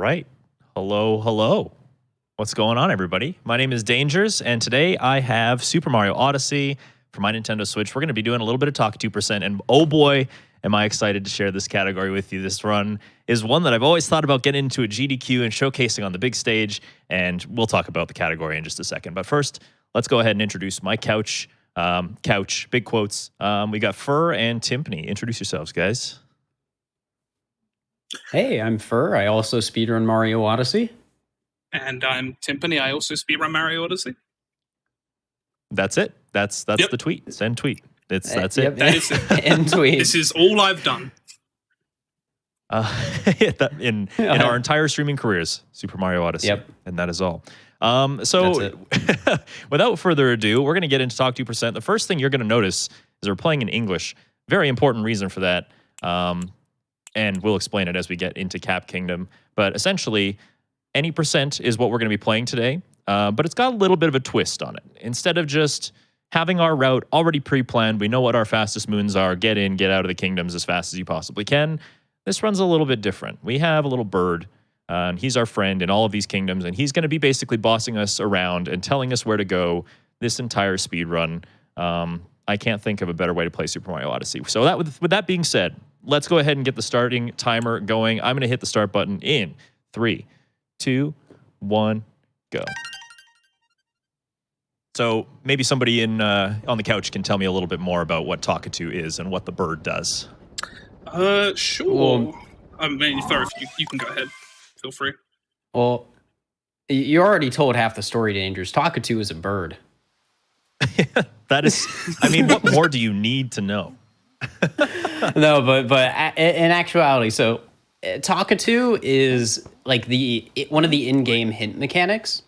right. Hello, hello. What's going on, everybody? My name is Dangers, and today I have Super Mario Odyssey for my Nintendo Switch. We're going to be doing a little bit of Talk 2%, and oh boy, am I excited to share this category with you. This run is one that I've always thought about getting into a GDQ and showcasing on the big stage, and we'll talk about the category in just a second. But first, let's go ahead and introduce my couch, big quotes. We got Fur and Timpani. Introduce yourselves, guys. Hey, I'm Fur. I also speedrun Mario Odyssey. And I'm Timpani. I also speedrun Mario Odyssey. That's it. That's the tweet. Send tweet. That's it. That is it. End tweet. This is all I've done. In our entire streaming careers, Super Mario Odyssey. Yep. And that is all. So without further ado, we're going to get into Talk 2%. The first thing you're going to notice is we're playing in English. Very important reason for that. And we'll explain it as we get into Cap Kingdom. But essentially, any percent is what we're going to be playing today. But it's got a little bit of a twist on it. Instead of just having our route already pre-planned, we know what our fastest moons are, get in, get out of the kingdoms as fast as you possibly can. This run's a little bit different. We have a little bird, and he's our friend in all of these kingdoms, and he's going to be basically bossing us around and telling us where to go this entire speed run. I can't think of a better way to play Super Mario Odyssey. So that, with that being said, let's go ahead and get the starting timer going. I'm going to hit the start button in 3, 2, 1, go. So maybe somebody on the couch can tell me a little bit more about what Talkatoo is and what the bird does. Sure. I mean, Fur, if you can go ahead. Feel free. Well, you already told half the story, Dangers. Talkatoo is a bird. That is, I mean, what more do you need to know? No, but in actuality, so Talkatoo is like one of the in-game hint mechanics.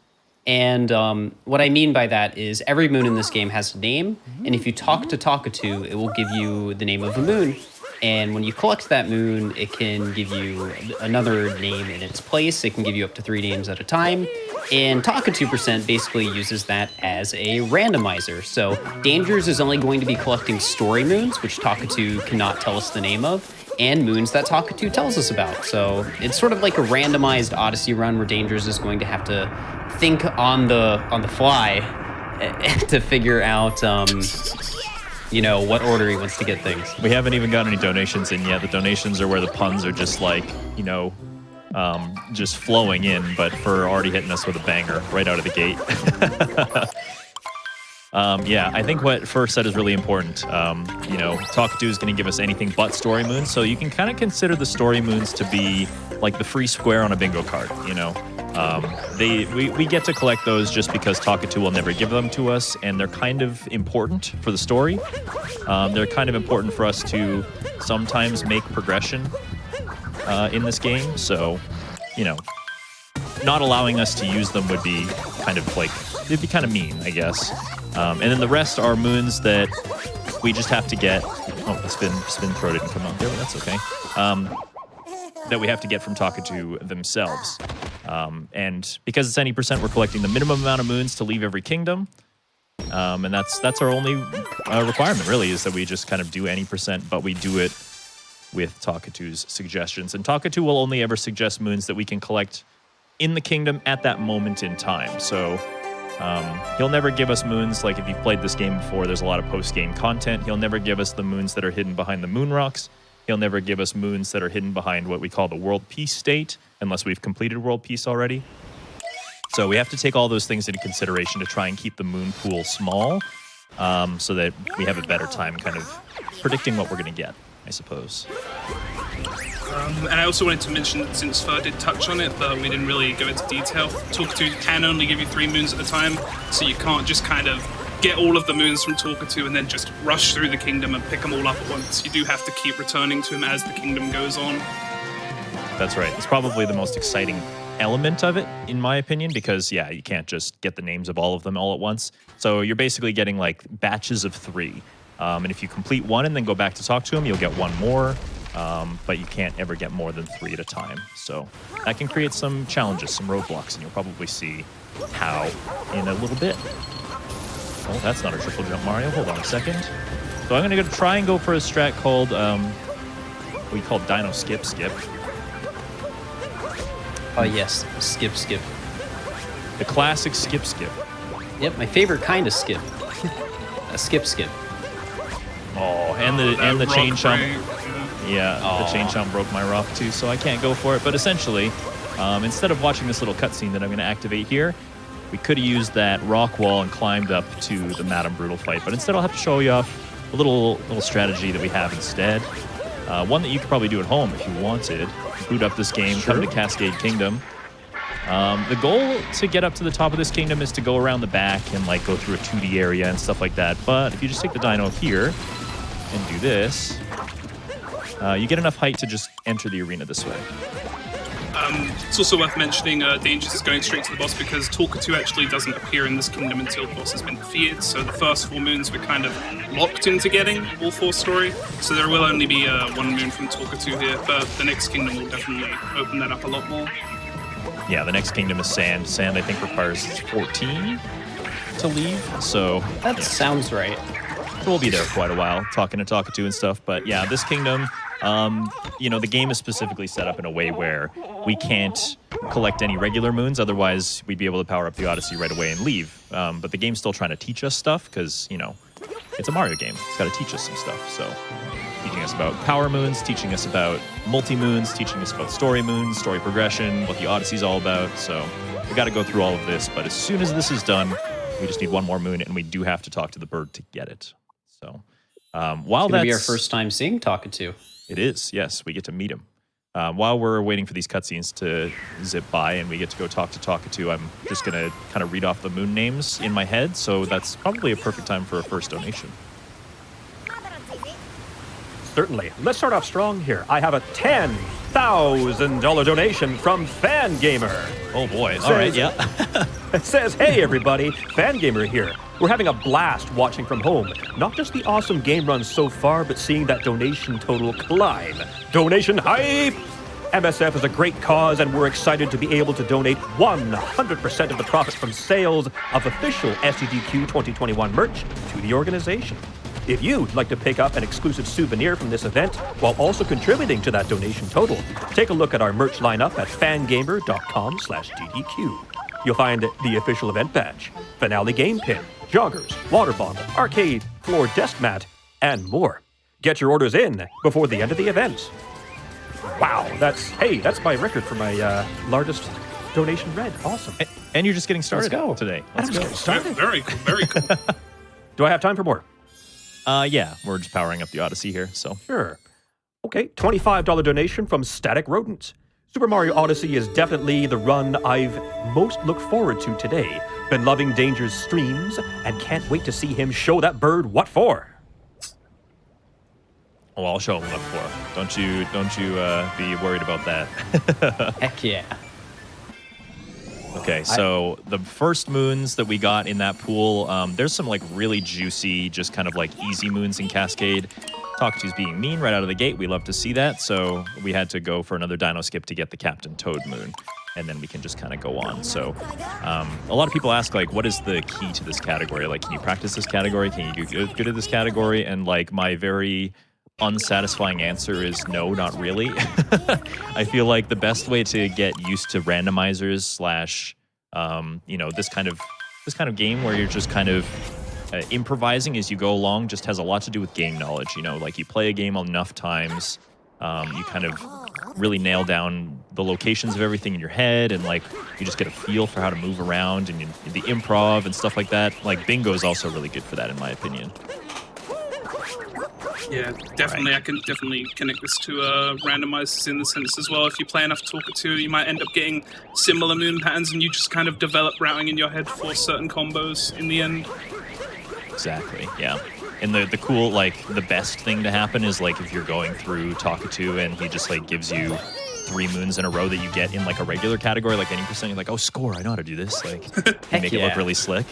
And what I mean by that is every moon in this game has a name, and if you talk to Talkatoo, it will give you the name of a moon. And when you collect that moon, it can give you another name in its place. It can give you up to 3 names at a time. And Talkatoo% basically uses that as a randomizer. So Dangers is only going to be collecting story moons, which Talkatoo cannot tell us the name of, and moons that Talkatoo tells us about. So it's sort of like a randomized Odyssey run where Dangers is going to have to think on the fly to figure out what order he wants to get things. We haven't even got any donations in yet. The donations are where the puns are just like, just flowing in, but for already hitting us with a banger right out of the gate. I think what First said is really important. Talkatoo is going to give us anything but story moons, so you can kind of consider the story moons to be like the free square on a bingo card, we get to collect those just because Talkatoo will never give them to us, and they're kind of important for the story. They're kind of important for us to sometimes make progression in this game, so, not allowing us to use them would be kind of like, it'd be kind of mean, I guess. And then the rest are moons that we just have to get. Oh, the spin throw didn't come out there, but that's okay. That we have to get from Talkatoo themselves. And because it's any percent, we're collecting the minimum amount of moons to leave every kingdom. And that's our only requirement, really, is that we just kind of do any percent, but we do it with Talkatoo's suggestions. And Talkatoo will only ever suggest moons that we can collect in the kingdom at that moment in time. So he'll never give us moons, like if you've played this game before, there's a lot of post-game content. He'll never give us the moons that are hidden behind the moon rocks. He'll never give us moons that are hidden behind what we call the world peace state, unless we've completed world peace already. So we have to take all those things into consideration to try and keep the moon pool small, so that we have a better time kind of predicting what we're going to get, I suppose. And I also wanted to mention, since Fur did touch on it, but we didn't really go into detail, Talkatoo can only give you 3 moons at a time, so you can't just kind of get all of the moons from Talkatoo and then just rush through the kingdom and pick them all up at once. You do have to keep returning to him as the kingdom goes on. That's right. It's probably the most exciting element of it, in my opinion, because, you can't just get the names of all of them all at once. So you're basically getting, like, batches of 3. And if you complete 1 and then go back to talk to him, you'll get 1 more. But you can't ever get more than 3 at a time. So that can create some challenges, some roadblocks, and you'll probably see how in a little bit. Oh, that's not a triple jump, Mario. Hold on a second. So I'm going to try and go for a strat called, we call Dino Skip. Oh, yes. Skip, skip. The classic skip, skip. Yep, my favorite kind of skip. A skip, skip. Oh, and the rock chain chomp. break. Yeah, the chain chomp broke my rock too, so I can't go for it. But essentially, instead of watching this little cutscene that I'm going to activate here, we could have used that rock wall and climbed up to the Madame Brutal fight. But instead, I'll have to show you off a little strategy that we have instead. One that you could probably do at home if you wanted. Boot up this game, come to Cascade Kingdom. The goal to get up to the top of this kingdom is to go around the back and like go through a 2D area and stuff like that. But if you just take the dino here and do this, you get enough height to just enter the arena this way. It's also worth mentioning Dangers is going straight to the boss because Talkatoo actually doesn't appear in this kingdom until the boss has been defeated. So the first 4 moons we're kind of locked into getting all 4 story. So there will only be 1 moon from Talkatoo here, but the next kingdom will definitely open that up a lot more. Yeah, the next kingdom is Sand. Sand, I think, requires 14 to leave. So That sounds right. we'll be there quite a while, talking to Talkatoo and stuff. But yeah, this kingdom, the game is specifically set up in a way where we can't collect any regular moons. Otherwise, we'd be able to power up the Odyssey right away and leave. But the game's still trying to teach us stuff because, it's a Mario game. It's got to teach us some stuff. So teaching us about power moons, teaching us about multi-moons, teaching us about story moons, story progression, what the Odyssey's all about. So we got to go through all of this. But as soon as this is done, we just need 1 more moon, and we do have to talk to the bird to get it. So while It's going that's to be our first time seeing Talkatoo. It is, yes. We get to meet him. While we're waiting for these cutscenes to zip by and we get to go talk to Talkatoo, I'm just going to kind of read off the moon names in my head. So that's probably a perfect time for a first donation. Certainly. Let's start off strong here. I have a $10,000 donation from Fangamer. Oh, boy. All right, yeah. It says, hey, everybody, Fangamer here. We're having a blast watching from home. Not just the awesome game run so far, but seeing that donation total climb. Donation hype! MSF is a great cause, and we're excited to be able to donate 100% of the profit from sales of official SCDQ 2021 merch to the organization. If you'd like to pick up an exclusive souvenir from this event while also contributing to that donation total, take a look at our merch lineup at fangamer.com/DDQ. You'll find the official event badge, finale game pin, joggers, water bottle, arcade, floor desk mat, and more. Get your orders in before the end of the event. Wow, that's my record for my largest donation read. Awesome. And you're just getting started go. today. Let's go. Very cool, very cool. Do I have time for more? Yeah, we're just powering up the Odyssey here, so. Sure. Okay, $25 donation from Static Rodents. Super Mario Odyssey is definitely the run I've most looked forward to today. Been loving Danger's streams and can't wait to see him show that bird what for. Oh, I'll show him what for. Don't you be worried about that. Heck yeah. Okay, so the first moons that we got in that pool, there's some like really juicy, just kind of like easy moons in Cascade. Talkatoo's being mean right out of the gate. We love to see that, so we had to go for another dino skip to get the Captain Toad moon, and then we can just kind of go on. So a lot of people ask, like, what is the key to this category? Like, can you practice this category? Can you do good at this category? And like my very unsatisfying answer is no, not really. I feel like the best way to get used to randomizers slash, this kind of game where you're just kind of improvising as you go along just has a lot to do with game knowledge. Like you play a game enough times, you kind of really nail down the locations of everything in your head, and like you just get a feel for how to move around and the improv and stuff like that. Like bingo is also really good for that, in my opinion. Yeah, definitely. Right. I can definitely connect this to randomizers in the sense as well. If you play enough Talkatoo, you might end up getting similar moon patterns, and you just kind of develop routing in your head for certain combos in the end. Exactly, yeah. And the cool, like, the best thing to happen is, like, if you're going through Talkatoo and he just, like, gives you 3 moons in a row that you get in, like, a regular category, like any percent, you're like, oh, score, I know how to do this. Like, you make it look really slick.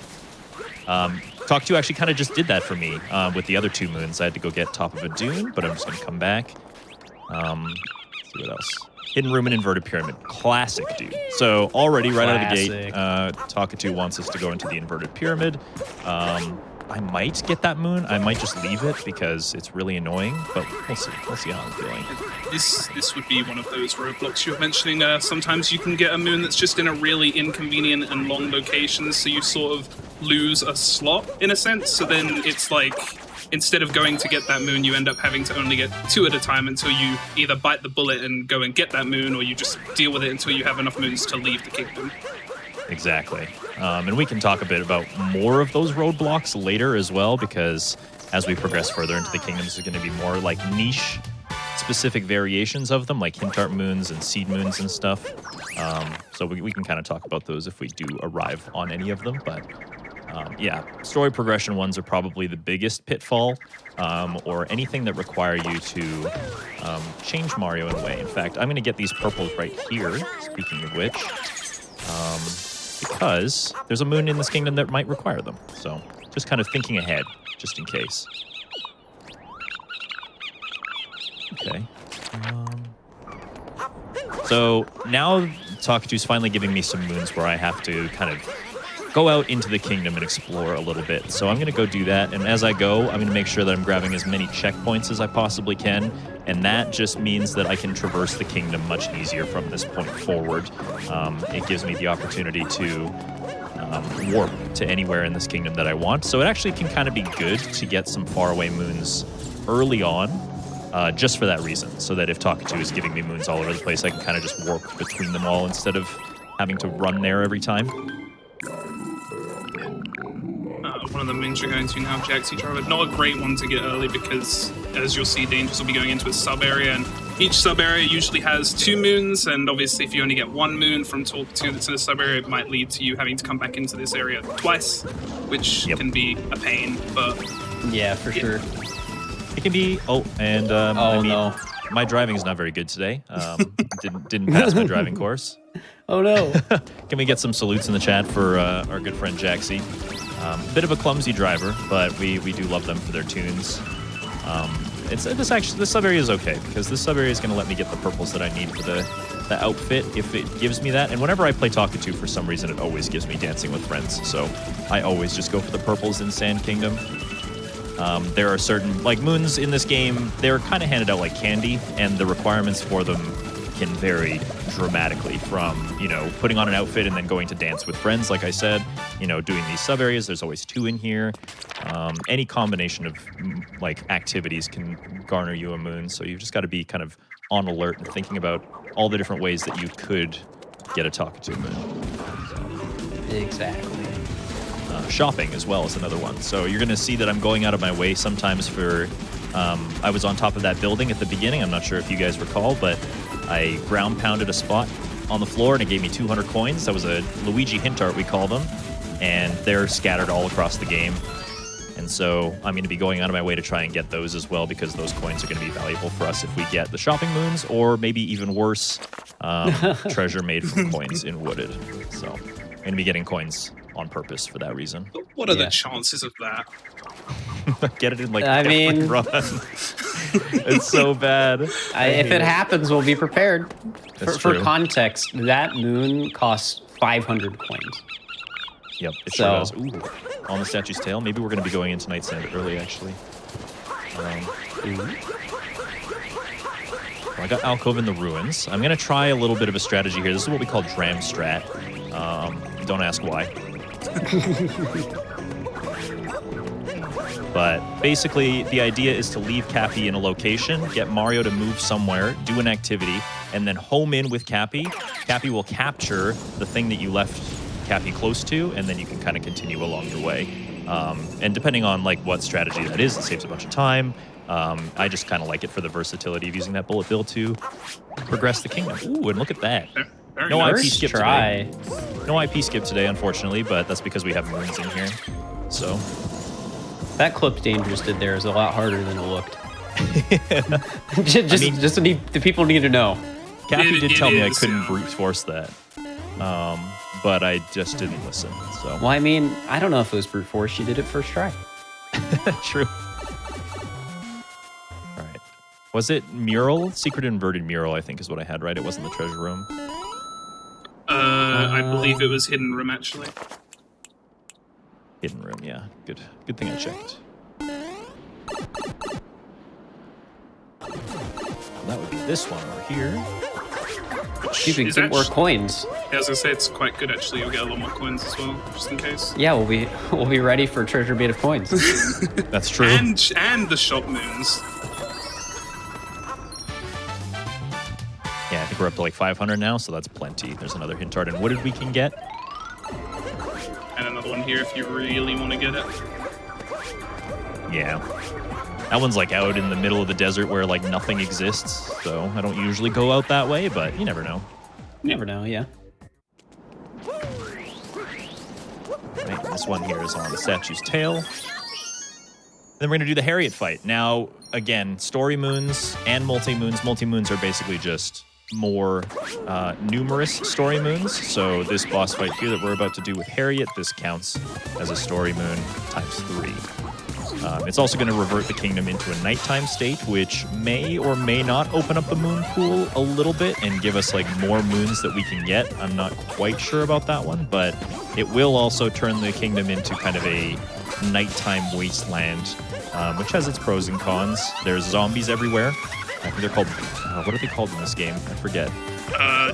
Talkatoo actually kind of just did that for me with the other 2 moons. I had to go get Top of a Dune, but I'm just going to come back. Let's see what else. Hidden Room and Inverted Pyramid. Classic, dude. So already right out of the gate, Talkatoo wants us to go into the Inverted Pyramid. I might get that moon. I might just leave it because it's really annoying, but we'll see. We'll see how I'm feeling. This would be one of those roadblocks you were mentioning. Sometimes you can get a moon that's just in a really inconvenient and long location, so you sort of lose a slot in a sense. So then it's like, instead of going to get that moon, you end up having to only get 2 at a time until you either bite the bullet and go and get that moon, or you just deal with it until you have enough moons to leave the kingdom. Exactly. And we can talk a bit about more of those roadblocks later as well, because as we progress further into the kingdoms, there's going to be more like niche specific variations of them, like hint art moons and seed moons and stuff. So we can kind of talk about those if we do arrive on any of them. But yeah, story progression ones are probably the biggest pitfall, or anything that require you to change Mario in a way. In fact, I'm going to get these purples right here, speaking of which. Because there's a moon in this kingdom that might require them. So just kind of thinking ahead, just in case. Okay. So now Talkatu's finally giving me some moons where I have to kind of go out into the kingdom and explore a little bit. So I'm going to go do that. And as I go, I'm going to make sure that I'm grabbing as many checkpoints as I possibly can. And that just means that I can traverse the kingdom much easier from this point forward. It gives me the opportunity to warp to anywhere in this kingdom that I want. So it actually can kind of be good to get some faraway moons early on, just for that reason. So that if Talkatu is giving me moons all over the place, I can kind of just warp between them all instead of having to run there every time. One of the moons you're going to now, Jaxi Driver. Not a great one to get early because, as you'll see, Dangerous will be going into a sub-area, and each sub-area usually has 2 moons, and obviously if you only get 1 moon from Talkatu that's in a sub-area, it might lead to you having to come back into this area twice, which can be a pain, but... Yeah, for sure. It can be... Oh, and no. My driving is not very good today. Didn't pass my driving course. Oh, no. Can we get some salutes in the chat for our good friend Jaxi? Bit of a clumsy driver, but we do love them for their tunes. This sub area is okay because this sub area is going to let me get the purples that I need for the outfit if it gives me that. And whenever I play Talkatu, for some reason, it always gives me Dancing with Friends. So I always just go for the purples in Sand Kingdom. There are certain like moons in this game. They're kind of handed out like candy, and the requirements for them can vary dramatically from, you know, putting on an outfit and then going to dance with friends, like I said, you know, doing these sub areas. There's always 2 in here. Any combination of like activities can garner you a moon. So you've just got to be kind of on alert and thinking about all the different ways that you could get a Talkatu moon. Exactly. Shopping as well is another one. So you're going to see that I'm going out of my way sometimes for... I was on top of that building at the beginning. I'm not sure if you guys recall, but I ground pounded a spot on the floor and it gave me 200 coins. That was a Luigi hint art, we call them. And they're scattered all across the game. And so I'm going to be going out of my way to try and get those as well, because those coins are going to be valuable for us if we get the shopping moons, or maybe even worse, treasure made from coins in Wooded. So I'm going to be getting coins on purpose for that reason. What are the chances of that? Get it in like every run. It's so bad. If it happens, we'll be prepared. For context, that moon costs 500 coins. Yep, it sure does. Ooh, on the statue's tail. Maybe we're going to be going into Night Sand early, actually. I got Alcove in the Ruins. I'm going to try a little bit of a strategy here. This is what we call Dram Strat. Don't ask why. But basically, the idea is to leave Cappy in a location, get Mario to move somewhere, do an activity, and then home in with Cappy. Cappy will capture the thing that you left Cappy close to, and then you can kind of continue along your way. And depending on like what strategy that is, it saves a bunch of time. I just kind of like it for the versatility of using that bullet bill to progress the kingdom. Ooh, and look at that. No IP skip today. No IP skip today, unfortunately, but that's because we have moons in here. So that clip Dangerous did there is a lot harder than it looked. just the people need to know. Cappy did tell me I couldn't brute force that, but I just didn't listen. So well, I mean, I don't know if it was brute force. She did it first try. True. All right. Was it mural? Secret inverted mural, I think, is what I had. Right? It wasn't the treasure room. I believe it was hidden room, actually. Hidden room, yeah. Good thing I checked. Well, that would be this one over here. You can get more coins. Yeah, as I say, it's quite good actually. You'll get a lot more coins as well, just in case. Yeah, we'll be ready for treasure bait of coins. That's true. And the shop moons. Yeah, I think we're up to like 500 now, so that's plenty. There's another hint art and wooded we can get. And another one here if you really want to get it. Yeah. That one's like out in the middle of the desert where like nothing exists, so I don't usually go out that way, but you never know. You never know, yeah. Right, this one here is on the statue's tail. Then we're going to do the Harriet fight. Now, again, story moons and multi-moons. Multi-moons are basically just more numerous story moons. So this boss fight here that we're about to do with Harriet, this counts as a story moon times 3. It's also going to revert the kingdom into a nighttime state, which may or may not open up the moon pool a little bit and give us like more moons that we can get. I'm not quite sure about that one, but it will also turn the kingdom into kind of a nighttime wasteland, which has its pros and cons. There's zombies everywhere. I think they're called, what are they called in this game? I forget.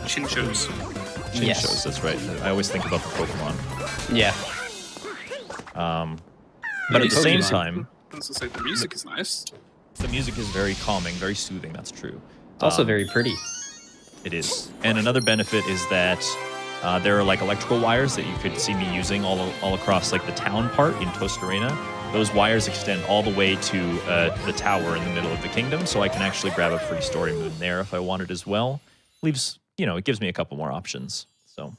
Chinchos. Chinchos, Yes. that's right. I always think about the Pokemon. Yeah. But at the same Pokemon. time, I was gonna say the music is nice. the music is very calming, very soothing, that's true. It's also very pretty. It is. And another benefit is that there are like electrical wires that you could see me using all across like the town part in Tostarena. Those wires extend all the way to the tower in the middle of the kingdom, so I can actually grab a free story moon there if I wanted as well. Leaves, it gives me a couple more options. So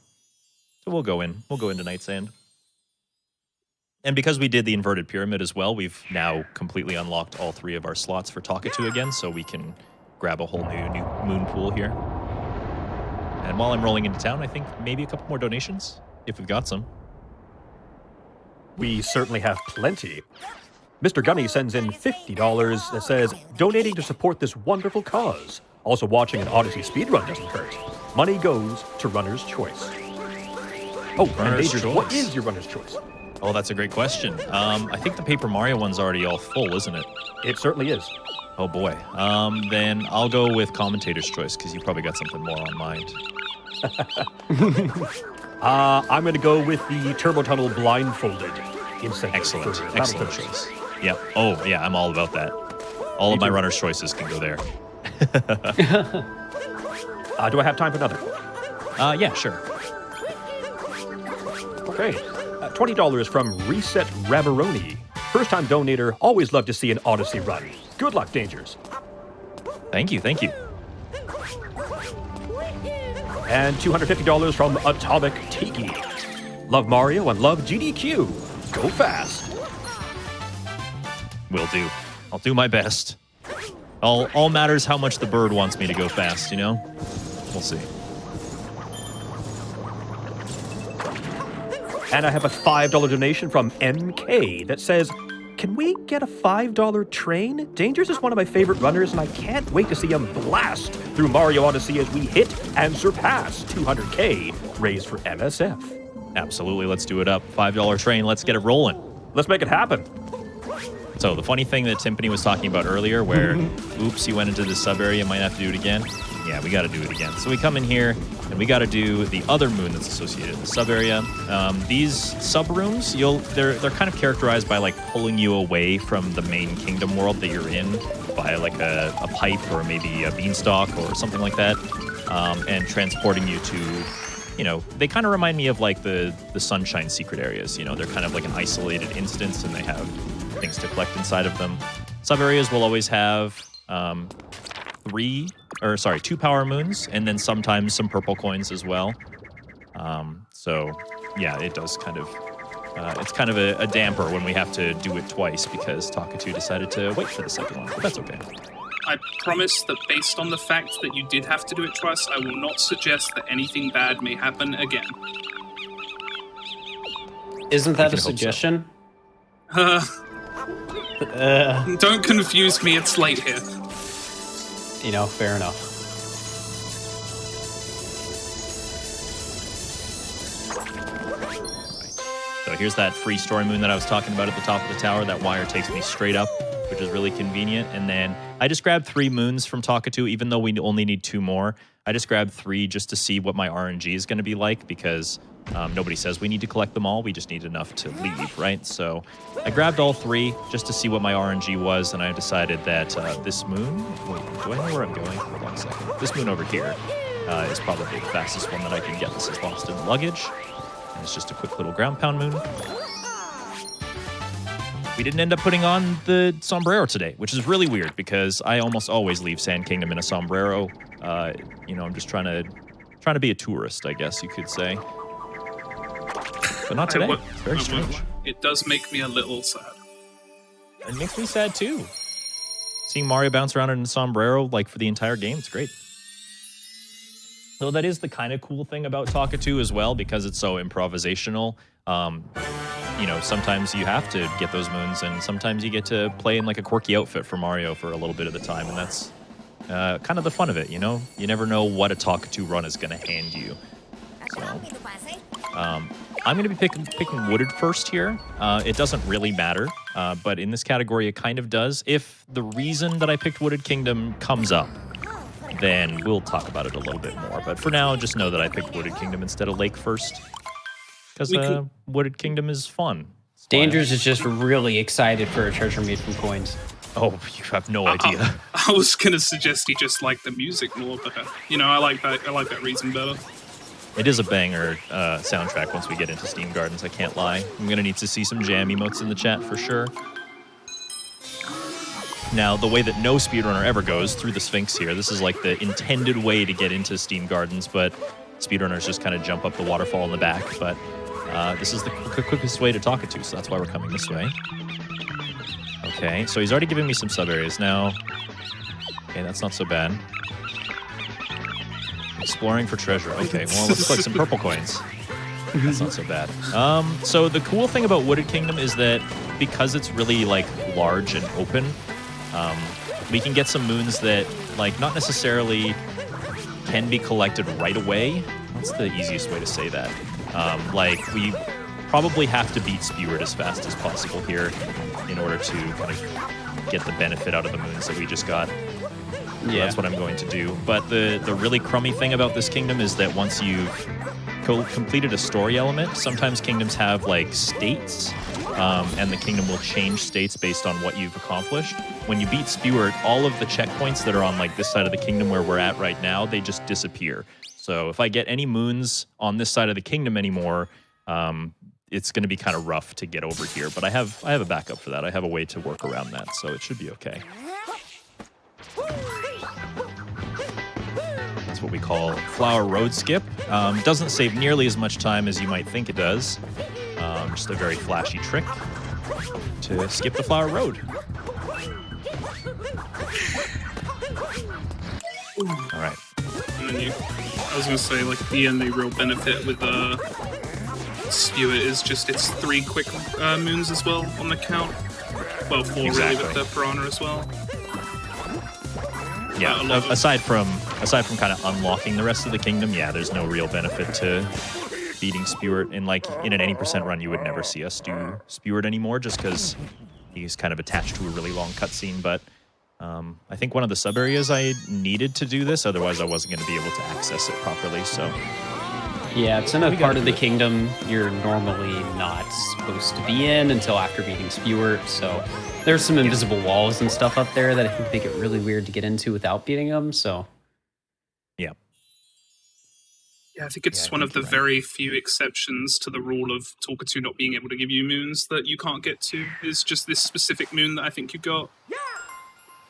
we'll go in. We'll go into Night's End. And because we did the inverted pyramid as well, we've now completely unlocked all 3 of our slots for Talkatu again, so we can grab a whole new moon pool here. And while I'm rolling into town, I think maybe a couple more donations, if we've got some. We certainly have plenty. Mr. Gunny sends in $50 that says, donating to support this wonderful cause. Also watching an Odyssey speedrun doesn't hurt. Money goes to Runner's Choice. Oh, and Runner's Dangerous, Choice. what is your Runner's Choice? Oh, that's a great question. I think the Paper Mario one's already all full, isn't it? It certainly is. Oh boy. Then I'll go with Commentator's Choice, because you probably got something more on mind. I'm going to go with the Turbo Tunnel Blindfolded incentive. Excellent. for Excellent Battletoads. choice. Yep. Oh, yeah, I'm all about that. All of my too. runner's choices can go there. Do I have time for another? Yeah, sure. Okay. $20 from Reset Rabaroni. First time donator, always love to see an Odyssey run. Good luck, Dangers. Thank you, thank you. And $250 from Atomic Tiki. Love Mario and love GDQ. Go fast. Will do. I'll do my best. All matters how much the bird wants me to go fast, We'll see. And I have a $5 donation from MK that says, can we get a $5 train? Dangers is one of my favorite runners, and I can't wait to see him blast through Mario Odyssey as we hit and surpass 200K raised for MSF. Absolutely, let's do it up. $5 train, let's get it rolling. Let's make it happen. So the funny thing that Timpani was talking about earlier, where, oops, he went into the sub area, might have to do it again. Yeah, we got to do it again. So we come in here, and we got to do the other moon that's associated with the sub area. These sub rooms, they're kind of characterized by like pulling you away from the main kingdom world that you're in by like a pipe or maybe a beanstalk or something like that, and transporting you to, they kind of remind me of like the Sunshine secret areas. They're kind of like an isolated instance, and they have things to collect inside of them. Sub areas will always have 2 power moons, and then sometimes some purple coins as well. So yeah, it does kind of it's kind of a damper when we have to do it twice because Talkatu decided to wait for the second one, but that's okay. I promise that based on the fact that you did have to do it twice, I will not suggest that anything bad may happen again. Isn't that a can hope so. suggestion? Don't confuse me, it's late here. Fair enough. So here's that free story moon that I was talking about at the top of the tower. That wire takes me straight up, which is really convenient. And then I just grabbed 3 moons from Talkatoo, even though we only need 2 more. I just grabbed 3 just to see what my RNG is going to be like, because nobody says we need to collect them all. We just need enough to leave, right? So I grabbed all 3 just to see what my RNG was, and I decided that this moon... Wait, do I know where I'm going? Hold on a second. This moon over here is probably the fastest one that I can get. This is lost in the luggage, and it's just a quick little ground pound moon. We didn't end up putting on the sombrero today, which is really weird because I almost always leave Sand Kingdom in a sombrero. You know, I'm just trying to be a tourist, I guess you could say. But not today. It's very strange. It does make me a little sad. It makes me sad too. Seeing Mario bounce around in a sombrero like for the entire game, it's great. So that is the kind of cool thing about Talkatoo as well, because it's so improvisational. You know, sometimes you have to get those moons, and sometimes you get to play in like a quirky outfit for Mario for a little bit of the time, and that's kind of the fun of it, you know? You never know what a Talkatoo run is going to hand you. So, I'm going to be picking Wooded first here. It doesn't really matter, but in this category it kind of does. If the reason that I picked Wooded Kingdom comes up, then we'll talk about it a little bit more. But for now, just know that I picked Wooded Kingdom instead of Lake first. Because Wooded Kingdom is fun. Dangerous is just really excited for a treasure made from coins. Oh, you have no idea. I was gonna suggest he just liked the music more, but you know, I like that reason better. It is a banger soundtrack once we get into Steam Gardens, I can't lie. I'm gonna need to see some jam emotes in the chat for sure. Now, the way that no speedrunner ever goes, through the Sphinx here, this is like the intended way to get into Steam Gardens, but speedrunners just kind of jump up the waterfall in the back, but this is the quickest way to Talkatoo, so that's why we're coming this way. Okay, so he's already giving me some sub-areas now. Okay, that's not so bad. Exploring for treasure. Okay, well, let's collect some purple coins. That's not so bad. So the cool thing about Wooded Kingdom is that because it's really, like, large and open, we can get some moons that, like, not necessarily can be collected right away. What's the easiest way to say that? Like, we probably have to beat Speward as fast as possible here in order to kind of get the benefit out of the moons that we just got. Yeah. That's what I'm going to do. But the really crummy thing about this kingdom is that once you've completed a story element, sometimes kingdoms have, like, states, and the kingdom will change states based on what you've accomplished. When you beat Speward, all of the checkpoints that are on, like, this side of the kingdom where we're at right now, they just disappear. So if I get any moons on this side of the kingdom anymore, it's going to be kind of rough to get over here. But I have a backup for that. I have a way to work around that, so it should be okay. That's what we call Flower Road Skip. Doesn't save nearly as much time as you might think it does. Just a very flashy trick to skip the Flower Road. All right. And then I was gonna say, like, the only real benefit with Spew It is just it's 3 quick moons as well on the count. Well, 4 exactly. Really with the Piranha as well. Yeah, aside from kind of unlocking the rest of the kingdom, yeah, there's no real benefit to beating Speward. And, like, in an 80% run, you would never see us do Speward anymore just because he's kind of attached to a really long cutscene. But I think one of the sub-areas I needed to do this, otherwise I wasn't going to be able to access it properly, so... Yeah, it's in a part of the kingdom you're normally not supposed to be in until after beating Speward, so there's some invisible walls and stuff up there that I think make it really weird to get into without beating them, so... Yeah. Yeah, I think it's one of the very few exceptions to the rule of Talkatoo not being able to give you moons that you can't get to. Is just this specific moon that I think you got.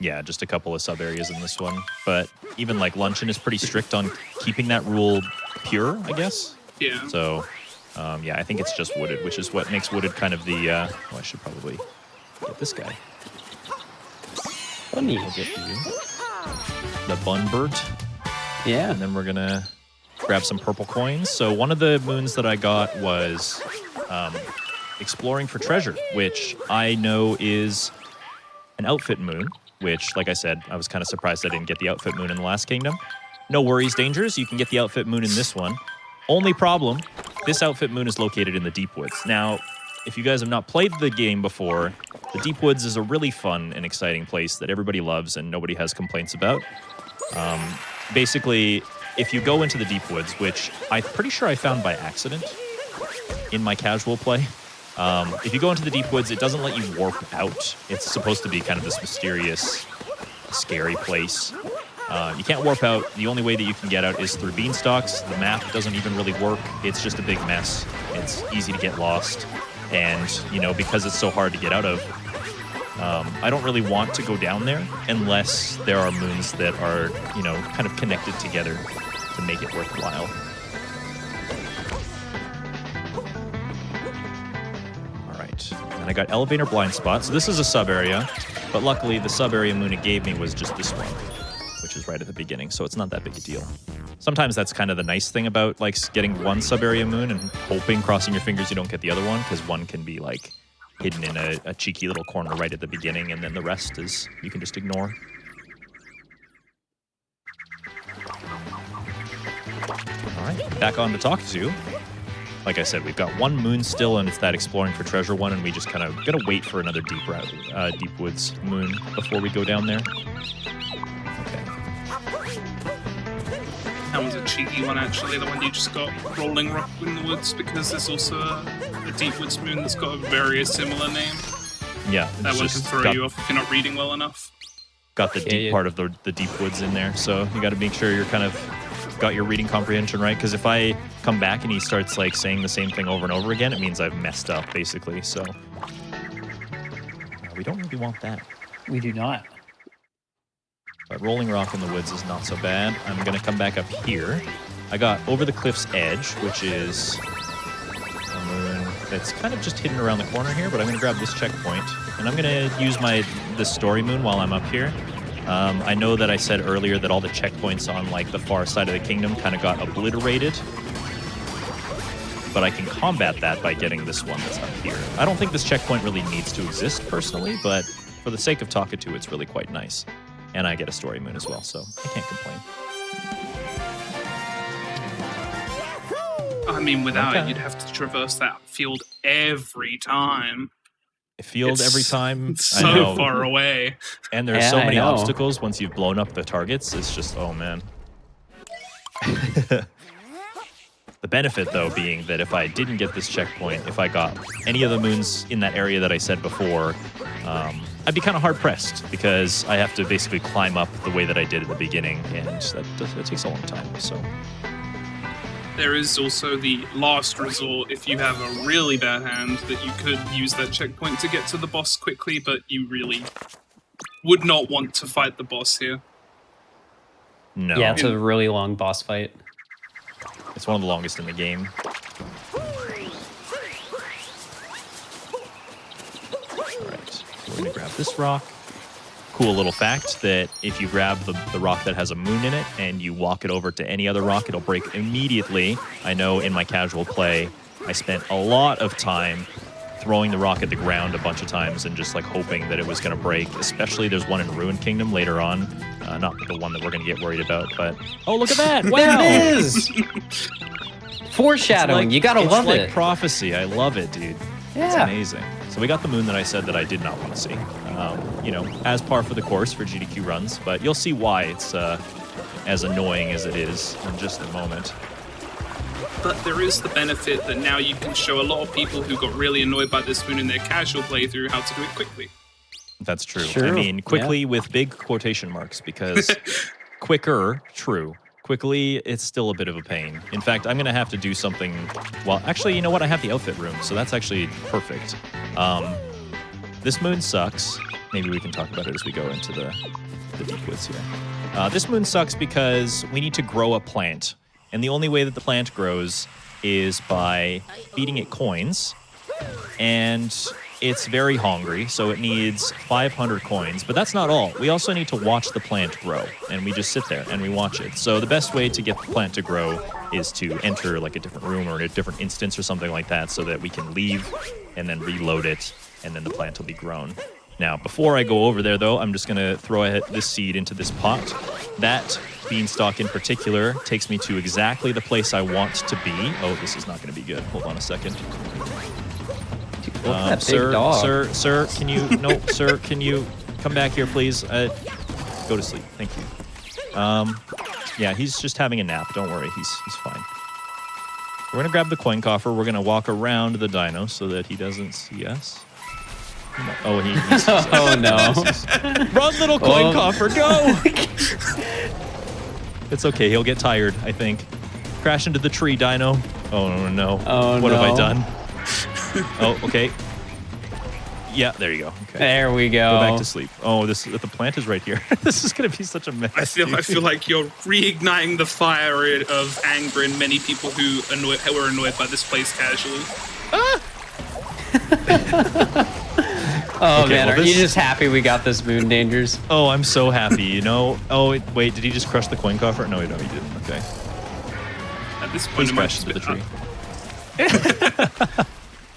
Yeah, just a couple of sub-areas in this one. But even, like, Luncheon is pretty strict on keeping that rule pure, I guess. Yeah. So, yeah, I think it's just Wooded, which is what makes Wooded kind of the... well, I should probably get this guy. Funny. I'll get you. The Bunbird. Yeah. And then we're going to grab some purple coins. So one of the moons that I got was Exploring for Treasure, which I know is an outfit moon. Which, like I said, I was kind of surprised I didn't get the outfit moon in the last kingdom. No worries, Dangers. You can get the outfit moon in this one. Only problem, this outfit moon is located in the Deep Woods. Now, if you guys have not played the game before, the Deep Woods is a really fun and exciting place that everybody loves and nobody has complaints about. Basically, if you go into the Deep Woods, which I'm pretty sure I found by accident in my casual play, if you go into the Deep Woods, it doesn't let you warp out. It's supposed to be kind of this mysterious, scary place. You can't warp out. The only way that you can get out is through beanstalks. The map doesn't even really work. It's just a big mess. It's easy to get lost. And, you know, because it's so hard to get out of, I don't really want to go down there unless there are moons that are, you know, kind of connected together to make it worthwhile. All right. And I got elevator blind spot. So this is a sub area, but luckily the sub area moon it gave me was just this one, which is right at the beginning. So it's not that big a deal. Sometimes that's kind of the nice thing about like getting one sub area moon and hoping, crossing your fingers, you don't get the other one, because one can be like hidden in a cheeky little corner right at the beginning, and then the rest is you can just ignore. All right, back on to talk to. Like I said, we've got one moon still, and it's that exploring for treasure one, and we just kind of gotta wait for another deep woods moon before we go down there. Okay. That one's a cheeky one, actually, the one you just got, Rolling Rock in the Woods, because there's also a Deep Woods moon that's got a very similar name. Yeah. That one can throw you off if you're not reading well enough. Got the deep part of the Deep Woods in there, so you got to make sure you're kind of got your reading comprehension right, because if I come back and he starts like saying the same thing over and over again, it means I've messed up, basically, so we don't really want that. We do not. But Rolling Rock in the Woods is not so bad. I'm going to come back up here. I got Over the Cliff's Edge, which is a moon that's kind of just hidden around the corner here, but I'm going to grab this checkpoint, and I'm going to use this story moon while I'm up here. I know that I said earlier that all the checkpoints on like the far side of the kingdom kind of got obliterated, but I can combat that by getting this one that's up here. I don't think this checkpoint really needs to exist personally, but for the sake of Talkatoo, it's really quite nice. And I get a story moon as well, so I can't complain. I mean, without it, you'd have to traverse that field every time. Field every time? It's so far away. And there's so many obstacles once you've blown up the targets. It's just, oh man. The benefit, though, being that if I didn't get this checkpoint, if I got any of the moons in that area that I said before, I'd be kind of hard-pressed, because I have to basically climb up the way that I did at the beginning, and that takes a long time, so... There is also the last resort if you have a really bad hand that you could use that checkpoint to get to the boss quickly, but you really would not want to fight the boss here. No. Yeah, it's a really long boss fight. It's one of the longest in the game. Alright, so we're going to grab this rock. Cool little fact that if you grab the rock that has a moon in it and you walk it over to any other rock, it'll break immediately. I know in my casual play, I spent a lot of time throwing the rock at the ground a bunch of times and just like hoping that it was going to break. Especially there's one in Ruined Kingdom later on. Not the one that we're going to get worried about, but... Oh, look at that! Wow! There it is! Foreshadowing, you gotta love it. It's like prophecy. I love it, dude. Yeah. It's amazing. So we got the moon that I said that I did not want to see. You know, as par for the course for GDQ runs, but you'll see why it's as annoying as it is in just a moment. But there is the benefit that now you can show a lot of people who got really annoyed by this moon in their casual playthrough how to do it quickly. That's true. I mean, quickly with big quotation marks, because quicker, true. Quickly, it's still a bit of a pain. In fact, I'm going to have to do something... Well, actually, you know what? I have the outfit room, so that's actually perfect. This moon sucks. Maybe we can talk about it as we go into the Deep Woods here. This moon sucks because we need to grow a plant. And the only way that the plant grows is by feeding it coins. And it's very hungry, so it needs 500 coins. But that's not all. We also need to watch the plant grow. And we just sit there and we watch it. So the best way to get the plant to grow is to enter like a different room or a different instance or something like that, so that we can leave and then reload it, and then the plant will be grown. Now, before I go over there, though, I'm just going to throw this seed into this pot. That beanstalk in particular takes me to exactly the place I want to be. Oh, this is not going to be good. Hold on a second. that big dog. Sir, can you? No, sir, can you come back here, please? Go to sleep. Thank you. Yeah, he's just having a nap. Don't worry, he's fine. We're gonna grab the coin coffer. We're gonna walk around the dino so that he doesn't see us. Oh, he sees us. Oh no! Run, little coin coffer, go! It's okay. He'll get tired, I think. Crash into the tree, dino. Oh no! Oh, what no. have I done? Oh, okay. Yeah, there you go. Okay. There we go. Go back to sleep. Oh, the plant is right here. This is gonna be such a mess. I feel like you're reigniting the fire of anger in many people who were annoyed by this place casually. Oh Okay, man, well, are you just happy we got this moon, Dangers? Oh, I'm so happy. You know. Oh wait, did he just crush the coin coffer? No, he didn't. Okay. At this point, Please it might crash just into be, the tree.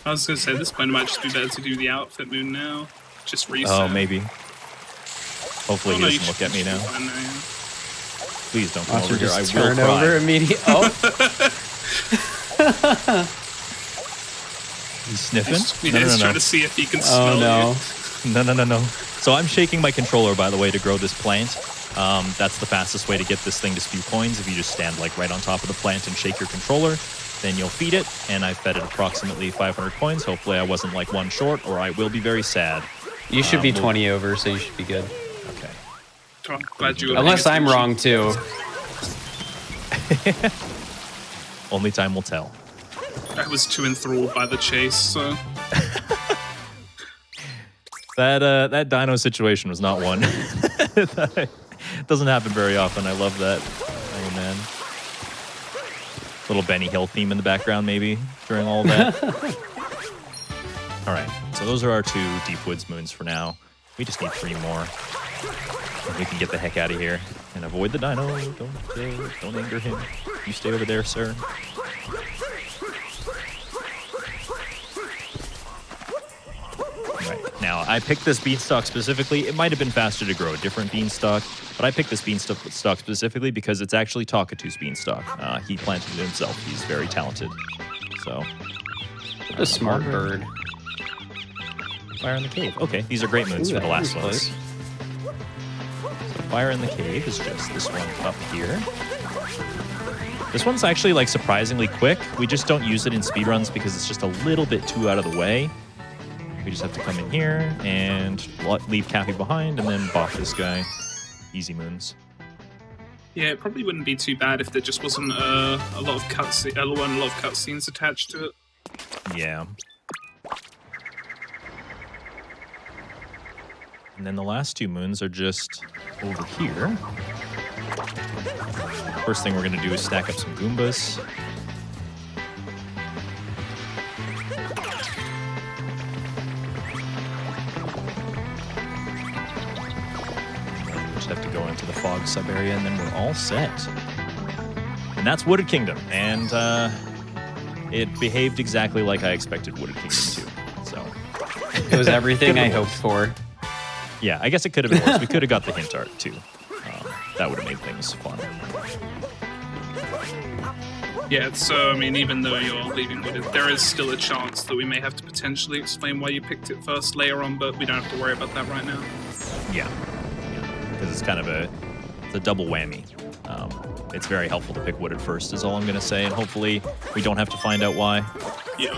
I was gonna say at this point it might just be better to do the outfit moon now. Just reset. Oh, maybe. Hopefully he doesn't look at me now. Please don't come Watch over him here. I just will turn cry. over immediately. Oh, He's sniffing? He's trying to see if he can smell oh no! No. So I'm shaking my controller, by the way, to grow this plant. That's the fastest way to get this thing to spew coins. If you just stand like right on top of the plant and shake your controller, then you'll feed it. And I fed it approximately 500 coins. Hopefully I wasn't like one short, or I will be very sad. You should be 20 over, so you should be good. Okay. Oh, I'm glad you. Unless I'm wrong too. Only time will tell. I was too enthralled by the chase. So. That dino situation was not one. It doesn't happen very often. I love that. Oh man. Little Benny Hill theme in the background maybe during all of that. All right. So those are our 2 Deep Woods moons for now. We just need 3 more. And we can get the heck out of here and avoid the dino. Don't anger him. You stay over there, sir. Right. Now, I picked this beanstalk specifically. It might have been faster to grow a different beanstalk, but I picked this beanstalk specifically because it's actually Talkatu's beanstalk. He planted it himself. He's very talented. So, What a smart bird. Fire in the cave. Okay, these are great moons Ooh, for the that last was ones. close. So fire in the cave is just this one up here. This one's actually like surprisingly quick. We just don't use it in speedruns because it's just a little bit too out of the way. We just have to come in here and leave Cappy behind and then bop this guy. Easy moons. Yeah, it probably wouldn't be too bad if there just wasn't a lot of cutscenes attached to it. Yeah. And then the last 2 moons are just over here. First thing we're going to do is stack up some Goombas. Just have to go into the fog sub area and then we're all set. And that's Wooded Kingdom. And it behaved exactly like I expected Wooded Kingdom to. So It was everything I hoped for. yeah, I guess it could have been worse. We could have got the hint art too. That would have made things fun. Yeah, so I mean, even though you're leaving Wooded, there is still a chance that we may have to potentially explain why you picked it first later on, but we don't have to worry about that right now. Yeah. Because it's kind of a double whammy. It's very helpful to pick Wooded first is all I'm going to say, and hopefully we don't have to find out why. Yeah.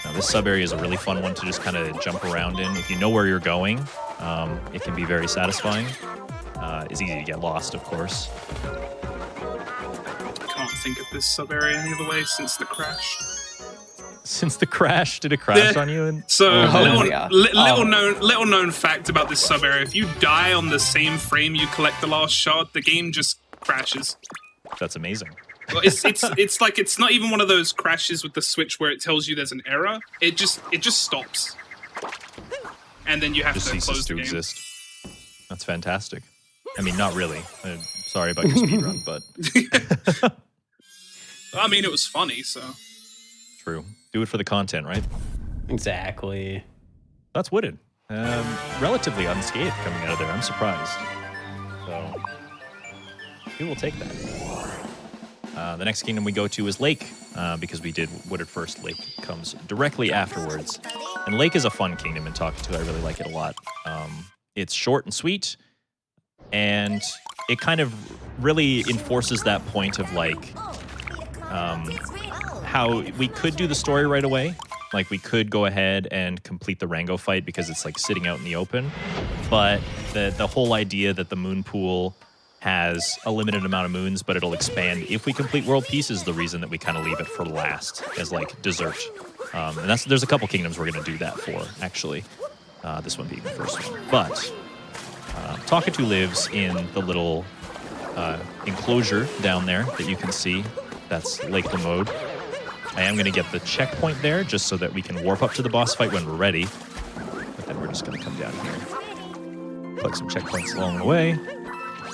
Now, this sub-area is a really fun one to just kind of jump around in. If you know where you're going, it can be very satisfying. It's easy to get lost, of course. Can't think of this sub-area any other way since the crash. Since the crash, did it crash on you? And So, yeah. little known fact about this sub-area, if you die on the same frame you collect the last shot, the game just crashes. that's amazing. Well, it's like it's not even one of those crashes with the switch where it tells you there's an error. It just stops. And then you have Just to ceases close the to game. exist. That's fantastic. I mean, not really. Sorry about your speedrun, but I mean, it was funny, so. true. Do it for the content, right? Exactly. That's Wooded. Relatively unscathed coming out of there. I'm surprised. So, we will take that. The next kingdom we go to is Lake, because we did Wooded first. Lake comes directly afterwards. And Lake is a fun kingdom in Talk to. I really like it a lot. It's short and sweet, and it kind of really enforces that point of like how we could do the story right away. Like, we could go ahead and complete the Rango fight because it's like sitting out in the open. But the whole idea that the moon pool has a limited amount of moons, but it'll expand if we complete World Peace is the reason that we kind of leave it for last as like dessert. And there's a couple kingdoms we're going to do that for, actually. This one being the first one. But Talkatu lives in the little enclosure down there that you can see. That's Lake Lamode. I am going to get the checkpoint there just so that we can warp up to the boss fight when we're ready. But then we're just going to come down here. Collect some checkpoints along the way.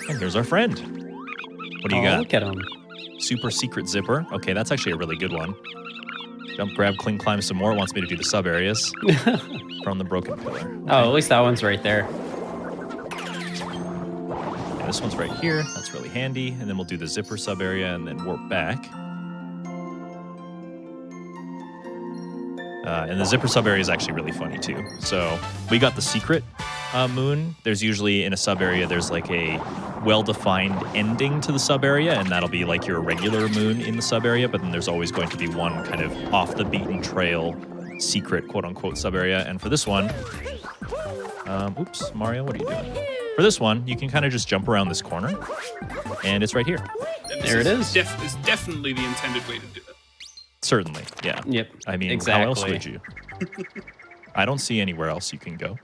And here's our friend. What do you got? Look at him. Super secret zipper. Okay, that's actually a really good one. Jump, grab, cling, climb some more. It wants me to do the sub areas from the broken pillar. Okay. Oh, at least that one's right there. Yeah, this one's right here. That's really handy. And then we'll do the zipper sub area and then warp back. And the zipper sub area is actually really funny too. So we got the secret moon. There's usually in a sub area, there's like a well-defined ending to the sub area, and that'll be like your regular moon in the sub area. But then there's always going to be one kind of off the beaten trail secret quote unquote sub area. And for this one, oops, Mario, what are you doing? For this one, you can kind of just jump around this corner, and it's right here. There it is. It's definitely the intended way to do it. Certainly, yeah. Yep. I mean, exactly. how else would you? I don't see anywhere else you can go.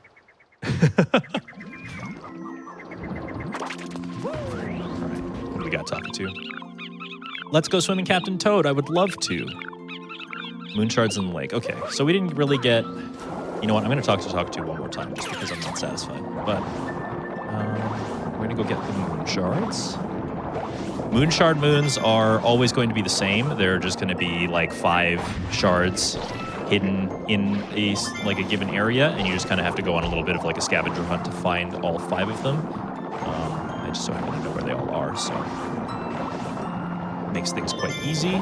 What do we got talking to? Let's go swimming, Captain Toad. I would love to. Moon shards in the lake. Okay, so we didn't really get... You know what? I'm going to talk to one more time just because I'm not satisfied. But we're going to go get the moon shards. Moon shard moons are always going to be the same. They're just going to be like 5 shards hidden in a given area, and you just kind of have to go on a little bit of like a scavenger hunt to find all 5 of them. I just so happen to know where they all are, so makes things quite easy.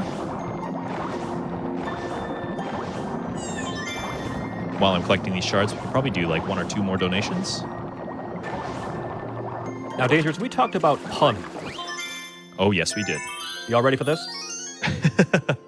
While I'm collecting these shards, we can probably do like 1 or 2 more donations. Now, Dangers, we talked about puns. Oh, yes, we did. Y'all ready for this?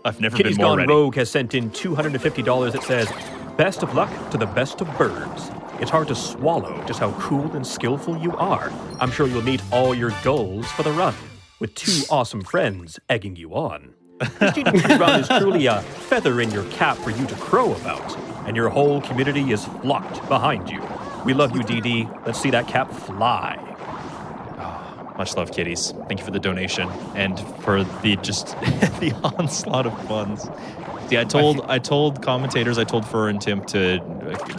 I've never Kitty's been more Gone ready. Rogue has sent in $250 that says, "Best of luck to the best of birds. It's hard to swallow just how cool and skillful you are. I'm sure you'll meet all your goals for the run, with 2 awesome friends egging you on. This GDP run is truly a feather in your cap for you to crow about, and your whole community is flocked behind you. We love you, DD. Let's see that cap fly." Much love, kitties. Thank you for the donation and for the just the onslaught of puns. See, I told commentators, I told Fur and Timp to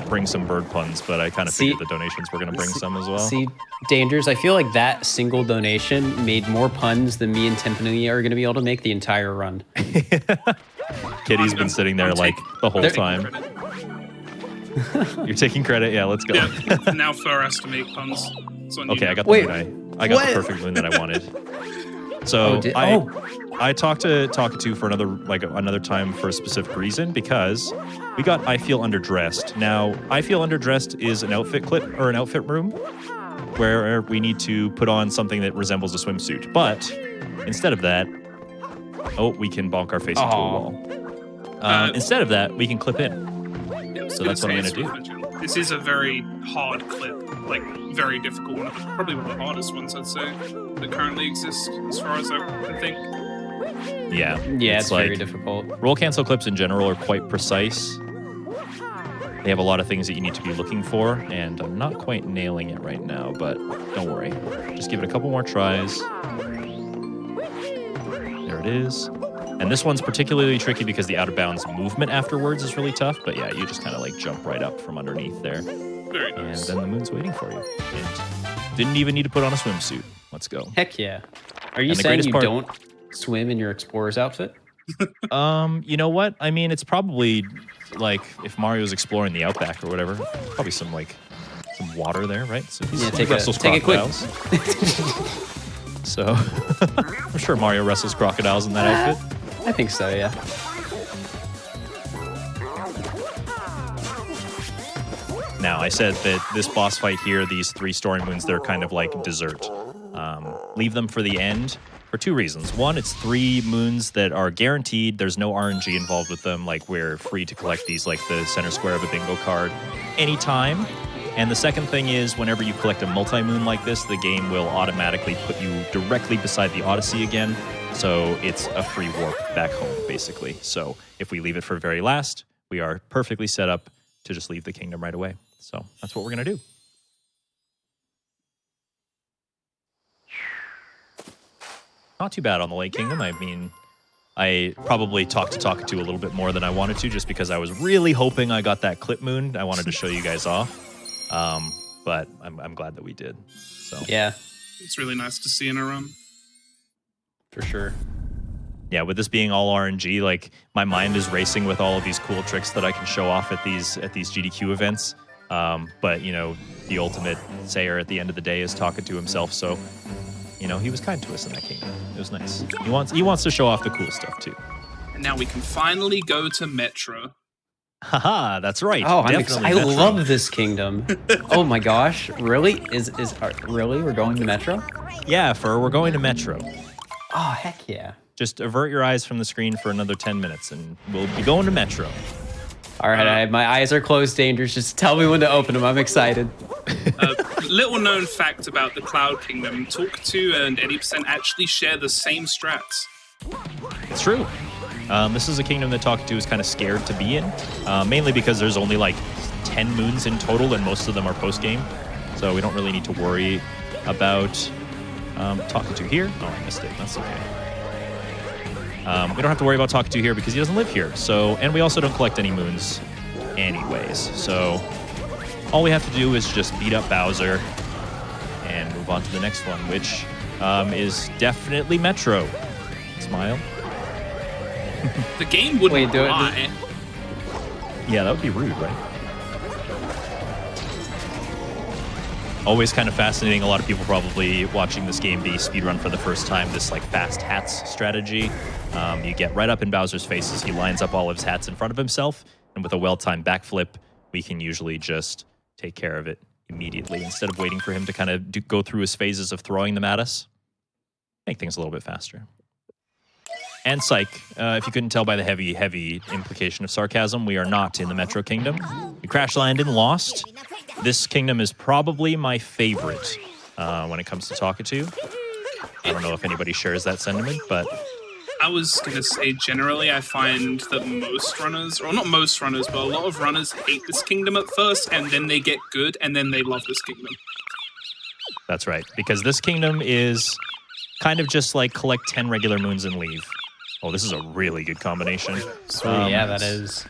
bring some bird puns, but I kind of figured the donations were going to bring some as well. See, Dangers, I feel like that single donation made more puns than me and Timpani are going to be able to make the entire run. Kitty's been sitting there like the whole time. You're taking credit? Yeah, let's go. Yeah, now Fur has to make puns. Okay, I got the moon. I got the perfect moon that I wanted. So I talked to Talkatu for another time for a specific reason, because we got I Feel Underdressed. Now, I Feel Underdressed is an outfit clip or an outfit room where we need to put on something that resembles a swimsuit. But instead of that, we can bonk our face into a wall. Instead of that, we can clip in. So that's what I'm going to do. This is a very hard clip, like very difficult one. Probably one of the hardest ones, I'd say, that currently exist, as far as I think. Yeah, it's like, very difficult. Roll cancel clips in general are quite precise. They have a lot of things that you need to be looking for, and I'm not quite nailing it right now, but don't worry. Just give it a couple more tries. There it is. And this one's particularly tricky because the out of bounds movement afterwards is really tough. But yeah, you just kind of like jump right up from underneath there. Very nice. And then the moon's waiting for you. And didn't even need to put on a swimsuit. Let's go. Heck yeah. Are you saying you don't swim in your explorer's outfit? You know what? I mean, it's probably like if Mario's exploring the outback or whatever, probably some water there, right? So take a quick. So I'm sure Mario wrestles crocodiles in that outfit. I think so, yeah. Now, I said that this boss fight here, these 3 story moons, they're kind of like dessert. Leave them for the end for 2 reasons. One, it's 3 moons that are guaranteed. There's no RNG involved with them. Like, we're free to collect these like the center square of a bingo card anytime. And the second thing is, whenever you collect a multi-moon like this, the game will automatically put you directly beside the Odyssey again. So it's a free warp back home, basically. So if we leave it for very last, we are perfectly set up to just leave the kingdom right away. So that's what we're going to do. Not too bad on the Lake Kingdom. I mean, I probably talked to Talkatoo a little bit more than I wanted to, just because I was really hoping I got that clip moon. I wanted to show you guys off. But I'm glad that we did. So Yeah, It's really nice to see in a run. for sure. yeah, with this being all RNG, like my mind is racing with all of these cool tricks that I can show off at these GDQ events. But you know, the ultimate sayer at the end of the day is Talkatoo himself. So you know, he was kind to us in that kingdom. It was nice. He wants to show off the cool stuff too. And now we can finally go to Metro. Haha, that's right. Oh, Definitely I Metro. love this kingdom. Oh my gosh, really? Really? We're going to Metro? Yeah, we're going to Metro. Oh, heck yeah. Just avert your eyes from the screen for another 10 minutes, and we'll be going to Metro. All right, my eyes are closed, Dangers. Just tell me when to open them. I'm excited. Little known fact about the Cloud Kingdom, Talkatoo and 80% actually share the same strats. It's true. This is a kingdom that Talkatoo is kind of scared to be in, mainly because there's only like 10 moons in total, and most of them are post-game. So we don't really need to worry about Talkatoo here. Oh, I missed it. That's okay. We don't have to worry about Talkatoo here because he doesn't live here. So, and we also don't collect any moons anyways. So all we have to do is just beat up Bowser and move on to the next one, which is definitely Metro. Smile. The game wouldn't Wait, do it- lie. Yeah, that would be rude, right? Always kind of fascinating. A lot of people probably watching this game be speedrun for the first time. This like fast hats strategy. You get right up in Bowser's face as he lines up all of his hats in front of himself, and with a well-timed backflip, we can usually just take care of it immediately instead of waiting for him to kind of go through his phases of throwing them at us. Make things a little bit faster. And psych, if you couldn't tell by the heavy implication of sarcasm, we are not in the Metro Kingdom. We crash landed and lost. This kingdom is probably my favorite when it comes to Talkatoo. I don't know if anybody shares that sentiment, but I was going to say, generally, I find that most runners, or not most runners, but a lot of runners hate this kingdom at first, and then they get good, and then they love this kingdom. that's right. Because this kingdom is kind of just like collect 10 regular moons and leave. Oh, this is a really good combination. Yeah, that is.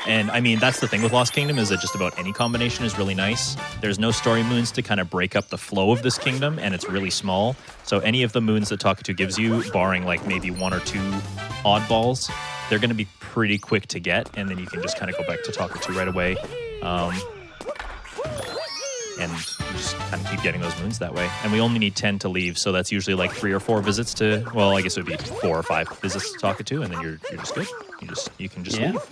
And I mean, that's the thing with Lost Kingdom, is that just about any combination is really nice. There's no story moons to kind of break up the flow of this kingdom, and it's really small. So any of the moons that Talkatoo gives you, barring like maybe 1 or 2 oddballs, they're going to be pretty quick to get, and then you can just kind of go back to Talkatoo right away. And just kind of keep getting those moons that way. And we only need 10 to leave, so that's usually like 3 or 4 visits to, well, I guess it would be 4 or 5 visits to Talkatoo, and then you're just good. You can just Yeah. leave.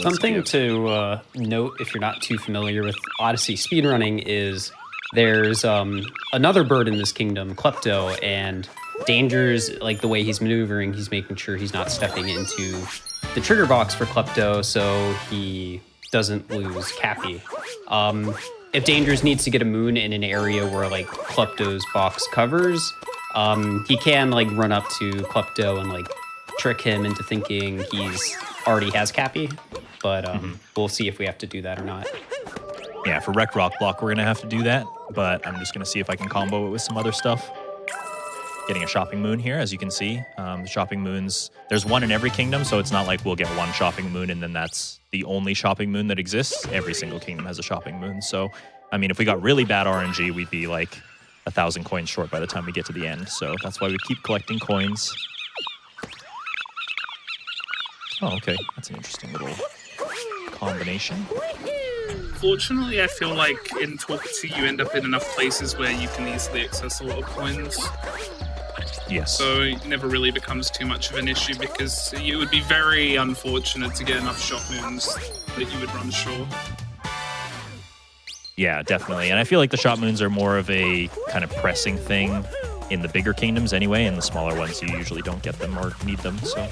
Something to note if you're not too familiar with Odyssey speedrunning is there's another bird in this kingdom, Klepto, and Danger's, like the way he's maneuvering, he's making sure he's not stepping into the trigger box for Klepto so he doesn't lose Cappy. If Danger's needs to get a moon in an area where like Klepto's box covers, he can like run up to Klepto and like trick him into thinking he's already has Cappy, but we'll see if we have to do that or not. Yeah, for Wreck Rock Block, we're going to have to do that, but I'm just going to see if I can combo it with some other stuff. Getting a shopping moon here, as you can see. The shopping moons, there's 1 in every kingdom, so it's not like we'll get 1 shopping moon and then that's the only shopping moon that exists. Every single kingdom has a shopping moon. So, I mean, if we got really bad RNG, we'd be like 1,000 coins short by the time we get to the end. So that's why we keep collecting coins. Oh, okay. That's an interesting little combination. Fortunately, I feel like in Talk 2 you end up in enough places where you can easily access a lot of coins. Yes. So it never really becomes too much of an issue because it would be very unfortunate to get enough shot moons that you would run short. Yeah, definitely. And I feel like the shot moons are more of a kind of pressing thing in the bigger kingdoms anyway. In the smaller ones, you usually don't get them or need them. So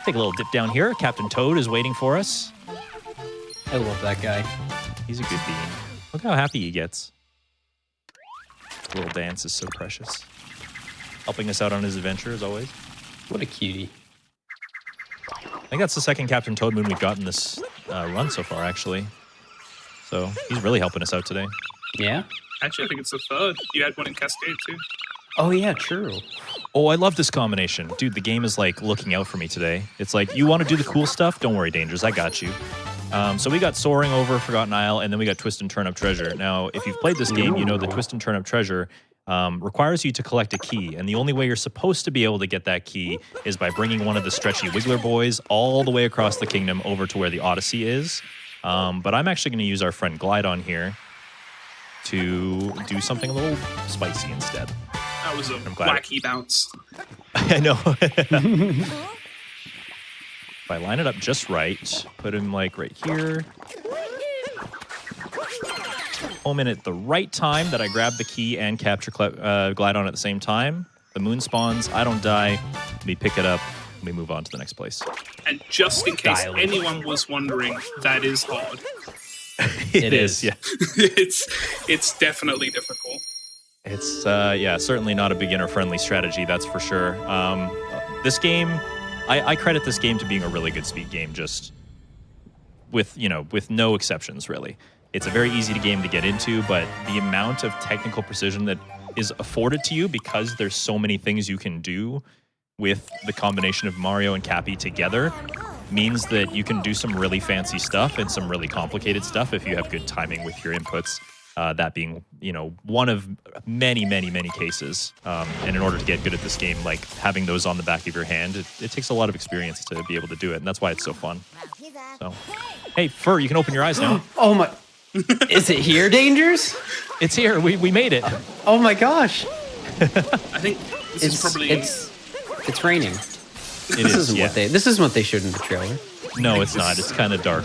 take a little dip down here. Captain Toad is waiting for us. I love that guy. He's a good bean. Look how happy he gets. His little dance is so precious. Helping us out on his adventure, as always. What a cutie. I think that's the second Captain Toad moon we've gotten this run so far, actually. So he's really helping us out today. Yeah? Actually, I think it's the third. You had one in Cascade too. Oh, yeah, true. Oh, I love this combination. Dude, the game is like looking out for me today. It's like, you want to do the cool stuff? Don't worry, Dangers, I got you. So we got Soaring over Forgotten Isle, and then we got Twist and Turn Up Treasure. Now, if you've played this game, you know the Twist and Turn Up Treasure requires you to collect a key, and the only way you're supposed to be able to get that key is by bringing one of the stretchy Wiggler boys all the way across the kingdom over to where the Odyssey is. But I'm actually going to use our friend Glydon here to do something a little spicy instead. That was a wacky bounce. I know. If I line it up just right, put him like right here. Home in at the right time that I grab the key and capture Glydon at the same time. The moon spawns, I don't die, we pick it up, and we move on to the next place. And just in case anyone was wondering, that is hard. It is, yeah. It's definitely difficult. It's, yeah, certainly not a beginner-friendly strategy, that's for sure. This game, I credit this game to being a really good speed game, just with no exceptions, really. It's a very easy game to get into, but the amount of technical precision that is afforded to you because there's so many things you can do with the combination of Mario and Cappy together means that you can do some really fancy stuff and some really complicated stuff if you have good timing with your inputs. That being, one of many, many, many cases. And in order to get good at this game, like having those on the back of your hand, it takes a lot of experience to be able to do it, and that's why it's so fun. So, hey, Fur, you can open your eyes now. Oh my! Is it here, Dangers? It's here. We made it. Oh my gosh! I think this is probably it's raining. This isn't what they showed in the trailer. No, it's not. It's kind of dark.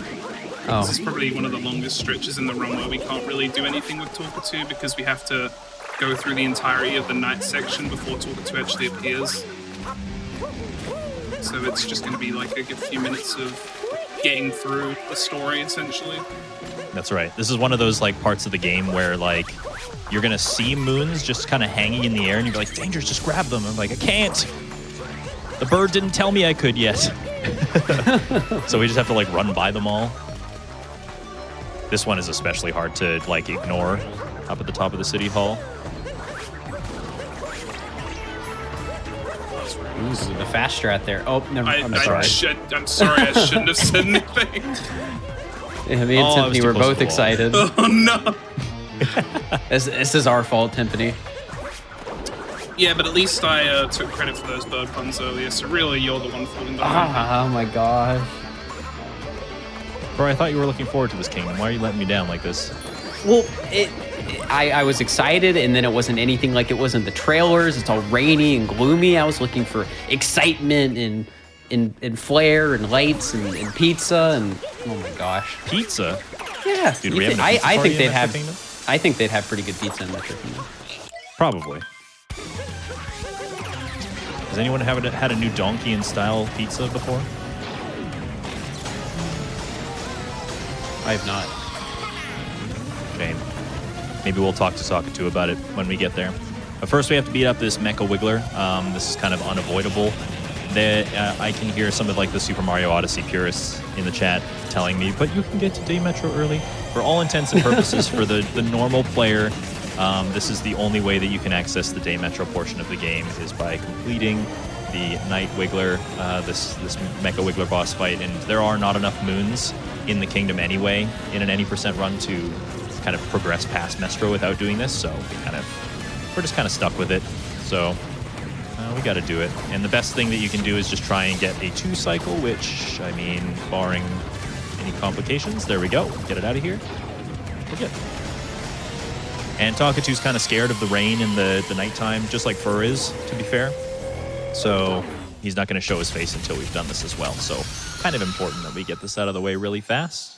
Oh. This is probably one of the longest stretches in the run where we can't really do anything with Talker 2 because we have to go through the entirety of the night section before Talker 2 actually appears. So it's just going to be like a good few minutes of getting through the story, essentially. That's right. This is one of those parts of the game where you're going to see moons just kind of hanging in the air and you're like, Dangers, just grab them. I'm like, I can't. The bird didn't tell me I could yet. So we just have to run by them all. This one is especially hard to ignore up at the top of the city hall. This is the fast strat there. Oh, never mind. I'm sorry, I shouldn't have said anything. Yeah, me and Timpani were both excited. Oh no! This is our fault, Timpani. Yeah, but at least I took credit for those bird puns earlier, so really you're the one falling down. Oh my gosh. Bro, I thought you were looking forward to this kingdom. Why are you letting me down like this? Well, I was excited, and then it wasn't anything like it was in the trailers. It's all rainy and gloomy. I was looking for excitement and flair and lights and pizza and oh my gosh, Pizza? yeah. Dude, we have a pizza I party think in they'd Metro have. Kingdom? I think they'd have pretty good pizza in Metro Kingdom. Probably. Has anyone had a new donkey in style pizza before? I have not. Shame. Maybe we'll talk to Sakatu about it when we get there. But first, we have to beat up this Mecha Wiggler. This is kind of unavoidable. I can hear some of the Super Mario Odyssey purists in the chat telling me, but you can get to Day Metro early. For all intents and purposes, for the normal player, this is the only way that you can access the Day Metro portion of the game is by completing the Night Wiggler, this Mecha Wiggler boss fight. And there are not enough moons in the kingdom anyway in an any % run to kind of progress past Mestro without doing this, so we're just kind of stuck with it. So we got to do it. And the best thing that you can do is just try and get a 2 cycle, which, I mean, barring any any complications. There we go. Get it out of here. We're good. And Talkatu's kind of scared of the rain in the nighttime, just like Fur is, to be fair. So he's not going to show his face until we've done this as well. So kind of important that we get this out of the way really fast.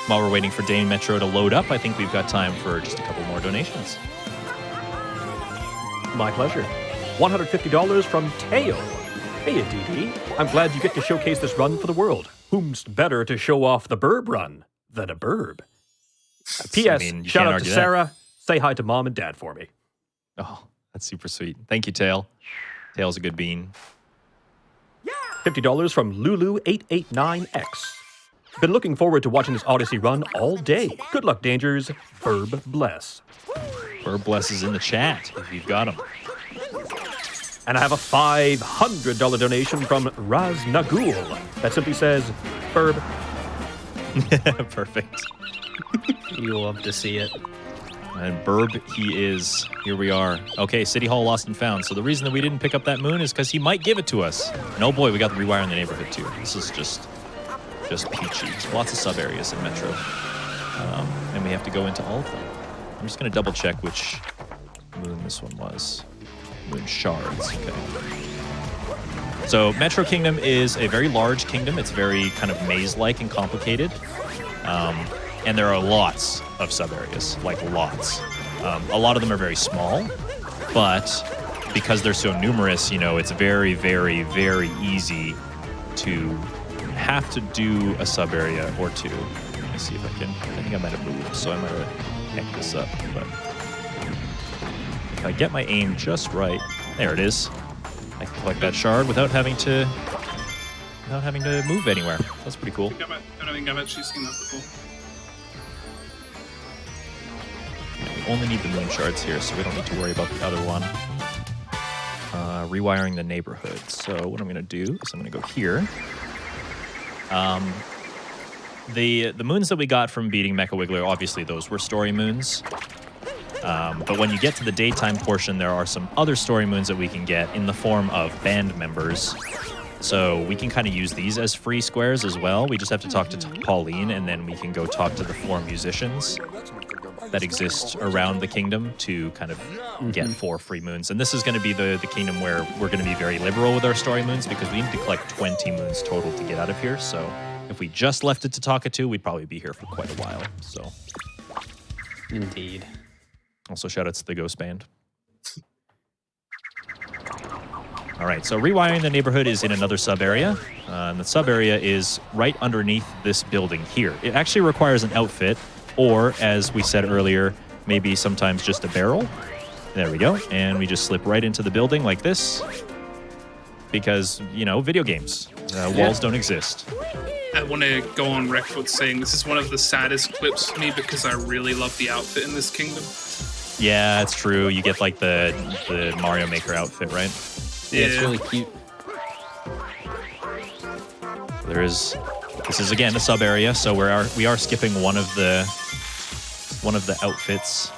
While we're waiting for Dane Metro to load up, I think we've got time for just a couple more donations. My pleasure. $150 from Teo. Hey, Aditi. I'm glad you get to showcase this run for the world. Whom's better to show off the burb run than a burb? P.S. You Shout can't out to argue that. Sarah. Say hi to Mom and Dad for me. Oh, that's super sweet. Thank you, Tail. Tail's a good bean. $50 from Lulu889X. Been looking forward to watching this Odyssey run all day. Good luck, Dangers. Burb bless. Burb Bless is in the chat if you've got him. And I have a $500 donation from Raz Nagul that simply says, Burb. Perfect. You love to see it. And Burb, he is. Here we are. Okay, City Hall lost and found. So the reason that we didn't pick up that moon is because he might give it to us. And oh boy, we got the rewire in the neighborhood too. This is just peachy. Lots of sub areas in Metro. And we have to go into all of them. I'm just going to double check which moon this one was. Moon shards. Okay. So Metro Kingdom is a very large kingdom. It's very kind of maze-like and complicated. And there are lots of sub-areas, like lots. A lot of them are very small, but because they're so numerous, you know, it's very, very, very easy to have to do a sub-area or two. Let me see if I can. I think I might have moved, so I might have hecked this up. But if I get my aim just right, there it is. I can collect that shard without having to move anywhere. That's pretty cool. I don't think I've actually seen that before. We only need the moon shards here, so we don't need to worry about the other one. Rewiring the neighborhood. So what I'm going to do is I'm going to go here. The moons that we got from beating Mecha Wiggler, obviously those were story moons. But when you get to the daytime portion, there are some other story moons that we can get in the form of band members. So we can kind of use these as free squares as well. We just have to talk to Pauline, and then we can go talk to the 4 musicians that exist around the kingdom to kind of get 4 free moons. And this is going to be the kingdom where we're going to be very liberal with our story moons because we need to collect 20 moons total to get out of here. So if we just left it to Talkatu, we'd probably be here for quite a while. So Indeed. also shout outs to the Ghost Band. All right, so rewiring the neighborhood is in another sub area. And the sub area is right underneath this building here. It actually requires an outfit, or as we said earlier, maybe sometimes just a barrel. There we go. And we just slip right into the building like this. Because, you know, video games. Walls don't exist. I want to go on record saying this is one of the saddest clips for me because I really love the outfit in this kingdom. Yeah, it's true. You get like the Mario Maker outfit, right? Yeah, it's really cute. This is again a sub area, so we are skipping one of the outfits,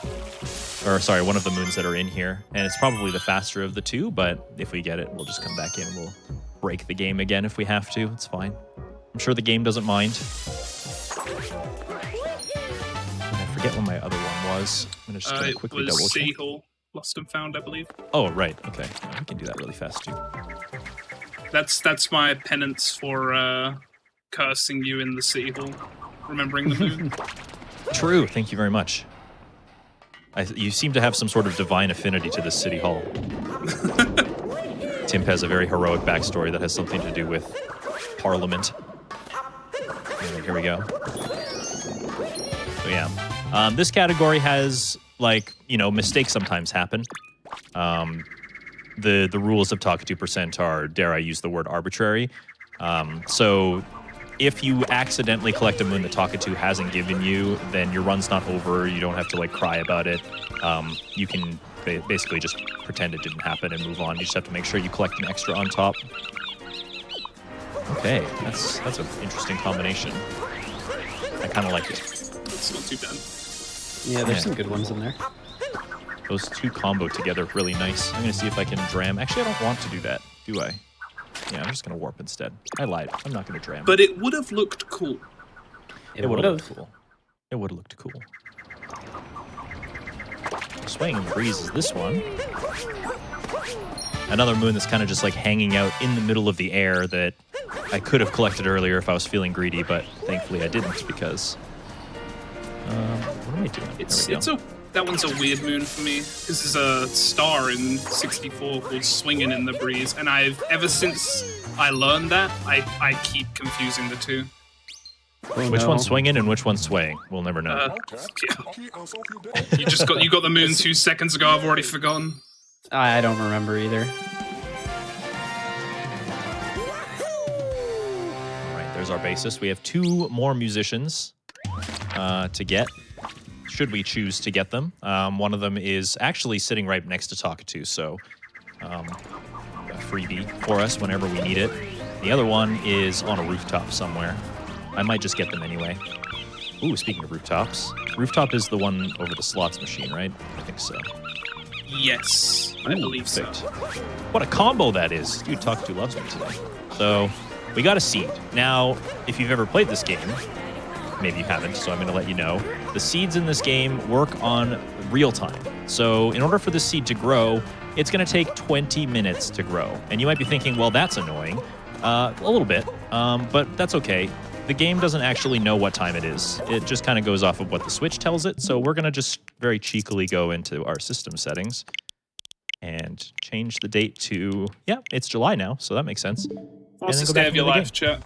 or sorry, one of the moons that are in here, and it's probably the faster of the two. But if we get it, we'll just come back in. We'll break the game again if we have to. It's fine. I'm sure the game doesn't mind. And I forget what my other one was. I'm just gonna quickly double check. City Hall, Lost and Found, I believe. Oh right, okay. Yeah, we can do that really fast too. That's my penance for cursing you in the City Hall, remembering the moon. True. Thank you very much. You seem to have some sort of divine affinity to this city hall. Timp has a very heroic backstory that has something to do with Parliament. Anyway, here we go. So yeah, this category has, like, you know, mistakes sometimes happen. The rules of Talk 2% are, dare I use the word, arbitrary. So if you accidentally collect a moon that Talkatu hasn't given you, then your run's not over. You don't have to like cry about it. You can basically just pretend it didn't happen and move on. You just have to make sure you collect an extra on top. Okay, that's an interesting combination. I kind of like it. It's not too bad. Yeah, there's some good ones in there. Those two combo together really nice. I'm going to see if I can dram. Actually, I don't want to do that, do I? Yeah, I'm just gonna warp instead. I lied. I'm not gonna dram. But it would have looked cool. It would would have have. looked cool. It would have looked cool. Swaying in the Breeze is this one. Another moon that's kind of just like hanging out in the middle of the air that I could have collected earlier if I was feeling greedy, but thankfully I didn't because... what am I doing? That one's a weird moon for me. This is a star in 64 called Swinging in the Breeze, and ever since I learned that, I keep confusing the two. Oh, Which no. one's swinging and which one's swaying? We'll never know. You got the moon 2 seconds ago. I've already forgotten. I don't remember either. All right, there's our bassist. We have 2 more musicians to get, should we choose to get them. One of them is actually sitting right next to Talkatoo, so a freebie for us whenever we need it. The other one is on a rooftop somewhere. I might just get them anyway. Ooh, speaking of rooftops. Rooftop is the one over the slots machine, right? I think so. Yes, I believe so. Perfect. What a combo that is. Dude, Talkatoo loves me today. So, we got a seed. Now, if you've ever played this game, maybe you haven't, so I'm going to let you know. The seeds in this game work on real time. So, in order for the seed to grow, it's going to take 20 minutes to grow. And you might be thinking, well, that's annoying. A little bit, but that's okay. The game doesn't actually know what time it is. It just kind of goes off of what the Switch tells it. So we're going to just very cheekily go into our system settings and change the date to, yeah, it's July now, so that makes sense. Fastest day of your life, chat.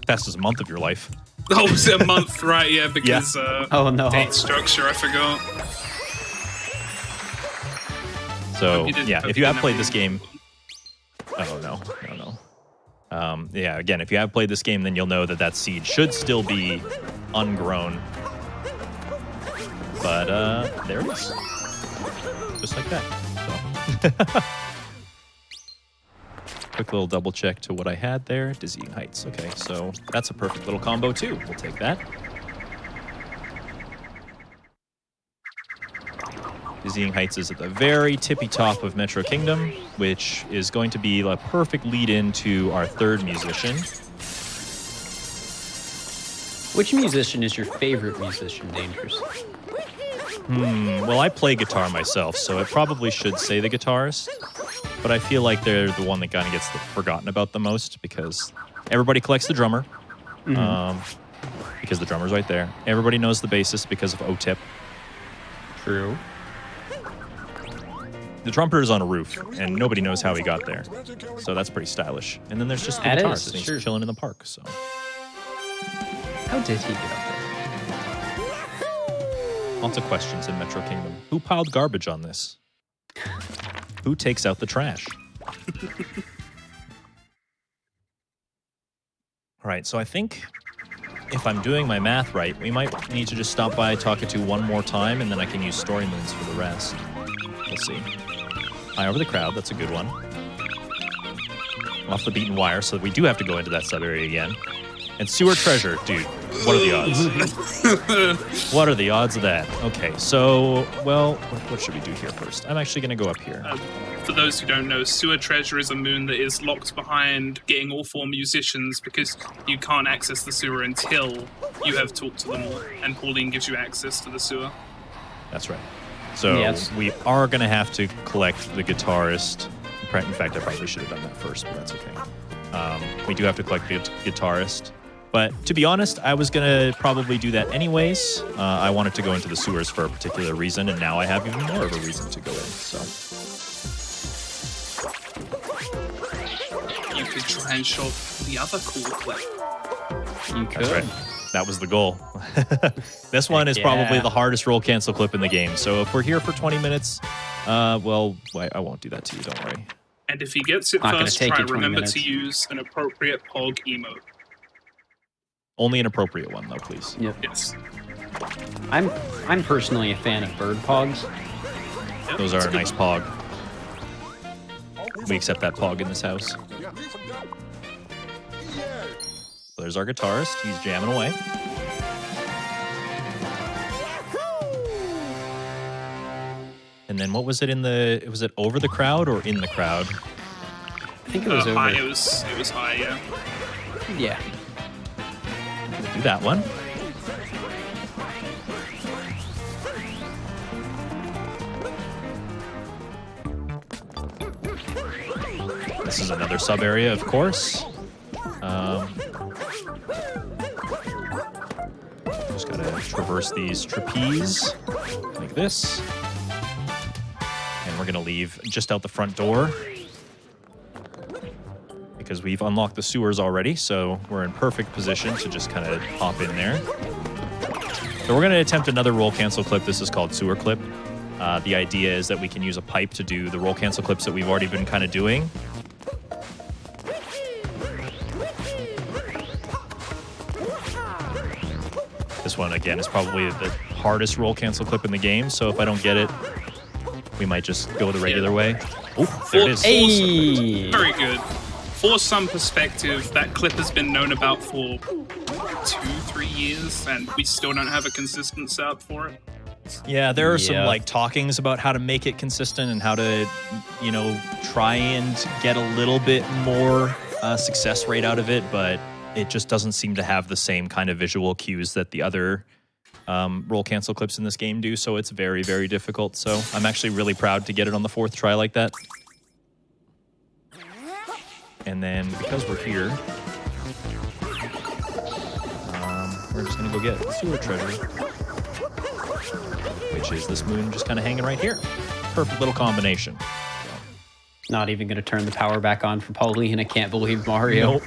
Fastest month of your life. Oh, was it a month? Right, yeah, because Oh, no. date structure, I forgot. So, You didn't- yeah, you if you have didn't played have this game... Oh, no. Yeah, again, if you have played this game, then you'll know that that seed should still be ungrown. But, there it is. Just like that. So. Quick little double check to what I had there. Dizzying Heights. Okay, so that's a perfect little combo, too. We'll take that. Dizzying Heights is at the very tippy top of Metro Kingdom, which is going to be a perfect lead-in to our 3rd musician. Which musician is your favorite musician, Dangerous? Well, I play guitar myself, so it probably should say the guitarist. But I feel like they're the one that kind of gets forgotten about the most because everybody collects the drummer. Because the drummer's right there. Everybody knows the bassist because of O-Tip. True. The trumpeter is on a roof, and nobody knows how he got there. So that's pretty stylish. And then there's just the That guitarist, is, and he's sure. chilling in the park. So How did he get up there? lots of questions in Metro Kingdom. Who piled garbage on this? Who takes out the trash? All right, so I think if I'm doing my math right, we might need to just stop by Talkatoo one more time, and then I can use story moons for the rest. We'll see. High over the crowd, that's a good one. Off the beaten wire, so we do have to go into that sub-area again. And sewer treasure, dude, what are the odds? What are the odds of that? Okay, so, well, what should we do here first? I'm actually going to go up here. For those who don't know, Sewer Treasure is a moon that is locked behind getting all 4 musicians because you can't access the sewer until you have talked to them all, and Pauline gives you access to the sewer. That's right. So Yes. we are going to have to collect the guitarist. In fact, I probably should have done that first, but that's okay. We do have to collect the guitarist. But to be honest, I was going to probably do that anyways. I wanted to go into the sewers for a particular reason, and now I have even more of a reason to go in. So You could try and show the other cool clip. You could. that's right. That was the goal. This one is Heck probably yeah. the hardest roll cancel clip in the game. So if we're here for 20 minutes, well, I won't do that to you. Don't worry. And if he gets it Not gonna first take try, you 20 remember minutes. to use an appropriate POG emote. Only an appropriate one, though, please. Yep. Yes. I'm personally a fan of bird pogs. Yep, Those that's are a good nice one. pog. We accept that pog in this house. So there's our guitarist. He's jamming away. And then what was it was it over the crowd or in the crowd? I think it was over. High. It was high. Yeah. Yeah. Do that one. This is another sub area, of course. Just gotta traverse these trapeze like this. And we're gonna leave just out the front door because we've unlocked the sewers already, so we're in perfect position to just kind of hop in there. So we're gonna attempt another roll cancel clip. This is called sewer clip. The idea is that we can use a pipe to do the roll cancel clips that we've already been kind of doing. This one, again, is probably the hardest roll cancel clip in the game, so if I don't get it, we might just go the regular way. Oh, there it is. Hey! Very good. For some perspective, that clip has been known about for 2-3 years, and we still don't have a consistent setup for it. Yeah, there are some Yeah. like talkings about how to make it consistent and how to, you know, try and get a little bit more success rate out of it, but it just doesn't seem to have the same kind of visual cues that the other roll cancel clips in this game do, so it's very, very difficult. So I'm actually really proud to get it on the 4th try like that. And then because we're here, we're just gonna go get the sewer treasure, which is this moon just kind of hanging right here. Perfect little combination. Not even going to turn the power back on for Pauline. I can't believe Mario. Nope.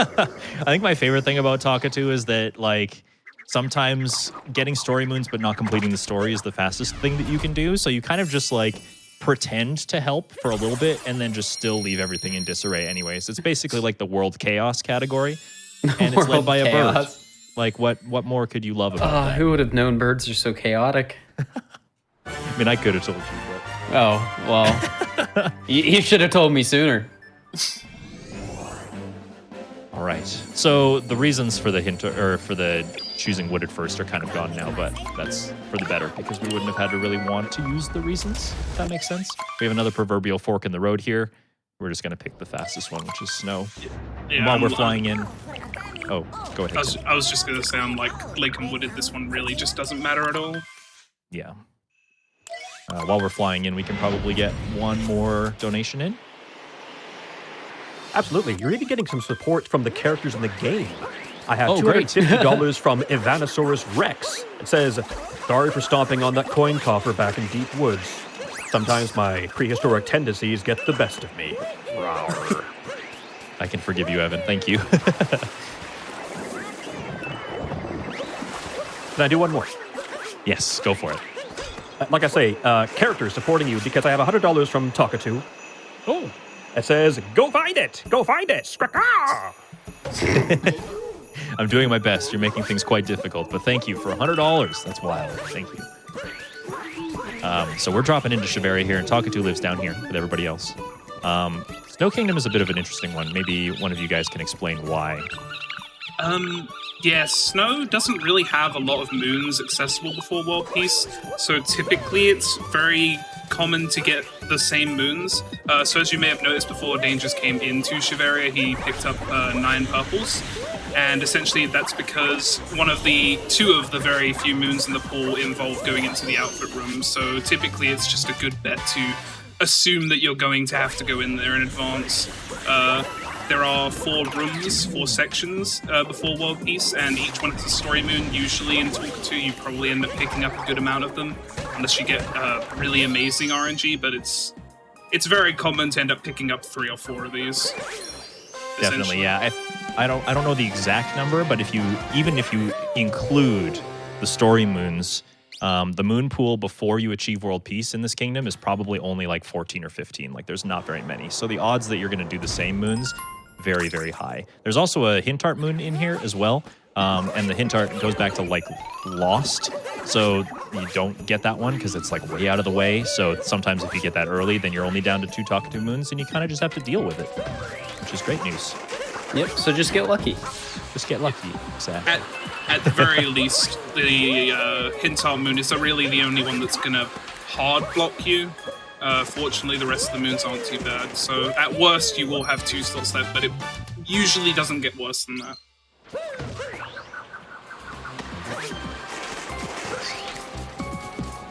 I think my favorite thing about Talkatoo is that, like, sometimes getting story moons but not completing the story is the fastest thing that you can do. So you kind of just, like, pretend to help for a little bit and then just still leave everything in disarray anyways. It's basically like the World Chaos category, and it's led World by a bird. chaos. Like, what more could you love about that? Who would have known birds are so chaotic? I mean, I could have told you, but... Oh, well, you should have told me sooner. All right. So the reasons for the hint or for the choosing wood at first are kind of gone now, but that's for the better because we wouldn't have had to really want to use the reasons, if that makes sense. We have another proverbial fork in the road here. We're just going to pick the fastest one, which is snow. Yeah, And while we're flying in... Oh, go ahead. I was just going to say, I'm like, Lake and Wooded, this one really just doesn't matter at all. Yeah. While we're flying in, we can probably get one more donation in. Absolutely. You're even getting some support from the characters in the game. I have Oh, great. $250 from Ivanosaurus Rex. It says, sorry for stomping on that coin coffer back in deep woods. Sometimes my prehistoric tendencies get the best of me. Rawr. I can forgive you, Evan. Thank you. Can I do one more? Yes, go for it. Like I say, characters supporting you because I have $100 from Talkatoo. Oh. It says, go find it! Go find it! Skra-ka! I'm doing my best. You're making things quite difficult, but thank you for $100. That's wild. Thank you. So we're dropping into Shiveria here, and Talkatoo lives down here with everybody else. Snow Kingdom is a bit of an interesting one. Maybe one of you guys can explain why. Yeah, Snow doesn't really have a lot of moons accessible before World Peace, so typically it's very common to get the same moons. So as you may have noticed before Dangers came into Shiveria, he picked up 9 purples, and essentially that's because two of the very few moons in the pool involve going into the outfit room, so typically it's just a good bet to assume that you're going to have to go in there in advance. There are 4 rooms, 4 sections before World Peace, and each one has a story moon. Usually in Talkatoo, you probably end up picking up a good amount of them, unless you get really amazing RNG, but it's very common to end up picking up 3 or 4 of these. Definitely, yeah. I don't know the exact number, but even if you include the story moons, the moon pool before you achieve world peace in this kingdom is probably only like 14 or 15. Like there's not very many. So the odds that you're going to do the same moons, very, very high. There's also a hint art moon in here as well. And the hint art goes back to like Lost. So you don't get that one because it's like way out of the way. So sometimes if you get that early, then you're only down to 2 Talkatoo moons and you kind of just have to deal with it, which is great news. Yep, so just get lucky. Just get lucky. Exactly. At the very least, the hint art moon is really the only one that's going to hard block you. Fortunately, the rest of the moons aren't too bad. So at worst, you will have 2 slots left, but it usually doesn't get worse than that.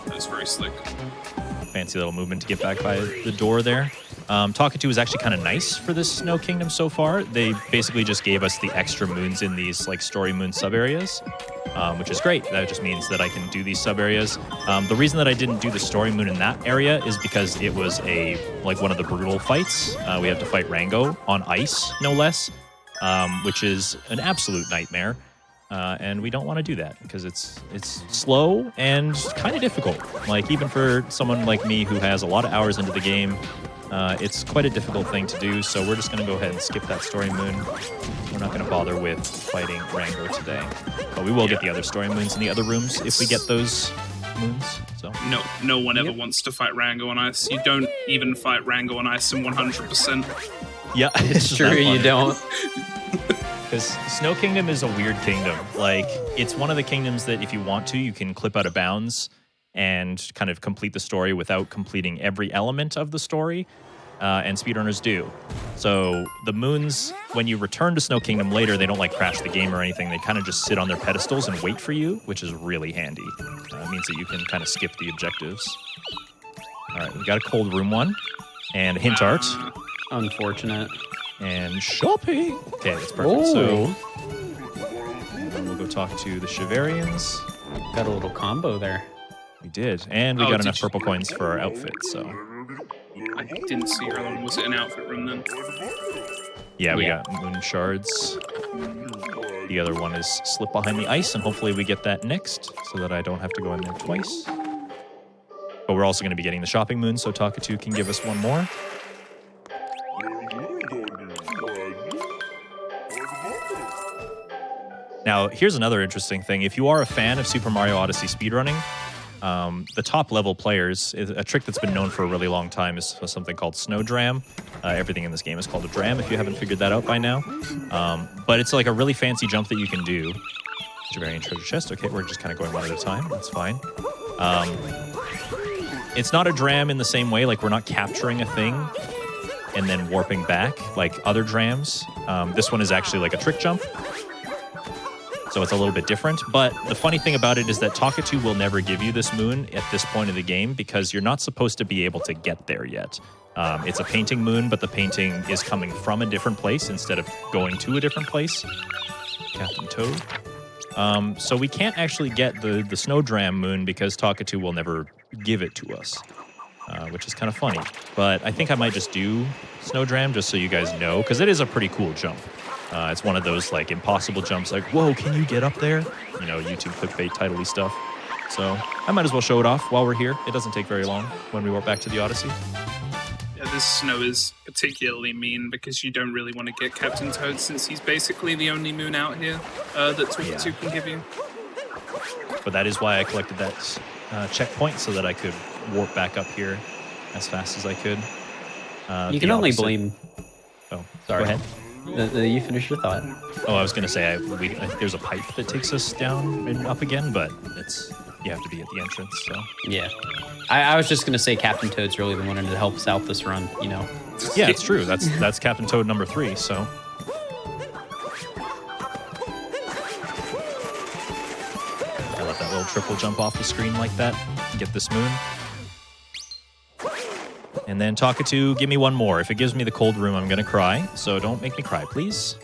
That's very slick. Fancy little movement to get back by the door there. Talkatu is actually kind of nice for this Snow Kingdom so far. They basically just gave us the extra moons in these like story moon sub areas, which is great. That just means that I can do these sub areas. The reason that I didn't do the story moon in that area is because it was one of the brutal fights. We have to fight Rango on ice, no less, which is an absolute nightmare. And we don't want to do that because it's slow and kind of difficult. Like even for someone like me who has a lot of hours into the game, it's quite a difficult thing to do. So we're just going to go ahead and skip that story moon. We're not going to bother with fighting Rango today, but we will get the other story moons in the other rooms if we get those moons. So no one ever wants to fight Rango on ice. You don't even fight Rango on ice in 100%. Yeah, It's true, you don't. Because Snow Kingdom is a weird kingdom. Like, it's one of the kingdoms that if you want to, you can clip out of bounds and kind of complete the story without completing every element of the story, and speedrunners do. So the moons, when you return to Snow Kingdom later, they don't like crash the game or anything. They kind of just sit on their pedestals and wait for you, which is really handy. It means that you can kind of skip the objectives. All right, we got a cold room one and a hint art. Unfortunate. And shopping. Okay, that's perfect. So then we'll go talk to the Chivarians. Got a little combo there. We did. And we got enough purple coins for our outfit, so. I didn't see her one. Was it an outfit room then? Yeah, we got moon shards. The other one is slip behind the ice, and hopefully we get that next so that I don't have to go in there twice. But we're also going to be getting the shopping moon, so Talkatu can give us one more. Now, here's another interesting thing. If you are a fan of Super Mario Odyssey speedrunning, the top level players, a trick that's been known for a really long time is something called Snow Dram. Everything in this game is called a dram, if you haven't figured that out by now. But it's like a really fancy jump that you can do. Javarian treasure chest. Okay, we're just kind of going one at a time. That's fine. It's not a dram in the same way. Like, we're not capturing a thing and then warping back like other drams. This one is actually like a trick jump. So it's a little bit different. But the funny thing about it is that Talkatu will never give you this moon at this point of the game because you're not supposed to be able to get there yet. It's a painting moon, but the painting is coming from a different place instead of going to a different place. Captain Toad. So we can't actually get the Snow Dram moon because Talkatu will never give it to us, which is kind of funny. But I think I might just do Snow Dram just so you guys know, because it is a pretty cool jump. It's one of those like impossible jumps, like, whoa, can you get up there? You know, YouTube clickbait title-y stuff. So I might as well show it off while we're here. It doesn't take very long when we warp back to the Odyssey. Yeah, this snow is particularly mean because you don't really want to get Captain Toad since he's basically the only moon out here that Talkatu can give you. But that is why I collected that checkpoint so that I could warp back up here as fast as I could. You can only blame... Oh, sorry. Go ahead. You finished your thought. Oh, I was going to say there's a pipe that takes us down and up again, but you have to be at the entrance, so. Yeah. I was just going to say Captain Toad's really the one that helps out this run, you know. Yeah, it's true. That's Captain Toad number 3, so. I let that little triple jump off the screen like that and get this moon. And then Talkatu, give me one more. If it gives me the cold room, I'm going to cry. So don't make me cry, please.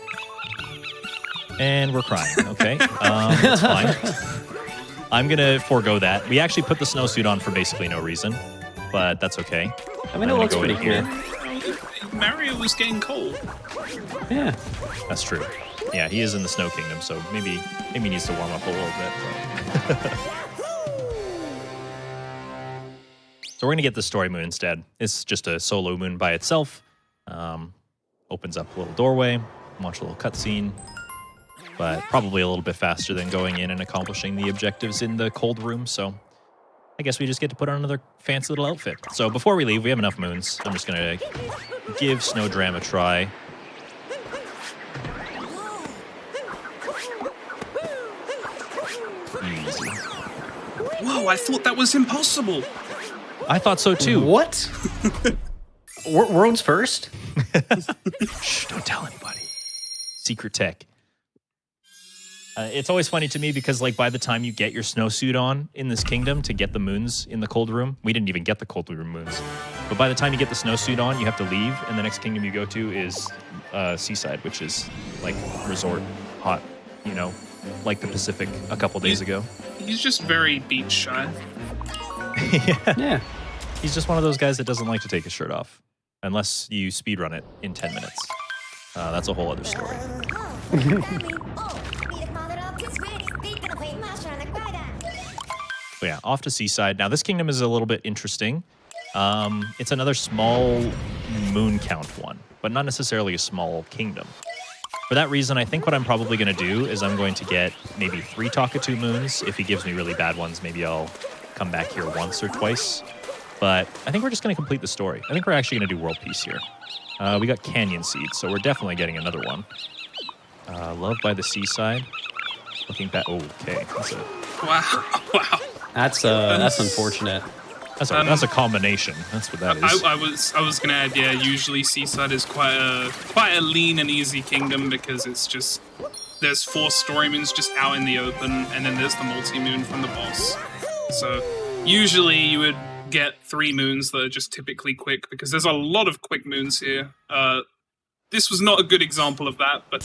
And we're crying. Okay. That's fine. I'm going to forego that. We actually put the snowsuit on for basically no reason. But that's okay. I mean, it looks pretty cool. Mario was getting cold. Yeah. That's true. Yeah, he is in the Snow Kingdom, so maybe he needs to warm up a little bit. But so we're going to get the story moon instead. It's just a solo moon by itself. Opens up a little doorway, watch a little cutscene, but probably a little bit faster than going in and accomplishing the objectives in the cold room. So I guess we just get to put on another fancy little outfit. So before we leave, we have enough moons. I'm just going to give Snow Dram a try. Easy. Whoa, I thought that was impossible. I thought so too. What? World's first? Shh, don't tell anybody. Secret tech. It's always funny to me because, like, by the time you get your snowsuit on in this kingdom to get the moons in the cold room, we didn't even get the cold room moons. But by the time you get the snowsuit on, you have to leave, and the next kingdom you go to is Seaside, which is like resort, hot, you know, like the Pacific a couple days ago. He's just very beach shy. Yeah. He's just one of those guys that doesn't like to take his shirt off unless you speedrun it in 10 minutes. That's a whole other story. But yeah, off to Seaside. Now, this kingdom is a little bit interesting. It's another small moon count one, but not necessarily a small kingdom. For that reason, I think what I'm probably going to do is I'm going to get maybe 3 Talkatoo moons. If he gives me really bad ones, maybe I'll come back here once or twice. But I think we're just going to complete the story. I think we're actually going to do World Peace here. We got Canyon Seed, so we're definitely getting another one. Love by the Seaside. Looking back. Oh, okay. That's Wow. That's unfortunate. That's a combination. That's what that is. I was gonna add, yeah. Usually Seaside is quite a lean and easy kingdom because it's just there's 4 story moons just out in the open, and then there's the multi-moon from the boss. So usually you would get 3 moons that are just typically quick because there's a lot of quick moons here. This was not a good example of that, but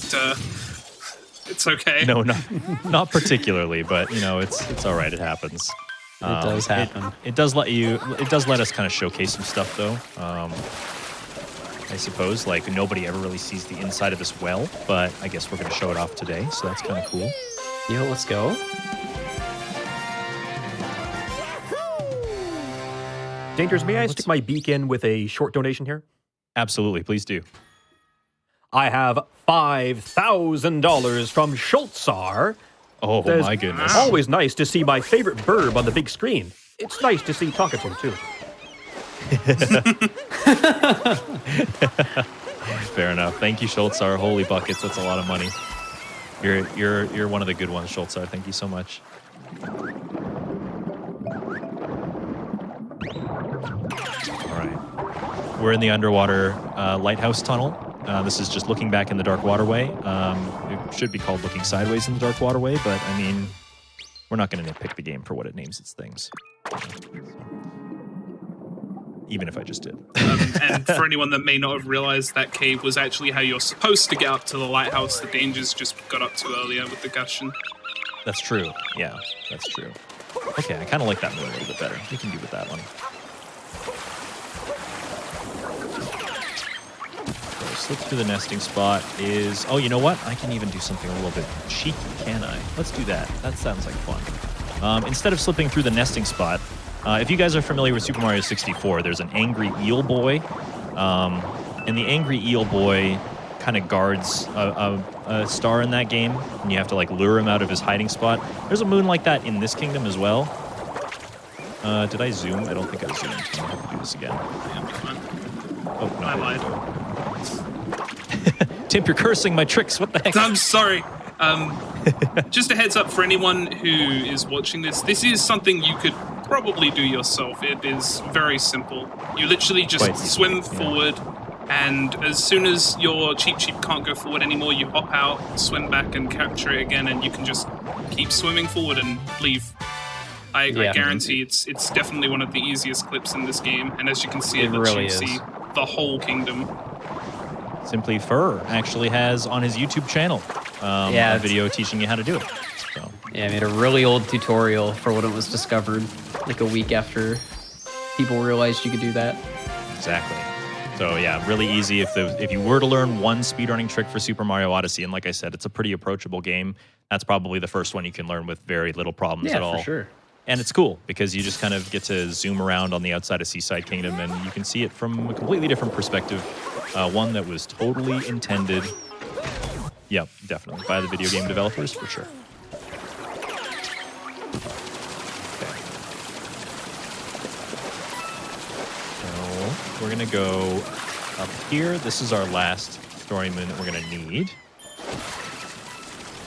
it's okay. No, not particularly, but you know, it's all right. It happens. It does happen. It does let us kind of showcase some stuff, though. I suppose, like, nobody ever really sees the inside of this well, but I guess we're going to show it off today, so that's kind of cool. Yeah, let's go. Dangers, may I stick my beak in with a short donation here? Absolutely, please do. I have $5,000 from Schultzar. Oh, Says, my goodness. Always nice to see my favorite burb on the big screen. It's nice to see Talkatoo, too. Fair enough. Thank you, Schultzar. Holy buckets, that's a lot of money. You're one of the good ones, Schultzar. Thank you so much. All right. We're in the underwater lighthouse tunnel. This is just looking back in the dark waterway. It should be called looking sideways in the dark waterway, but I mean, we're not going to nitpick the game for what it names its things. Even if I just did. And for anyone that may not have realized, that cave was actually how you're supposed to get up to the lighthouse. The Dangers just got up to earlier with the Gushin. That's true. Yeah, that's true. Okay, I kind of like that moon a little bit better. We can do with that one. Slip through the nesting spot is... Oh, you know what? I can even do something a little bit cheeky, can I? Let's do that. That sounds like fun. Instead of slipping through the nesting spot, if you guys are familiar with Super Mario 64, there's an angry eel boy. And the angry eel boy kind of guards a star in that game, and you have to, like, lure him out of his hiding spot. There's a moon like that in this kingdom as well. Did I zoom? I don't think I zoomed. I'll have to do this again. Oh, no. I lied. Timp, you're cursing my tricks. What the heck? I'm sorry. Just a heads up for anyone who is watching this. This is something you could probably do yourself. It is very simple. You literally just swim forward, and as soon as your Cheep can't go forward anymore, you hop out, swim back, and capture it again, and you can just keep swimming forward and leave. I guarantee it's definitely one of the easiest clips in this game, and as you can see, it really lets you see the whole kingdom. Simply Fur actually has on his YouTube channel a video teaching you how to do it. So. Yeah, I made a really old tutorial for when it was discovered, like a week after people realized you could do that. Exactly. So yeah, really easy. If you were to learn one speedrunning trick for Super Mario Odyssey, and like I said, it's a pretty approachable game, that's probably the first one you can learn with very little problems at all. Yeah, for sure. And it's cool because you just kind of get to zoom around on the outside of Seaside Kingdom, and you can see it from a completely different perspective. One that was totally intended, yep, definitely, by the video game developers, for sure. Okay. So we're going to go up here. This is our last story moon that we're going to need.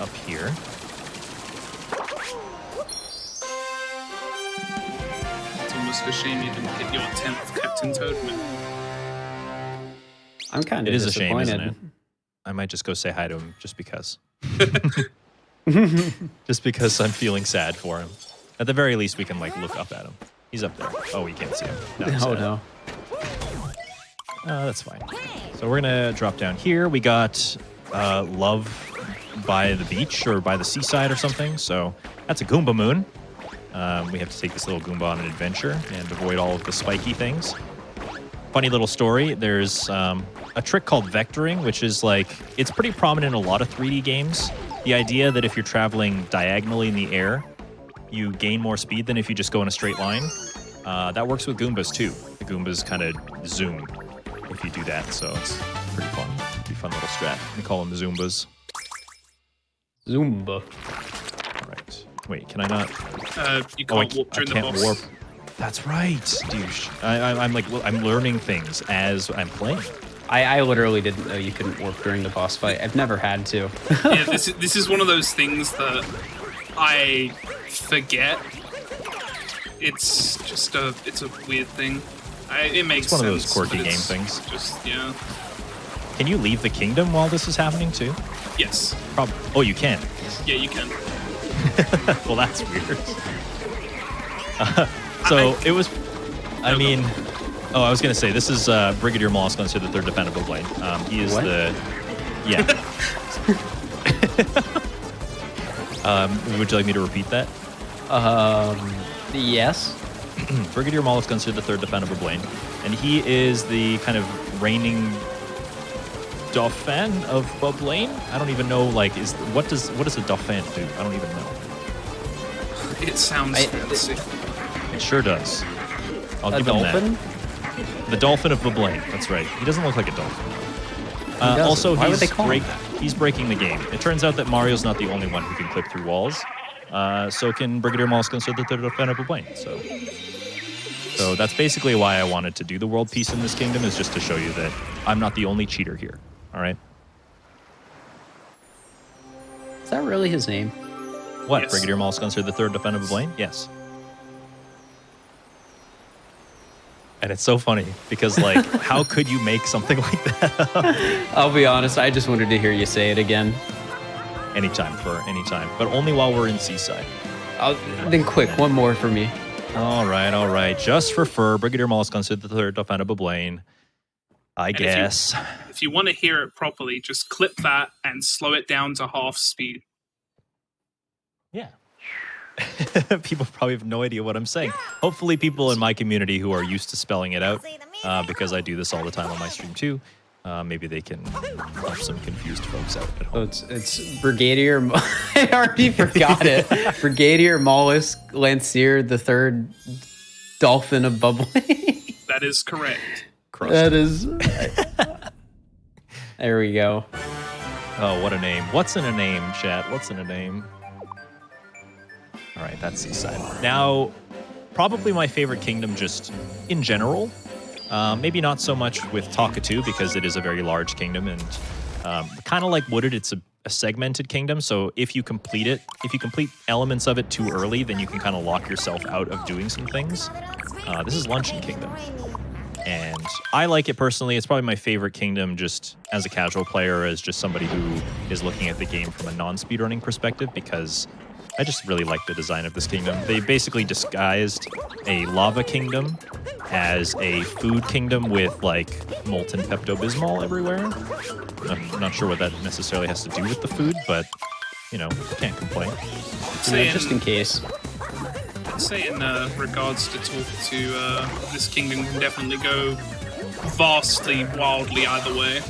Up here. almost a shame you didn't get your 10th Captain Toad moon. I'm kind It of is a shame, disappointed. isn't it? I might just go say hi to him just because. Just because I'm feeling sad for him. At the very least, we can like look up at him. He's up there. Oh, we can't see him. Now I'm Oh sad. no. That's fine. So we're gonna drop down here. We got Love by the beach or by the seaside or something. So that's a Goomba moon. We have to take this little Goomba on an adventure and avoid all of the spiky things. Funny little story. There's a trick called vectoring, which is like, it's pretty prominent in a lot of 3D games. The idea that if you're traveling diagonally in the air, you gain more speed than if you just go in a straight line. That works with Goombas too. The Goombas kind of zoom if you do that, so it's pretty fun. Pretty fun little strat. We call them Zoombas. Zumba. All right. Wait, can I not? You can't warp during the boss. Warp. That's right, douche. I'm like, I'm learning things as I'm playing. I literally didn't know you couldn't warp during the boss fight. I've never had to. Yeah, this is one of those things that I forget. It's just a weird thing. It makes It's one sense. of those quirky but game it's things. Just yeah. Can you leave the kingdom while this is happening too? Yes. Oh, you can. Yeah, you can. Well, that's weird. So it was. I mean, oh, I was gonna say this is Brigadier Mollusk on the third defendable blade. He is What? the. Yeah. Would you like me to repeat that? Yes. Brigadier Mollusk considered the third defendable blade, and he is the kind of reigning Dauphin of Boblaine. I don't even know. Like, what does a Dauphin do? I don't even know. It sounds fancy. It sure does. I'll A give him dolphin? that. The Dolphin of Boblaine. That's right. He doesn't look like a dolphin. doesn't. Also, Why would they call him he's breaking the game. It turns out that Mario's not the only one who can clip through walls. So can Brigadier Mollusk consider the third defender of Boblaine. So that's basically why I wanted to do the world peace in this kingdom, is just to show you that I'm not the only cheater here. All right. Is that really his name? What? Yes. Brigadier Mollusk considered the third defender of Boblaine? Yes. And it's so funny because, like, how could you make something like that? I'll be honest, I just wanted to hear you say it again. Anytime. But only while we're in Seaside. Then quick, one more for me. All right. Just for fur, Brigadier Mollusk considered the third defender of Boblaine. I guess. If you want to hear it properly, just clip that and slow it down to half speed. Yeah. People probably have no idea what I'm saying. Hopefully people in my community who are used to spelling it out, because I do this all the time on my stream too, maybe they can help some confused folks out at home. So it's Brigadier. I already forgot it. Brigadier Mollusk Lancier, the third Dolphin of Boblaine. That is correct. Crushed. That is. There we go. Oh, what a name. What's in a name, chat? What's in a name? All right, that's Seaside. Now, probably my favorite kingdom just in general. Maybe not so much with Talkatoo because it is a very large kingdom, and kind of like Wooded, it's a segmented kingdom. So if you complete elements of it too early, then you can kind of lock yourself out of doing some things. This is Luncheon Kingdom. And I like it personally. It's probably my favorite kingdom just as a casual player, as just somebody who is looking at the game from a non-speedrunning perspective, because I just really like the design of this kingdom. They basically disguised a lava kingdom as a food kingdom with like molten Pepto-Bismol everywhere. I'm not sure what that necessarily has to do with the food, but you know, can't complain. Just in case. I'd say in regards to talk to this kingdom can definitely go vastly, wildly either way.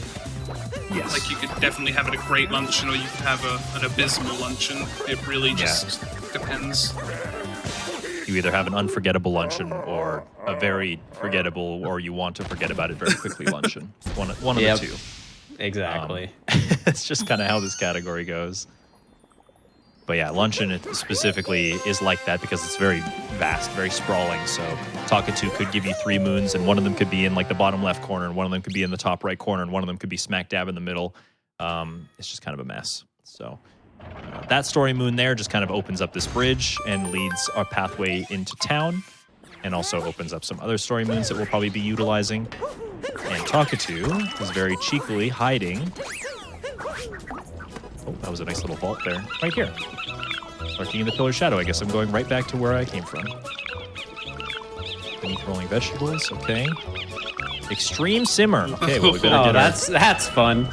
Yes. Like you could definitely have it a great luncheon, or you could have an abysmal luncheon. It really just depends. You either have an unforgettable luncheon or a very forgettable, or you want to forget about it very quickly luncheon. One of the two. Exactly. It's just kind of how this category goes. But yeah, Luncheon specifically is like that because it's very vast, very sprawling. So Talkatoo could give you 3 moons, and one of them could be in like the bottom left corner, and one of them could be in the top right corner, and one of them could be smack dab in the middle. It's just kind of a mess. So that story moon there just kind of opens up this bridge and leads our pathway into town. and also opens up some other story moons that we'll probably be utilizing. And Talkatoo is very cheekily hiding. Oh, that was a nice little vault there. Right here. Lurking in the Pillar Shadow. I guess I'm going right back to where I came from. Beneath rolling vegetables. Okay. Extreme Simmer. Okay, well, we better that's fun.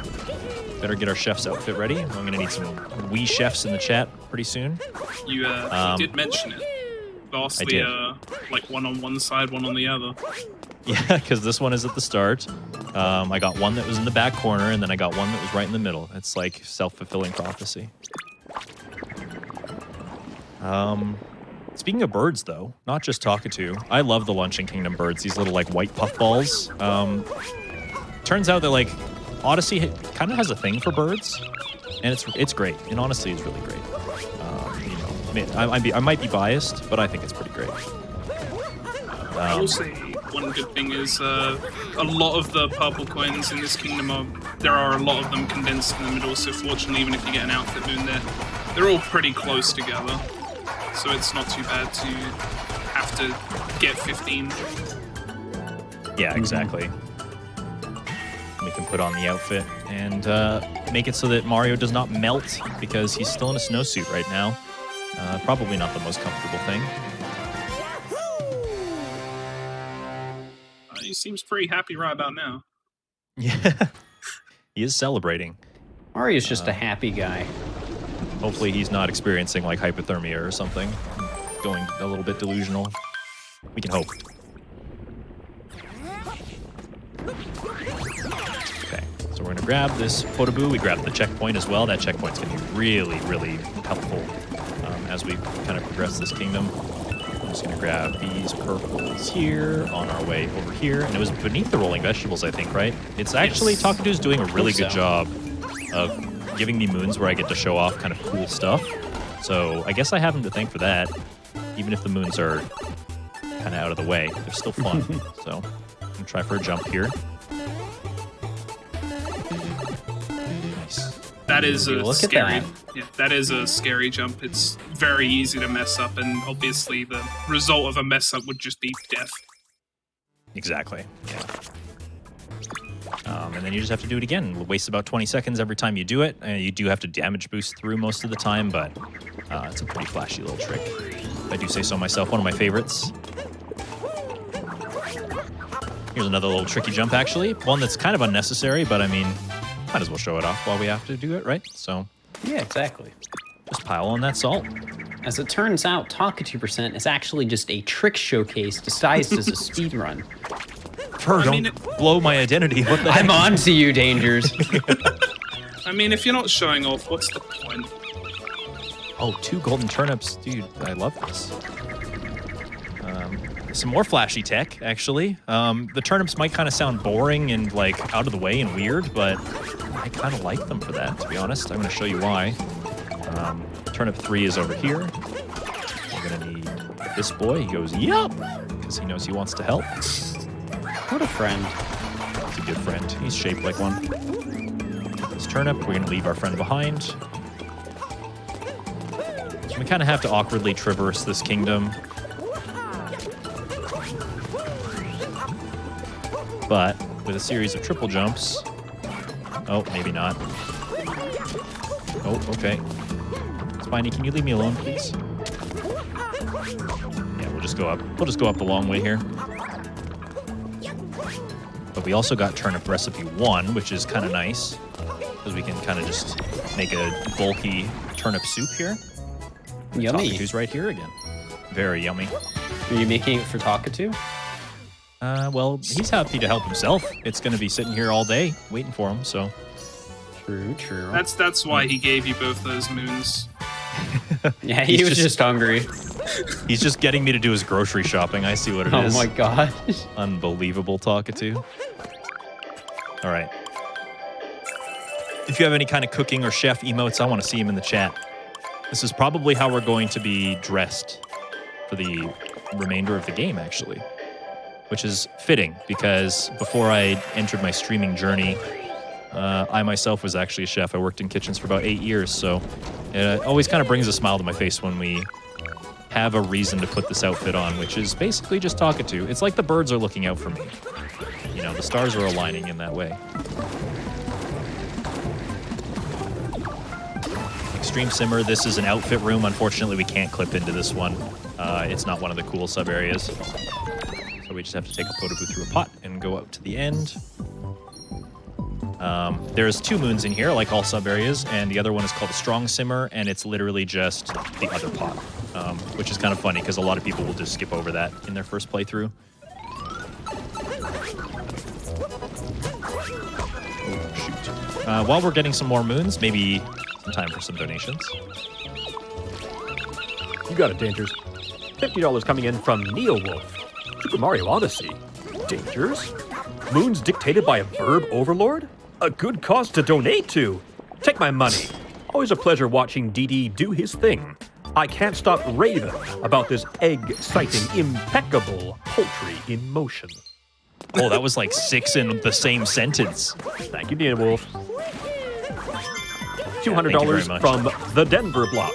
Better get our chef's outfit ready. I'm going to need some wee chefs in the chat pretty soon. You did mention it. Vastly, like one on one side, one on the other. Yeah, because this one is at the start. I got one that was in the back corner, and then I got one that was right in the middle. It's like self-fulfilling prophecy. Speaking of birds, though, not just Talkatoo, I love the Luncheon Kingdom birds. These little like white puffballs. Turns out that like Odyssey kind of has a thing for birds, and it's great. And honestly, it's really great. I might be biased, but I think it's pretty great. I will say one good thing is a lot of the purple coins in this kingdom there are a lot of them condensed in the middle. So fortunately, even if you get an outfit moon there, they're all pretty close together. So it's not too bad to have to get 15. Yeah, exactly. We can put on the outfit and make it so that Mario does not melt because he's still in a snowsuit right now. Probably not the most comfortable thing. He seems pretty happy right about now. Yeah, he is celebrating. Mario's just a happy guy. Hopefully he's not experiencing like hypothermia or something. Going a little bit delusional. We can hope. Okay, so we're going to grab this Potaboo. We grabbed the checkpoint as well. That checkpoint's going to be really, really helpful as we kind of progress this kingdom. I'm just going to grab these purples here on our way over here. And it was beneath the rolling vegetables, I think, right? It's actually, Yes. Talkatoo's doing a really good job of giving me moons where I get to show off kind of cool stuff. So I guess I have him to thank for that. Even if the moons are kind of out of the way, they're still fun. So I'm going to try for a jump here. Nice. That is a Look at scary. that. Yeah, that is a scary jump. It's very easy to mess up, and obviously the result of a mess up would just be death. Exactly. Yeah. And then you just have to do it again. It wastes about 20 seconds every time you do it. You do have to damage boost through most of the time, but it's a pretty flashy little trick. If I do say so myself, one of my favorites. Here's another little tricky jump, actually. One that's kind of unnecessary, but I mean, might as well show it off while we have to do it, right? So Yeah, exactly. just pile on that salt. As it turns out, Talkatoo% is actually just a trick showcase disguised as a speed run. Fur, I mean, don't blow my identity. What the heck? I'm on to you, Dangers. I mean, if you're not showing off, what's the point? Oh, 2 golden turnips. Dude, I love this. Some more flashy tech, actually. The turnips might kind of sound boring and, like, out of the way and weird, but I kind of like them for that, to be honest. I'm going to show you why. Turnip 3 is over here. We're going to need this boy. He goes, yup, because he knows he wants to help. What a friend. He's a good friend. He's shaped like one. This turnip, we're going to leave our friend behind. So we kind of have to awkwardly traverse this kingdom. But with a series of triple jumps... Oh, maybe not. Oh, okay. Spiny, can you leave me alone, please? Yeah, we'll just go up. We'll just go up the long way here. But we also got turnip recipe 1, which is kind of nice. Because we can kind of just make a bulky turnip soup here. Yummy. Talkatoo's right here again. Very yummy. Are you making it for Talkatoo? Well, he's happy to help himself. It's going to be sitting here all day waiting for him, so... True, true. That's why he gave you both those moons. Yeah, he was just hungry. He's just getting me to do his grocery shopping. I see what it is. Oh my god. Unbelievable Talkatoo. All right. If you have any kind of cooking or chef emotes, I want to see them in the chat. This is probably how we're going to be dressed for the remainder of the game, actually. Which is fitting, because before I entered my streaming journey, I myself was actually a chef. I worked in kitchens for about 8 years, so it always kind of brings a smile to my face when we have a reason to put this outfit on, which is basically just Talkatoo. It's like the birds are looking out for me. You know, the stars are aligning in that way. Extreme Simmer, this is an outfit room. Unfortunately, we can't clip into this one. It's not one of the cool sub-areas. So we just have to take a Potaboo through a pot and go up to the end. There's 2 moons in here, like all sub-areas, and the other one is called a Strong Simmer, and it's literally just the other pot, which is kind of funny because a lot of people will just skip over that in their first playthrough. Oh, shoot. While we're getting some more moons, maybe some time for some donations. You got it, Dangers. $50 coming in from NeoWolf. Super Mario Odyssey. Dangers? Moons dictated by a burb overlord? A good cause to donate to. Take my money. Always a pleasure watching DD do his thing. I can't stop raving about this egg-citing impeccable poultry in motion. Oh, that was like 6 in the same sentence. Thank you, NeoWolf. Thank you very $200 much. from the Denver block.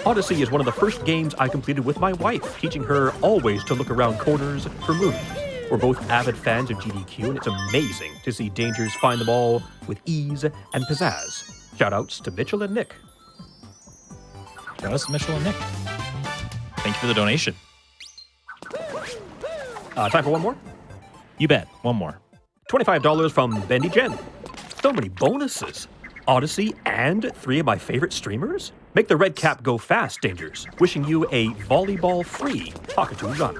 Odyssey is one of the first games I completed with my wife, teaching her always to look around corners for moons. We're both avid fans of GDQ, and it's amazing to see Dangers find them all with ease and pizzazz. Shoutouts to Mitchell and Nick. Shout out to Mitchell and Nick. Thank you for the donation. Time for one more? You bet. One more. $25 from Bendy Jen. So many bonuses. Odyssey and 3 of my favorite streamers? Make the red cap go fast, Dangers. Wishing you a volleyball-free Talkatoo run.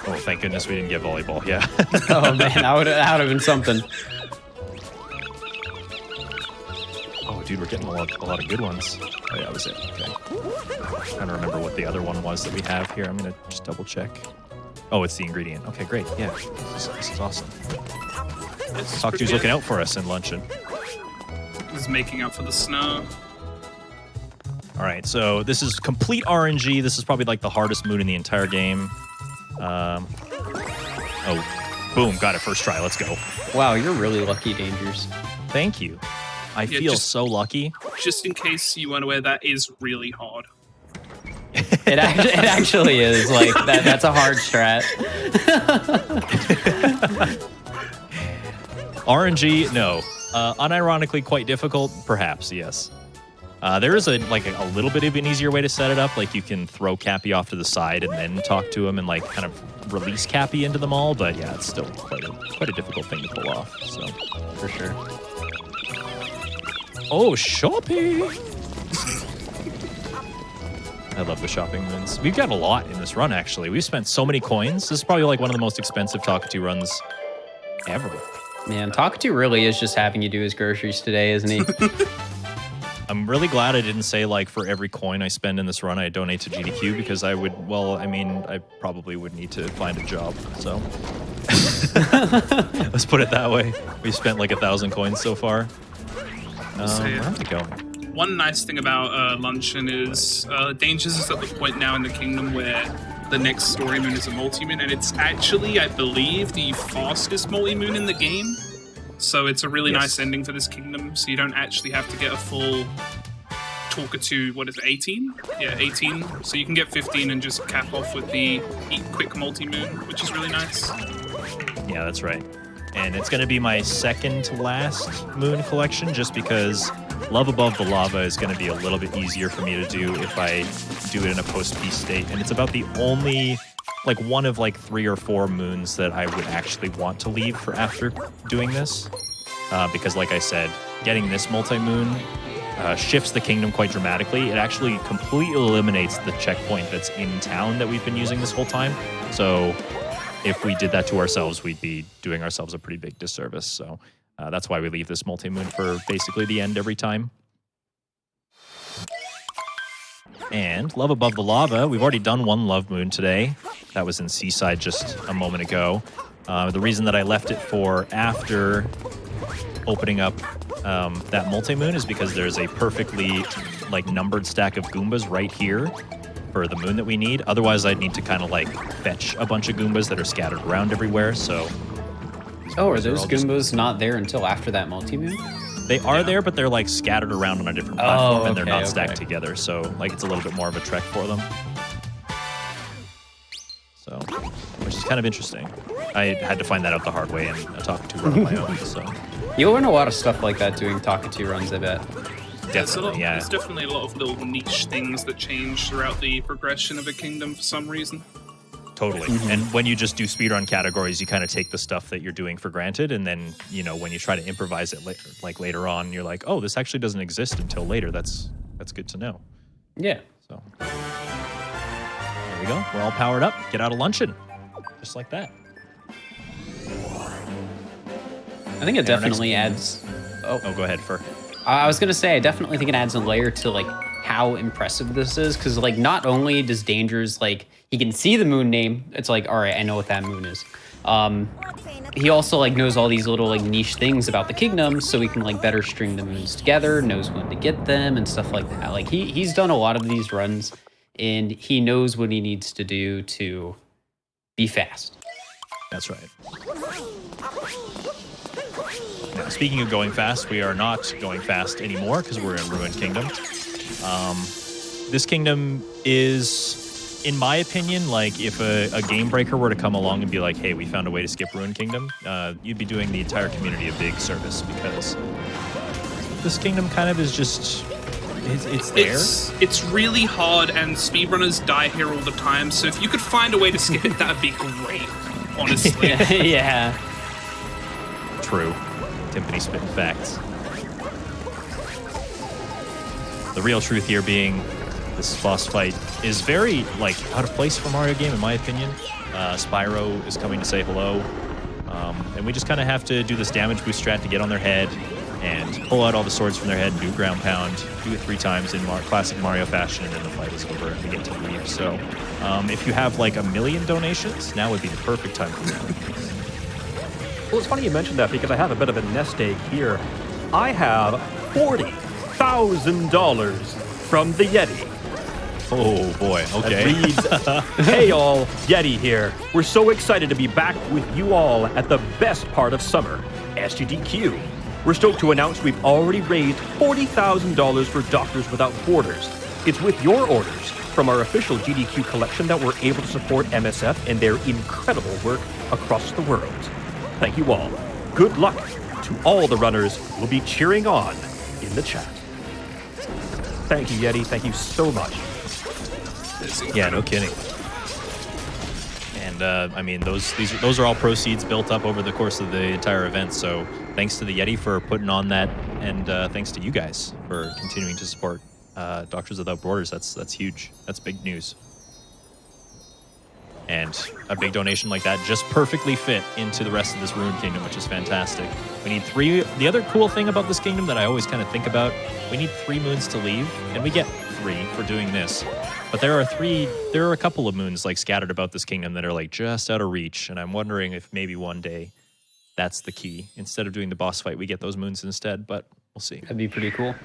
Oh, thank goodness we didn't get volleyball. Yeah. Oh man, that would have been something. Oh, dude, we're getting a lot of good ones. Oh, yeah, that was it. Okay. Trying to remember what the other one was that we have here. I'm going to just double check. Oh, it's the ingredient. Okay, great. Yeah, this is awesome. Talkatoo's looking out for us in luncheon. Is making up for the snow. All right, so this is complete RNG. This is probably like the hardest moon in the entire game. Oh, boom, got it first try. Let's go. Wow, you're really lucky, Dangers. Thank you. I feel so lucky. Just in case you weren't aware, that is really hard. It actually is. Like, that's a hard strat. RNG, no. Unironically quite difficult, perhaps, yes. There is a little bit of an easier way to set it up. Like you can throw Cappy off to the side and then talk to him and like kind of release Cappy into them all. But yeah, it's still quite a difficult thing to pull off. So for sure. Oh, shopping! I love the shopping moons. We've got a lot in this run, actually. We've spent so many coins. This is probably like one of the most expensive Talkatoo runs ever. Man, Talkatoo really is just having you do his groceries today, isn't he? I'm really glad I didn't say, like, for every coin I spend in this run, I donate to GDQ, because I would, well, I mean, I probably would need to find a job, so. Let's put it that way. We've spent like 1,000 coins so far. Where am I going? One nice thing about Luncheon is Dangers is at the point now in the kingdom where the next story moon is a multi-moon, and it's actually, I believe, the fastest multi-moon in the game. So it's a really nice ending for this kingdom, so you don't actually have to get a full Talkatoo, what is it, 18? Yeah, 18. So you can get 15 and just cap off with the quick multi-moon, which is really nice. Yeah, that's right. And it's going to be my second to last moon collection, just because Love Above the Lava is going to be a little bit easier for me to do if I do it in a post-peace state. And it's about the only, like, one of like 3 or 4 moons that I would actually want to leave for after doing this. Because like I said, getting this multi-moon shifts the kingdom quite dramatically. It actually completely eliminates the checkpoint that's in town that we've been using this whole time. So if we did that to ourselves, we'd be doing ourselves a pretty big disservice. So that's why we leave this multi-moon for basically the end every time. And Love Above the Lava, we've already done one Love Moon today. That was in Seaside just a moment ago. The reason that I left it for after opening up that multi-moon is because there's a perfectly like numbered stack of Goombas right here for the moon that we need. Otherwise, I'd need to kind of like fetch a bunch of Goombas that are scattered around everywhere. So, oh, are those Goombas not there until after that multi-moon? They are there, but they're like scattered around on a different platform, and they're not stacked together. So, like, it's a little bit more of a trek for them. kind of interesting. I had to find that out the hard way and talk to run on my own. So You'll learn a lot of stuff like that doing Talkatoo runs, I bet. definitely, yeah. There's definitely a lot of little niche things that change throughout the progression of a kingdom for some reason. Totally. And when you just do speedrun categories, you kind of take the stuff that you're doing for granted, and then, you know, when you try to improvise it later on, you're like, oh, this actually doesn't exist until later. That's good to know. Yeah. So there we go. We're all powered up. Get out of luncheon. Just like that. I think it definitely adds... Oh, go ahead, Fur. I was gonna say, I definitely think it adds a layer to like how impressive this is, because like not only does Danger's like he can see the moon name, it's like, all right, I know what that moon is. He also like knows all these little like niche things about the kingdom, so he can like better string the moons together, knows when to get them and stuff like that. Like he's done a lot of these runs, and he knows what he needs to do to be fast. That's right. Now, speaking of going fast, we are not going fast anymore because we're in Ruined Kingdom. This kingdom is, in my opinion, like if a game breaker were to come along and be like, hey, we found a way to skip Ruined Kingdom, you'd be doing the entire community a big service, because this kingdom kind of is just, it's there. It's really hard, and speedrunners die here all the time, so if you could find a way to skip it, that would be great, honestly. Yeah. True. Timpani spitting facts. The real truth here being this boss fight is very, like, out of place for a Mario game, in my opinion. Spyro is coming to say hello. And we just kind of have to do this damage boost strat to get on their head and pull out all the swords from their head and do ground pound. Do it 3 times in classic Mario fashion, and then the fight is over and we get to leave. So if you have, like, 1 million donations, now would be the perfect time for you. Well, it's funny you mentioned that, because I have a bit of a nest egg here. I have $40,000 from the Yeti. Oh boy, okay. It reads, hey all, Yeti here. We're so excited to be back with you all at the best part of summer, SGDQ. We're stoked to announce we've already raised $40,000 for Doctors Without Borders. It's with your orders from our official GDQ collection that we're able to support MSF and their incredible work across the world. Thank you all. Good luck to all the runners who will be cheering on in the chat. Thank you, Yeti. Thank you so much. Yeah, no kidding. And I mean, those are all proceeds built up over the course of the entire event. So thanks to the Yeti for putting on that, and thanks to you guys for continuing to support Doctors Without Borders. That's huge. That's big news. And a big donation like that just perfectly fit into the rest of this Ruined Kingdom, which is fantastic. We need 3. The other cool thing about this kingdom that I always kind of think about, we need 3 moons to leave, and we get 3 for doing this. But there are a couple of moons like scattered about this kingdom that are like just out of reach, and I'm wondering if maybe one day that's the key. Instead of doing the boss fight, we get those moons instead, but we'll see. That'd be pretty cool.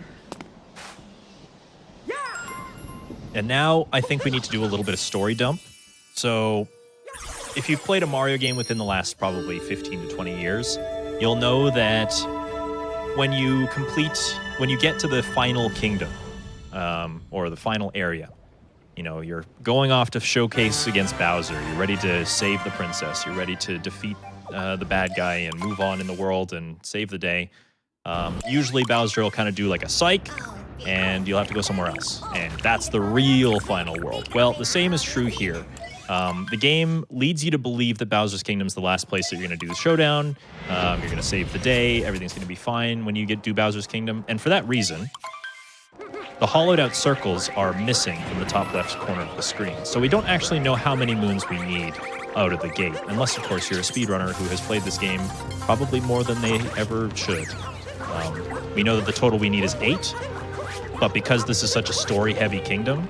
And now I think we need to do a little bit of story dump. So if you've played a Mario game within the last probably 15 to 20 years, you'll know that when you get to the final kingdom, or the final area, you know, you're going off to showcase against Bowser, you're ready to save the princess, you're ready to defeat the bad guy and move on in the world and save the day. Usually Bowser will kind of do like a psych, and you'll have to go somewhere else. And that's the real final world. Well, the same is true here. The game leads you to believe that Bowser's Kingdom's the last place that you're going to do the showdown. You're going to save the day. Everything's going to be fine when you do Bowser's Kingdom. And for that reason, the hollowed out circles are missing from the top left corner of the screen. So we don't actually know how many moons we need out of the gate. Unless, of course, you're a speedrunner who has played this game probably more than they ever should. We know that the total we need is 8. But because this is such a story-heavy kingdom,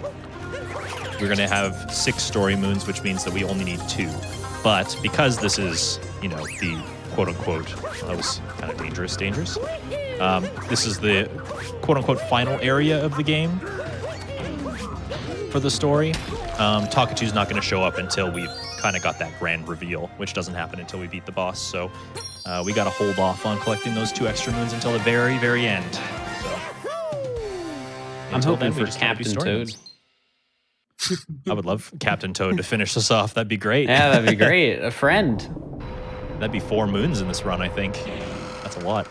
we're going to have 6 story moons, which means that we only need 2. But because this is, you know, the quote-unquote, that was kind of dangerous, this is the quote-unquote final area of the game for the story. Talkatoo's not going to show up until we've kind of got that grand reveal, which doesn't happen until we beat the boss. So we got to hold off on collecting those 2 extra moons until the very, very end. So I'm hoping for Captain Toad. I would love Captain Toad to finish us off. That'd be great. Yeah, that'd be great. A friend. That'd be 4 moons in this run, I think. That's a lot.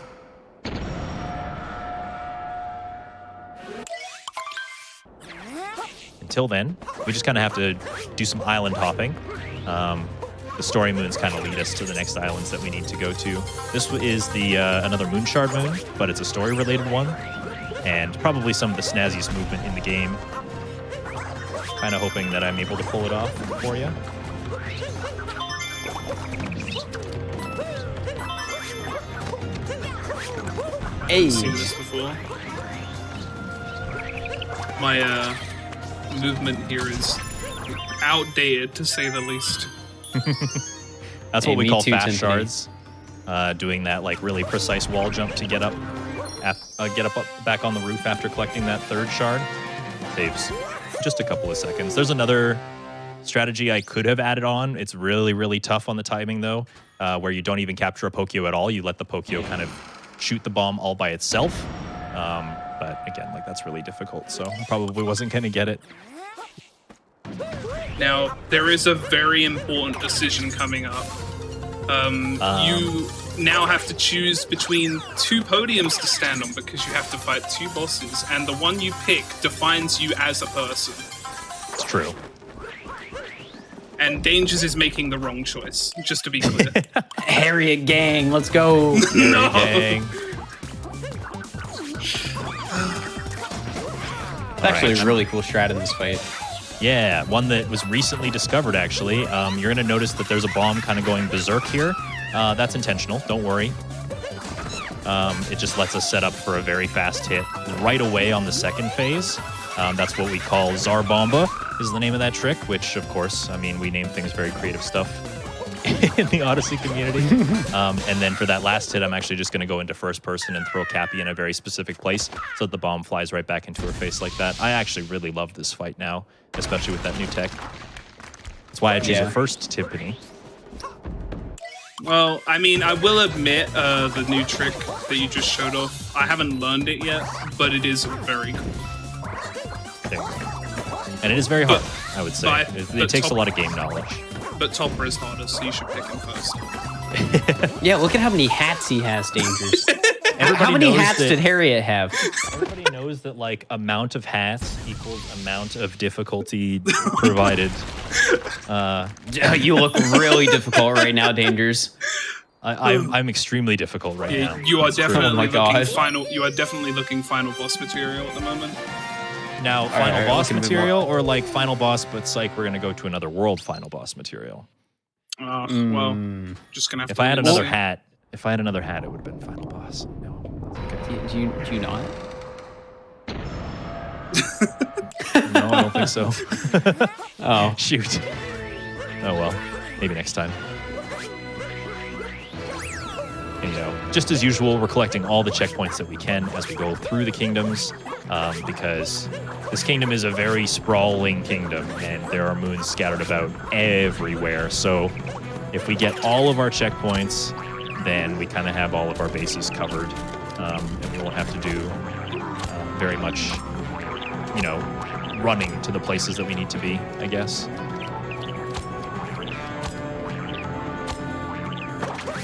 Until then, we just kind of have to do some island hopping. The story moons kind of lead us to the next islands that we need to go to. This is the another Moonshard moon, but it's a story-related one, and probably some of the snazziest movement in the game. Kind of hoping that I'm able to pull it off for you. Hey. Seen this before. My movement here is outdated, to say the least. That's Hey, what we me call too, fast Timpani. shards. Doing that like really precise wall jump to get up, back on the roof after collecting that 3rd shard. Saves just a couple of seconds. There's another strategy I could have added on. It's really, really tough on the timing though, where you don't even capture a Pokio at all. You let the Pokio kind of shoot the bomb all by itself. But again, like that's really difficult, so I probably wasn't gonna get it. Now, there is a very important decision coming up. You now have to choose between 2 podiums to stand on because you have to fight 2 bosses, and the one you pick defines you as a person. It's true. And Dangers is making the wrong choice, just to be clear. Harriet gang, let's go. No. Dang. It's actually a really cool strat in this fight. Yeah, one that was recently discovered, actually. You're going to notice that there's a bomb kind of going berserk here. That's intentional. Don't worry. It just lets us set up for a very fast hit right away on the 2nd phase. That's what we call Zarbomba is the name of that trick, which, of course, I mean, we name things very creative stuff in the Odyssey community. And then for that last hit, I'm actually just going to go into first person and throw Cappy in a very specific place so that the bomb flies right back into her face like that. I actually really love this fight now, especially with that new tech. That's why I choose her first, Timpani. Well, I mean, I will admit the new trick that you just showed off, I haven't learned it yet, but it is very cool. There we go. And it is very hard, I would say. but It takes a lot of game knowledge. But Topper is harder, so you should pick him first. Yeah, look at how many hats he has, Dangers. Everybody How many knows hats that- did Harriet have? Everybody knows that like amount of hats equals amount of difficulty provided. You look really difficult right now, Dangers. I'm extremely difficult right now. You are That's true. definitely Oh my looking gosh. final. You are definitely looking final boss material at the moment. Now, final right, boss looking a bit material or like final boss, but psych, we're gonna go to another world final boss material. Well, just gonna have If to I had wait and another see. hat, it would have been final boss. No, okay. Do you not? No, I don't think so. Oh. Shoot. Oh well, maybe next time. And, you know, just as usual, we're collecting all the checkpoints that we can as we go through the kingdoms, because this kingdom is a very sprawling kingdom, and there are moons scattered about everywhere. So if we get all of our checkpoints, then we kind of have all of our bases covered, and we won't have to do very much, you know, running to the places that we need to be, I guess.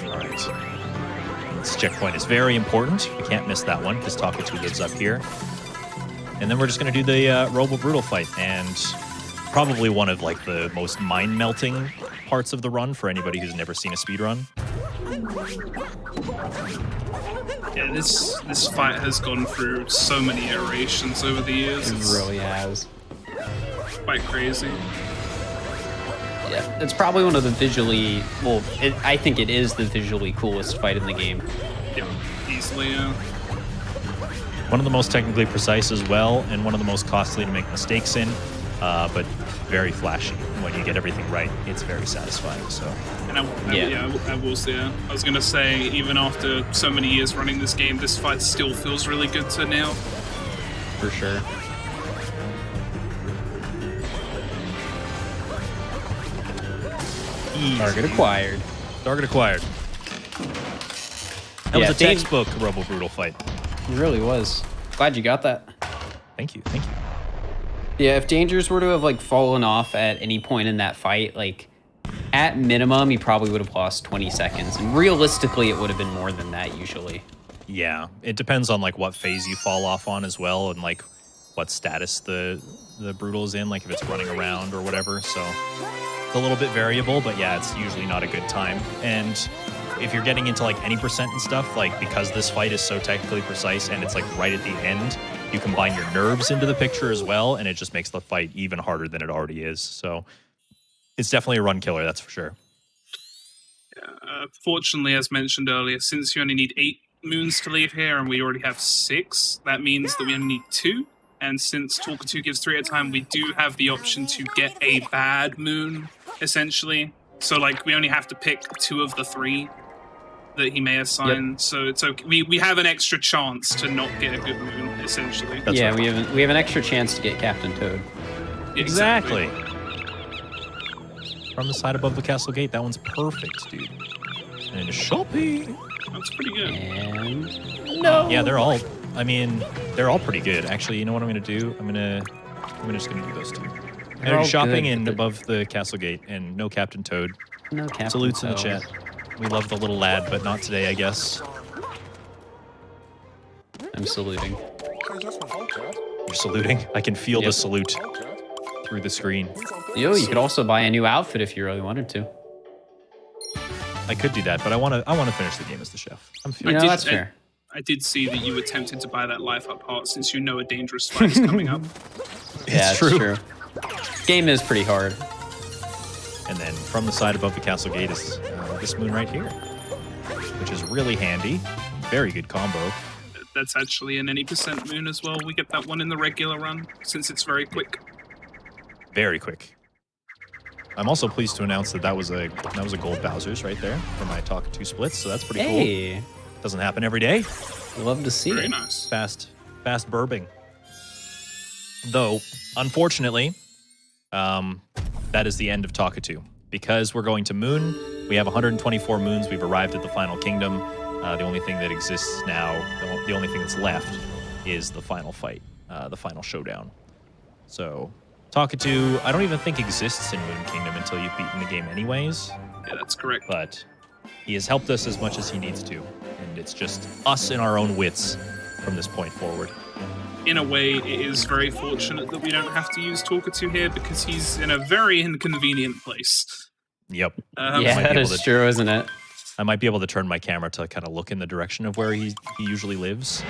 All right. This checkpoint is very important. We can't miss that one because Talkatoo lives up here. And then we're just going to do the Robo Brutal fight, and probably one of like the most mind-melting parts of the run for anybody who's never seen a speedrun. Yeah, this fight has gone through so many iterations over the years. It It's really has. quite crazy. Yeah, it's probably one of the visually, well, I think it is the visually coolest fight in the game. Yeah, easily. Yeah. One of the most technically precise as well, and one of the most costly to make mistakes in, but very flashy. When you get everything right, it's very satisfying. So, And I will say, I was gonna say, even after so many years running this game, this fight still feels really good to nail. For sure. Target acquired. Target acquired. That Yeah, was a textbook Robo Brutal fight. It really was. Glad you got that. Thank you, thank you. Yeah, if Dangers were to have like fallen off at any point in that fight, like at minimum, he probably would have lost 20 seconds. And realistically, it would have been more than that usually. Yeah, it depends on like what phase you fall off on as well, and like what status the brutal is in, like if it's running around or whatever. So it's a little bit variable, but yeah, it's usually not a good time. And if you're getting into like any percent and stuff, like because this fight is so technically precise and it's like right at the end, you combine your nerves into the picture as well, and it just makes the fight even harder than it already is. So it's definitely a run killer, that's for sure. Fortunately, as mentioned earlier, since you only need 8 moons to leave here and we already have 6, that means that we only need 2. And since Talker 2 gives 3 at a time, we do have the option to get a bad moon, essentially. So, like, we only have to pick 2 of the 3 that he may assign. Yep. So it's okay. We have an extra chance to not get a good moon, essentially. That's right. we have an extra chance to get Captain Toad. Exactly. From the side above the castle gate, that one's perfect, dude. And shopping. That's pretty good. And no. Yeah, they're all pretty good. Actually, you know what I'm gonna do? I'm just gonna do those 2. And shopping and above the castle gate, and no Captain Toad. No Captain Salutes Toad. in the chat. We love the little lad, but not today, I guess. I'm saluting. You're saluting? I can feel the salute through the screen. Yo, you could also buy a new outfit if you really wanted to. I could do that, but I want to finish the game as the chef. I'm feeling. That's fair. I did see that you were tempted to buy that life up heart since you know a dangerous fight is coming up. Yeah, it's true. Game is pretty hard. And then from the side above the castle gate is this moon right here, which is really handy. Very good combo. That's actually an any percent moon as well. We get that one in the regular run since it's very quick. Very quick. I'm also pleased to announce that was a gold Bowser's right there for my Talk 2 splits, so that's pretty cool. Doesn't happen every day. Love to see it. Very nice. Fast burping. Though, unfortunately, that is the end of Talk 2. Because we're going to Moon, we have 124 moons. We've arrived at the final kingdom. The only thing that exists now, the only thing that's left, is the final fight, the final showdown. So, Talk 2, I don't even think exists in Moon Kingdom until you've beaten the game anyways. Yeah, that's correct. But he has helped us as much as he needs to. And it's just us in our own wits from this point forward. In a way, it is very fortunate that we don't have to use Talker 2 here because he's in a very inconvenient place. Yep. Yeah, that is true, isn't it? I might be able to turn my camera to kind of look in the direction of where he usually lives.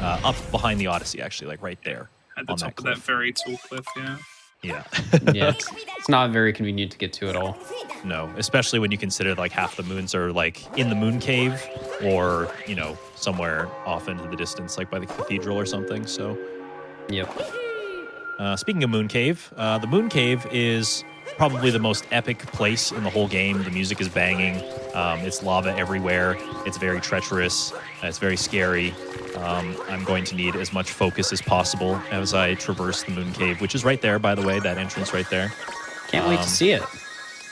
Up behind the Odyssey, actually, like right there. At the top of that very tall cliff, yeah. Yeah. Yeah, it's not very convenient to get to at all. No, especially when you consider like half the moons are like in the moon cave or, you know, somewhere off into the distance, like by the cathedral or something. So, yep. Speaking of moon cave, the moon cave is probably the most epic place in the whole game. The music is banging. It's lava everywhere. It's very treacherous. It's very scary. I'm going to need as much focus as possible as I traverse the moon cave, which is right there, by the way, that entrance right there. Can't wait to see it.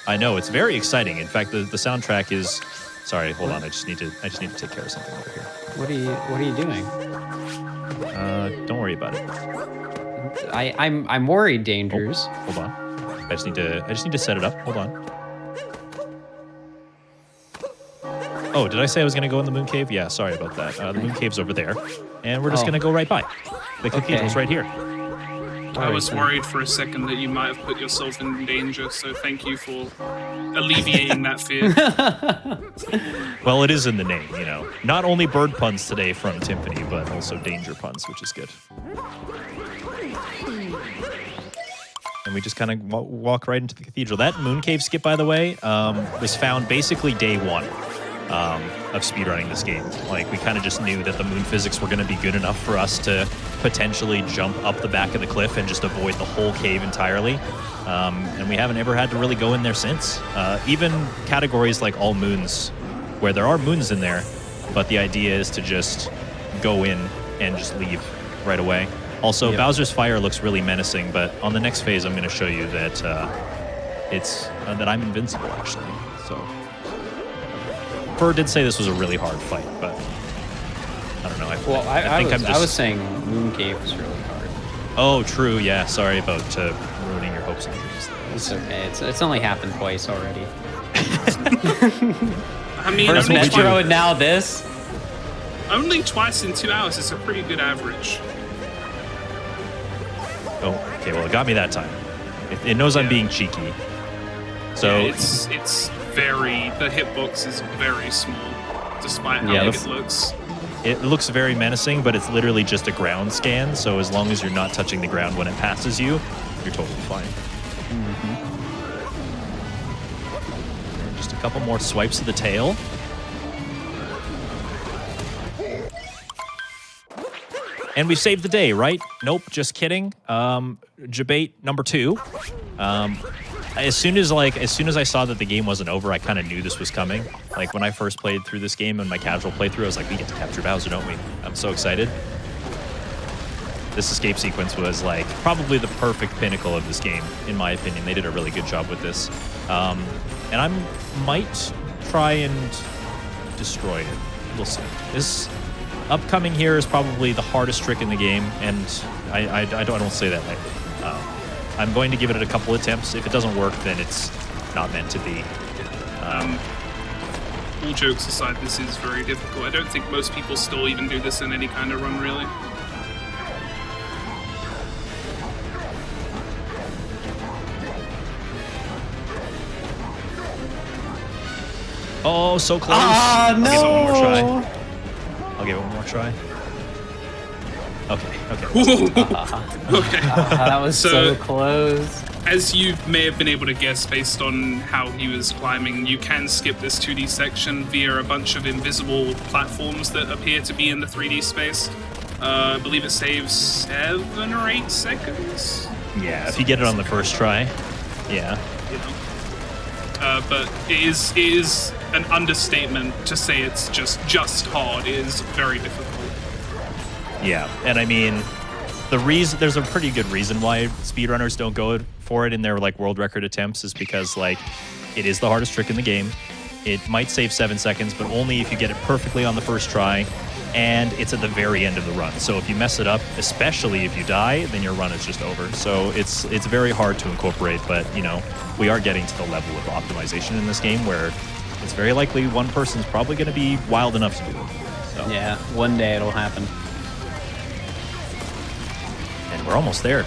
I know, it's very exciting. In fact, the soundtrack is... Sorry, hold on. I just need to take care of something over here. What are you doing? Don't worry about it. I'm worried, Dangers. Oh, hold on. I just need to set it up. Hold on. Oh, did I say I was going to go in the moon cave? Yeah, sorry about that. The moon cave's over there, and we're just going to go right by. The cathedral's right here. I was worried for a second that you might have put yourself in danger, so thank you for alleviating that fear. Well, it is in the name, you know. Not only bird puns today from Timpani, but also danger puns, which is good. And we just kind of walk right into the cathedral. That moon cave skip, by the way, was found basically day one of speedrunning this game. Like, we kind of just knew that the moon physics were going to be good enough for us to potentially jump up the back of the cliff and just avoid the whole cave entirely. And we haven't ever had to really go in there since. Even categories like all moons, where there are moons in there, but the idea is to just go in and just leave right away. Also, yep. Bowser's Fire looks really menacing, but on the next phase, I'm going to show you that that I'm invincible, actually. So, Fur did say this was a really hard fight, but I don't know. I was saying Moon Cave was really hard. Oh, true. Yeah. Sorry about ruining your hopes and dreams. It's okay. It's only happened twice already. I mean, First only Metro twice, and now this. only twice in 2 hours is a pretty good average. Oh, okay. Well, it got me that time. It knows I'm being cheeky. So Yeah, it's very, the hitbox is very small, despite how big it looks. it looks very menacing, but it's literally just a ground scan. So as long as you're not touching the ground when it passes you, you're totally fine. And just a couple more swipes of the tail. And we saved the day, right? Nope, just kidding. Debate number 2. As soon as I saw that the game wasn't over, I kind of knew this was coming. Like when I first played through this game in my casual playthrough, I was like, we get to capture Bowser, don't we? I'm so excited. This escape sequence was like probably the perfect pinnacle of this game, in my opinion. They did a really good job with this. And I might try and destroy it. We'll see. This upcoming here is probably the hardest trick in the game, and I don't say that lightly. I'm going to give it a couple attempts. If it doesn't work, then it's not meant to be. All jokes aside, this is very difficult. I don't think most people still even do this in any kind of run, really. Oh, so close. Ah, no! I'll give it one more try. Okay. Okay. That was so So- close. As you may have been able to guess based on how he was climbing, you can skip this 2D section via a bunch of invisible platforms that appear to be in the 3D space. I believe it saves 7 or 8 seconds. Yeah, if you get it on the first try. Yeah. You know. But it is an understatement to say it's just hard. It is very difficult. Yeah, and I mean, there's a pretty good reason why speedrunners don't go for it in their like world record attempts is because like it is the hardest trick in the game. It might save 7 seconds, but only if you get it perfectly on the first try, and it's at the very end of the run. So if you mess it up, especially if you die, then your run is just over. So it's very hard to incorporate, but you know, we are getting to the level of optimization in this game where it's very likely one person's probably going to be wild enough to do it. So. Yeah, one day it'll happen. And we're almost there.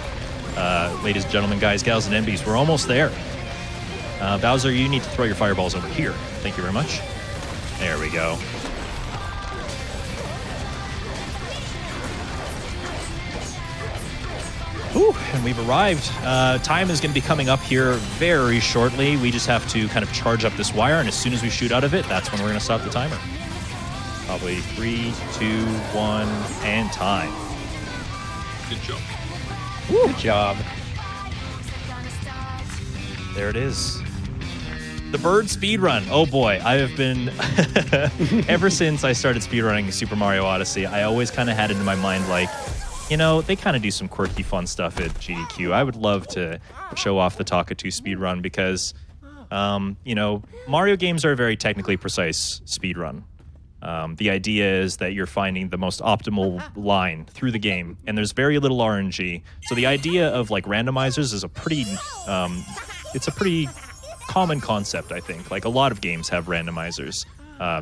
Ladies and gentlemen, guys, gals, and NBs, we're almost there. Bowser, you need to throw your fireballs over here. Thank you very much. There we go. Whew, and we've arrived. Time is going to be coming up here very shortly. We just have to kind of charge up this wire, and as soon as we shoot out of it, that's when we're going to stop the timer. Probably 3, 2, 1, and time. Good job. Good job. There it is. The bird speedrun. Oh boy, I have been ever since I started speedrunning Super Mario Odyssey, I always kind of had it in my mind like, you know, they kind of do some quirky fun stuff at GDQ. I would love to show off the Taka 2 speedrun because, you know, Mario games are a very technically precise speedrun. The idea is that you're finding the most optimal line through the game, and there's very little RNG. So the idea of like randomizers is a pretty, it's a pretty common concept, I think. Like a lot of games have randomizers.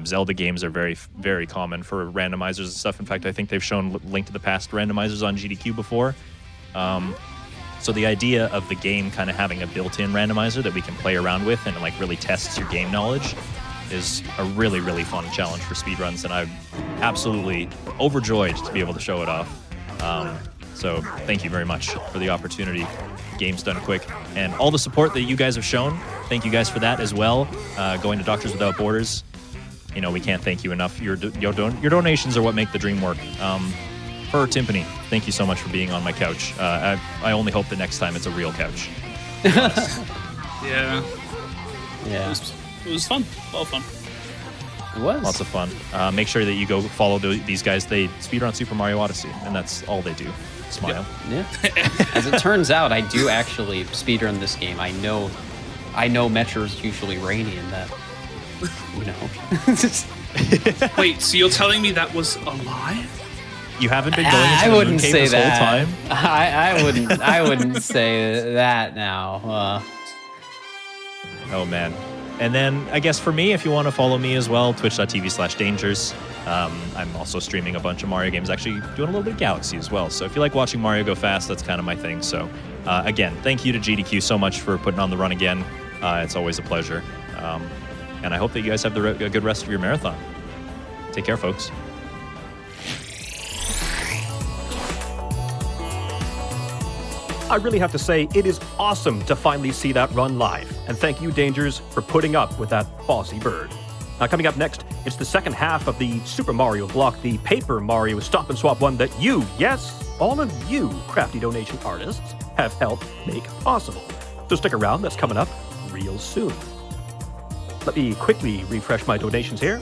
Zelda games are very, very common for randomizers and stuff. In fact, I think they've shown Link to the Past randomizers on GDQ before. So the idea of the game kind of having a built-in randomizer that we can play around with and like really tests your game knowledge is a really, really fun challenge for speedruns, and I'm absolutely overjoyed to be able to show it off. So thank you very much for the opportunity. Game's done quick, and all the support that you guys have shown, thank you guys for that as well. Going to Doctors Without Borders, you know, we can't thank you enough. Your donations are what make the dream work. For Timpani, thank you so much for being on my couch. I only hope that next time it's a real couch. Yeah. Yeah. It was fun. A lot of fun. It was. Lots of fun. Make sure that you go follow these guys. They speedrun Super Mario Odyssey, and that's all they do. Smile. Yeah. As it turns out, I do actually speedrun this game. I know Metro's usually rainy in that. You know. Wait, so you're telling me that was a lie? You haven't been going into I the moon wouldn't cave say this that. whole time? I wouldn't say that now. Oh, man. And then I guess for me, if you want to follow me as well, twitch.tv/dangers. I'm also streaming a bunch of Mario games, actually doing a little bit of Galaxy as well. So if you like watching Mario go fast, that's kind of my thing. So again, thank you to GDQ so much for putting on the run again. It's always a pleasure. And I hope that you guys have a good rest of your marathon. Take care, folks. I really have to say, it is awesome to finally see that run live. And thank you, Dangers, for putting up with that bossy bird. Now, coming up next, it's the second half of the Super Mario block, the Paper Mario Stop and Swap one that you, yes, all of you crafty donation artists, have helped make possible. So stick around, that's coming up real soon. Let me quickly refresh my donations here.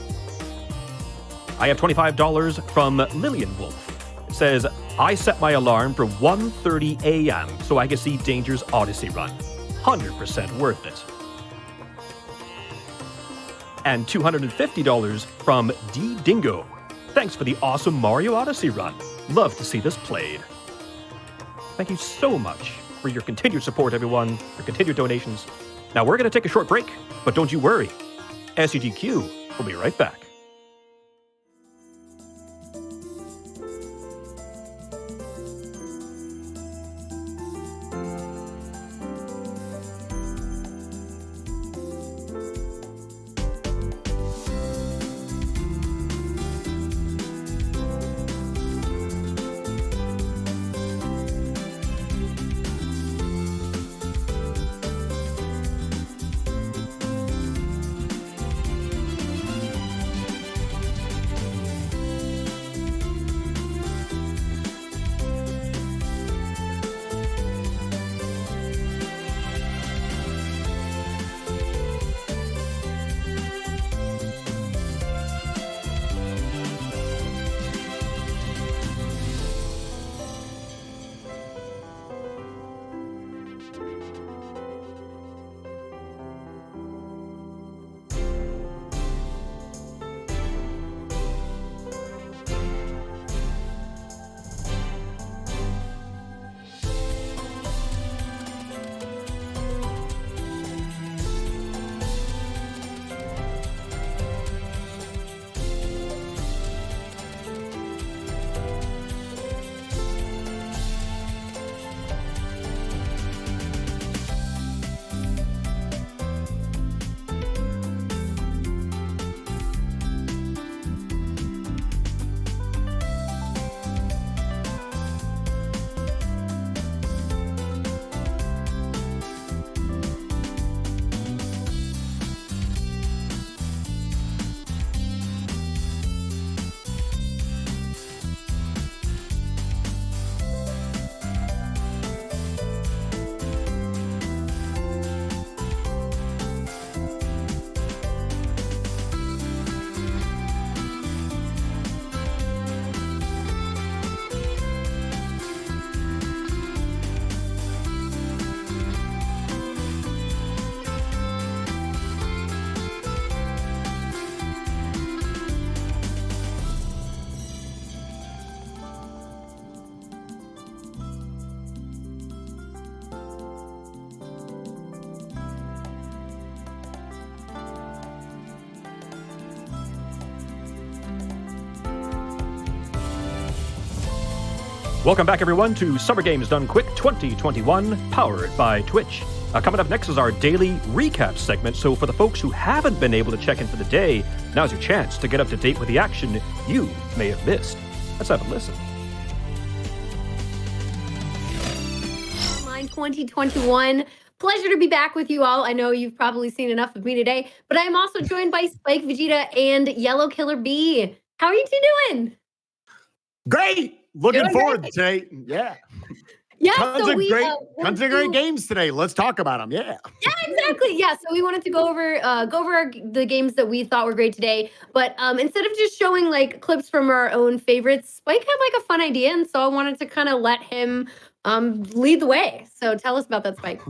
I have $25 from Lillian Wolf. It says, I set my alarm for 1:30 a.m. so I can see Danger's Odyssey run. 100% worth it. And $250 from D Dingo. Thanks for the awesome Mario Odyssey run. Love to see this played. Thank you so much for your continued support, everyone, your continued donations. Now we're going to take a short break, but don't you worry. SUGQ will be right back. Welcome back, everyone, to Summer Games Done Quick 2021, powered by Twitch. Coming up next is our daily recap segment, so for the folks who haven't been able to check in for the day, now's your chance to get up to date with the action you may have missed. Let's have a listen. 2021. Pleasure to be back with you all. I know you've probably seen enough of me today, but I'm also joined by Spike, Vegeta, and Yellow Killer B. How are you two doing? Great. Looking Doing forward great. today. Yeah. Yeah, Tons so of we great, wanted tons of to- great games today. Let's talk about them. Yeah. Yeah, exactly. Yeah, so we wanted to go over the games that we thought were great today. But instead of just showing like clips from our own favorites, Spike had like a fun idea, and so I wanted to kind of let him lead the way. So tell us about that, Spike.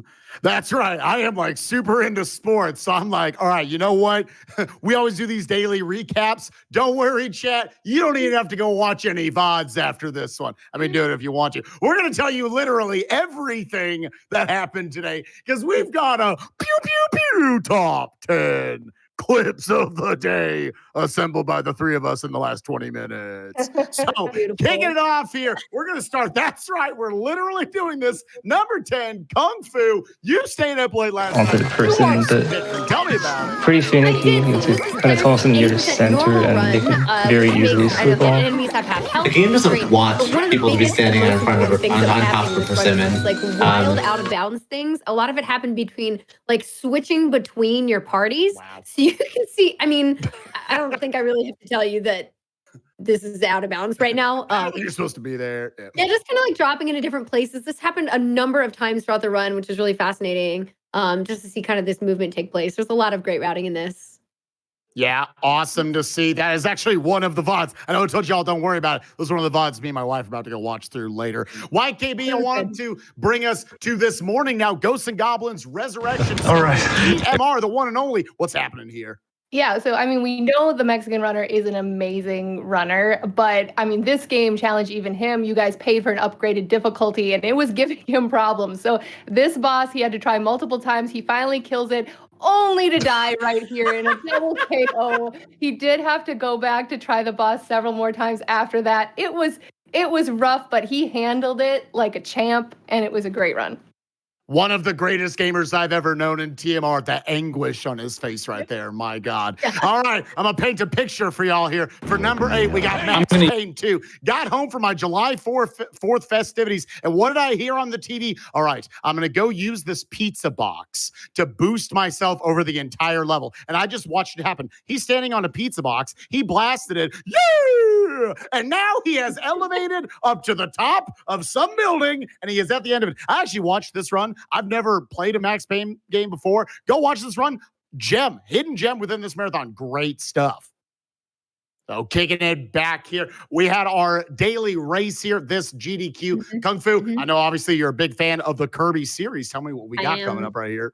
That's right. I am like super into sports. So I'm like, all right, you know what? We always do these daily recaps. Don't worry, chat. You don't even have to go watch any VODs after this one. I mean, do it if you want to. We're going to tell you literally everything that happened today because we've got a pew, pew, pew top 10 clips of the day assembled by the three of us in the last 20 minutes. So kicking it off here, we're going to start. That's right. We're literally doing this. Number 10, Kung Fu. You stayed up late last night. Tell me about it. Pretty finicky. It's kind of toss in near the center, and they can very easily slip off. The game doesn't want people to be standing in front of on top of the persimmon. Like wild out of bounds things. A lot of it happened between like switching between your parties. Wow. So you can see, I mean, I don't think I really have to tell you that this is out of bounds right now. You're supposed to be there. Yeah, just kind of like dropping into different places. This happened a number of times throughout the run, which is really fascinating. Just to see kind of this movement take place. There's a lot of great routing in this. Yeah, awesome to see. That is actually one of the VODs. I know I told y'all don't worry about it. Those are one of the VODs me and my wife are about to go watch through later. YKB, I wanted to bring us to this morning now. Ghosts and Goblins Resurrection. All right. MR, the one and only. What's happening here? Yeah, so I mean, we know the Mexican runner is an amazing runner, but I mean, this game challenged even him. You guys paid for an upgraded difficulty, and it was giving him problems. So this boss, he had to try multiple times. He finally kills it, only to die right here in a double KO. He did have to go back to try the boss several more times after that. It was rough, but he handled it like a champ, and it was a great run. One of the greatest gamers I've ever known in TMR. That anguish on his face right there. My God. All right. I'm going to paint a picture for y'all here. For number 8, we got Max Payne 2. Got home for my July 4th festivities. And what did I hear on the TV? All right. I'm going to go use this pizza box to boost myself over the entire level. And I just watched it happen. He's standing on a pizza box. He blasted it. Yeah! And now he has elevated up to the top of some building. And he is at the end of it. I actually watched this run. I've never played a Max Payne game before. Go watch this run. Hidden gem within this marathon. Great stuff. So kicking it back here, we had our daily race here, this GDQ Kung Fu. I know obviously you're a big fan of the Kirby series. Tell me what we got coming up right here.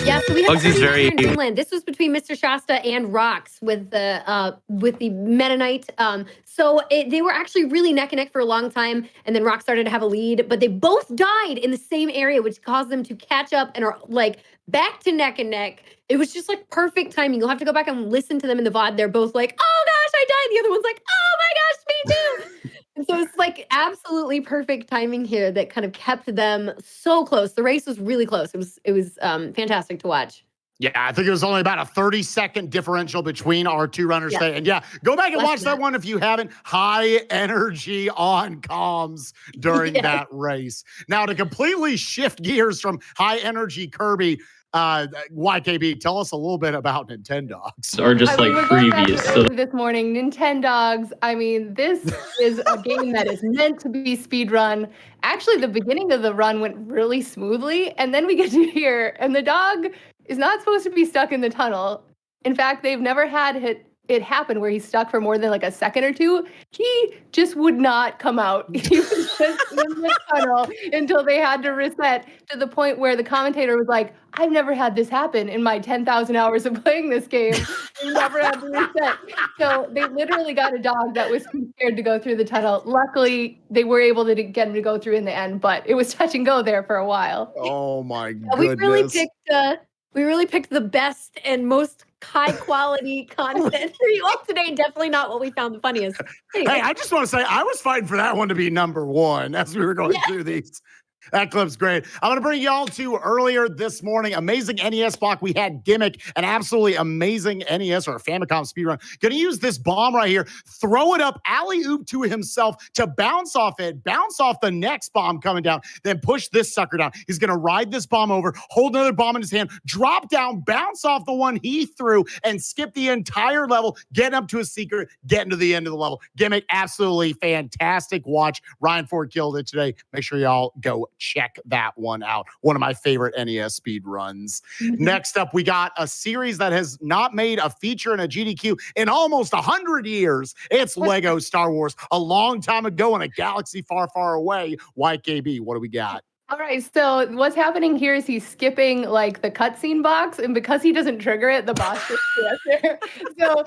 Yeah, so we have Bugsy's very in Dreamland. This was between Mr. Shasta and Rox with the Meta Knight. They were actually really neck and neck for a long time, and then Rox started to have a lead, but they both died in the same area, which caused them to catch up and are like back to neck and neck. It was just like perfect timing. You'll have to go back and listen to them in the VOD. They're both like, "Oh gosh, I died." The other one's like, "Oh my gosh, me too." And so it's like absolutely perfect timing here that kind of kept them so close. The race was really close. It was fantastic to watch. Yeah, I think it was only about a 30-second differential between our two runners today. And yeah, go back and watch that one if you haven't. High energy on comms during that race. Now, to completely shift gears from high energy Kirby, YKB, tell us a little bit about Nintendogs. Or just like previous. So This morning, Nintendogs. I mean, this is a game that is meant to be speedrun. Actually, the beginning of the run went really smoothly, and then we get to here, and the dog is not supposed to be stuck in the tunnel. In fact, they've never had it happen where he's stuck for more than like a second or two. He just would not come out. He was just in the tunnel until they had to reset, to the point where the commentator was like, "I've never had this happen in my 10,000 hours of playing this game. We never had to reset." So they literally got a dog that was scared to go through the tunnel. Luckily, they were able to get him to go through in the end, but it was touch and go there for a while. Oh my goodness. We really picked the best and most high quality content for you all today. Definitely not what we found the funniest. Hey, I just want to say I was fighting for that one to be number 1 as we were going through these. That clip's great. I'm going to bring y'all to earlier this morning. Amazing NES block. We had Gimmick, an absolutely amazing NES or Famicom speedrun. Going to use this bomb right here, throw it up, alley-oop to himself to bounce off it, bounce off the next bomb coming down, then push this sucker down. He's going to ride this bomb over, hold another bomb in his hand, drop down, bounce off the one he threw, and skip the entire level, get up to a secret, getting to the end of the level. Gimmick, absolutely fantastic watch. Ryan Ford killed it today. Make sure y'all go check that one out. One of my favorite NES speed runs. Next up, we got a series that has not made a feature in a GDQ in almost 100 years. It's Lego Star Wars, a long time ago in a galaxy far, far away. YKB, what do we got? All right, so what's happening here is he's skipping like the cutscene box, and because he doesn't trigger it, the boss just there. So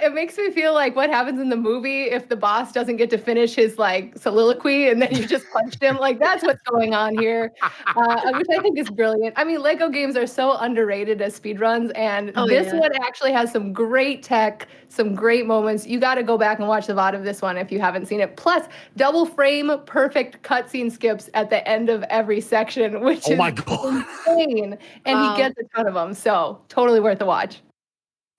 it makes me feel like what happens in the movie if the boss doesn't get to finish his like soliloquy, and then you just punched him. Like that's what's going on here, which I think is brilliant. I mean, Lego games are so underrated as speedruns, and this one actually has some great tech, some great moments. You got to go back and watch the VOD of this one if you haven't seen it. Plus, double frame, perfect cutscene skips at the end of every section, which is insane. And he gets a ton of them. So totally worth the watch.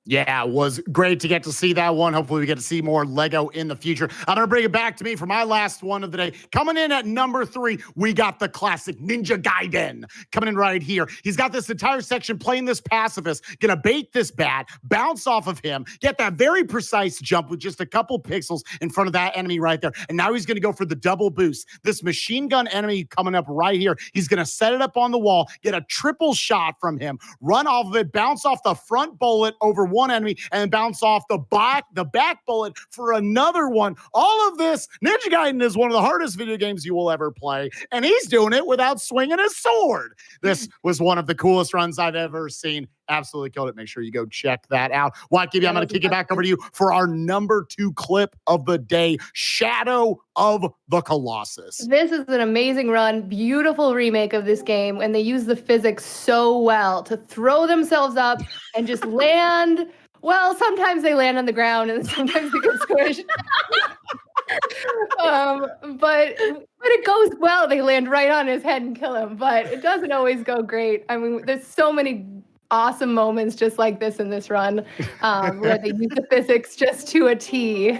Yeah, it was great to get to see that one. Hopefully we get to see more Lego in the future. I'm going to bring it back to me for my last one of the day. Coming in at number 3, we got the classic Ninja Gaiden coming in right here. He's got this entire section playing this pacifist, going to bait this bat, bounce off of him, get that very precise jump with just a couple pixels in front of that enemy right there. And now he's going to go for the double boost. This machine gun enemy coming up right here. He's going to set it up on the wall, get a triple shot from him, run off of it, bounce off the front bullet over one enemy, and then bounce off the back bullet for another one. All of this, Ninja Gaiden is one of the hardest video games you will ever play, and he's doing it without swinging his sword. This was one of the coolest runs I've ever seen. Absolutely killed it. Make sure you go check that out. YKB, I'm going to kick it back over to you for our number 2 clip of the day, Shadow of the Colossus. This is an amazing run, beautiful remake of this game, and they use the physics so well to throw themselves up and just land. Well, sometimes they land on the ground and sometimes they get squished. But it goes well. They land right on his head and kill him, but it doesn't always go great. I mean, there's so many awesome moments just like this in this run, where they use the physics just to a T.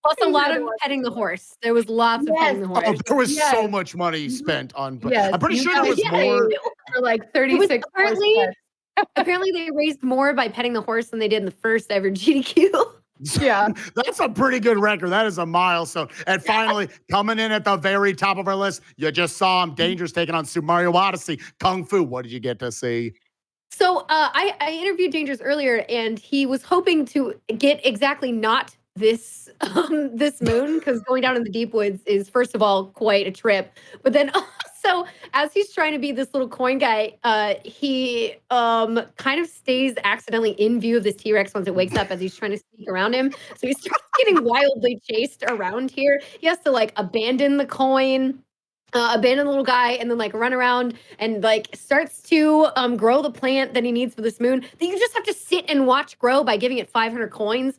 Also, a lot of petting the horse. There was lots of petting the horse. Oh, there was so much money spent on. I'm pretty sure there was more. For like 36. Apparently, they raised more by petting the horse than they did in the first ever GDQ. Yeah, that's a pretty good record. That is a milestone. And finally, coming in at the very top of our list, you just saw him, Dangerous, taking on Super Mario Odyssey. Kung Fu, what did you get to see? So I interviewed Dangerous earlier, and he was hoping to get exactly not this this moon, because going down in the deep woods is, first of all, quite a trip. But then also, as he's trying to be this little coin guy, he kind of stays accidentally in view of this T-Rex once it wakes up as he's trying to sneak around him. So he starts getting wildly chased around here. He has to like abandon the coin, abandon the little guy, and then like run around and like starts to grow the plant that he needs for this moon that you just have to sit and watch grow by giving it 500 coins.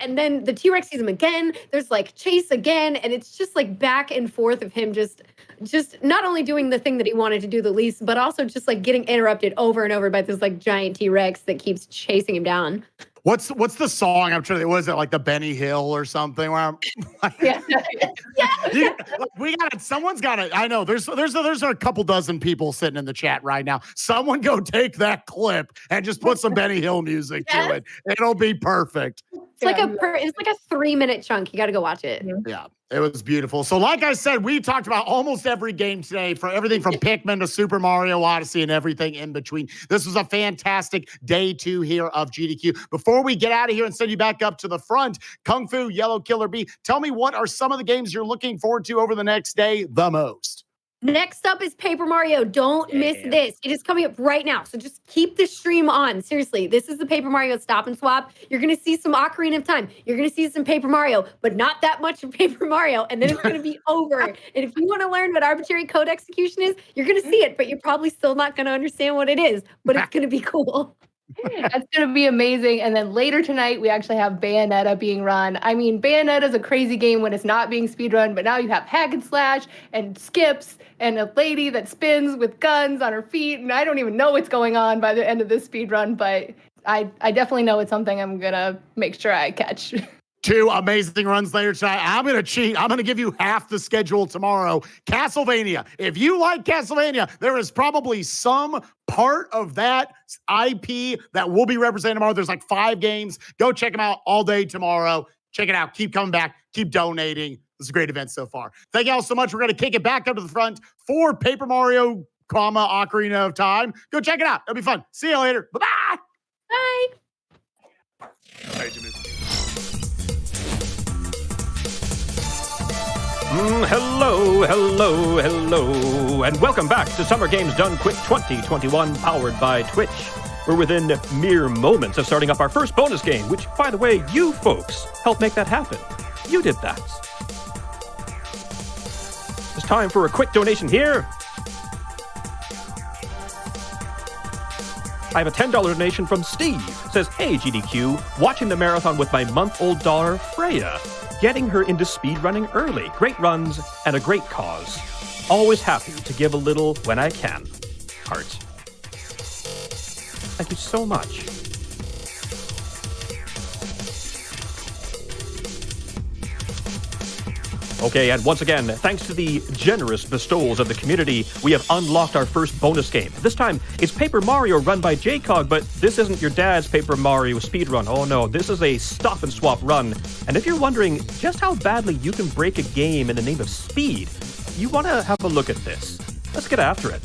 And then the T-Rex sees him again. There's like chase again, and it's just like back and forth of him just not only doing the thing that he wanted to do the least, but also just like getting interrupted over and over by this like giant T-Rex that keeps chasing him down. What's the song? I'm trying to. Was it like the Benny Hill or something? Where I'm like, we got it. Someone's got it. I know. There's a couple dozen people sitting in the chat right now. Someone go take that clip and just put some Benny Hill music to it. It'll be perfect. It's like a 3-minute chunk. You got to go watch it. Yeah. It was beautiful. So like I said, we talked about almost every game today, for everything from Pikmin to Super Mario Odyssey and everything in between. This was a fantastic day 2 here of GDQ. Before we get out of here and send you back up to the front, Kung Fu, Yellow Killer Bee, tell me, what are some of the games you're looking forward to over the next day the most? Next up is Paper Mario. Don't miss this. It is coming up right now. So just keep the stream on. Seriously, this is the Paper Mario Stop and Swap. You're going to see some Ocarina of Time. You're going to see some Paper Mario, but not that much of Paper Mario. And then it's going to be over. And if you want to learn what arbitrary code execution is, you're going to see it, but you're probably still not going to understand what it is. But it's going to be cool. That's going to be amazing. And then later tonight, we actually have Bayonetta being run. I mean, Bayonetta is a crazy game when it's not being speedrun, but now you have hack and slash and skips and a lady that spins with guns on her feet. And I don't even know what's going on by the end of this speedrun, but I definitely know it's something I'm going to make sure I catch. 2 amazing runs later tonight. I'm going to cheat. I'm going to give you half the schedule tomorrow. Castlevania. If you like Castlevania, there is probably some part of that IP that will be represented tomorrow. There's like 5 games. Go check them out all day tomorrow. Check it out. Keep coming back. Keep donating. It's a great event so far. Thank you all so much. We're going to kick it back up to the front for Paper Mario, Ocarina of Time. Go check it out. It'll be fun. See you later. Bye-bye. Bye. All right, Jamoose. Hello, and welcome back to Summer Games Done Quick 2021, powered by Twitch. We're within mere moments of starting up our first bonus game, which, by the way, you folks helped make that happen. You did that. It's time for a quick donation here. I have a $10 donation from Steve. It says, hey, GDQ, watching the marathon with my month-old daughter, Freya. Getting her into speedrunning early. Great runs and a great cause. Always happy to give a little when I can. Heart. Thank you so much. Okay, and once again, thanks to the generous bestowals of the community, we have unlocked our first bonus game. This time, it's Paper Mario run by JCog, but this isn't your dad's Paper Mario speedrun. Oh no, this is a stop and swap run. And if you're wondering just how badly you can break a game in the name of speed, you want to have a look at this. Let's get after it.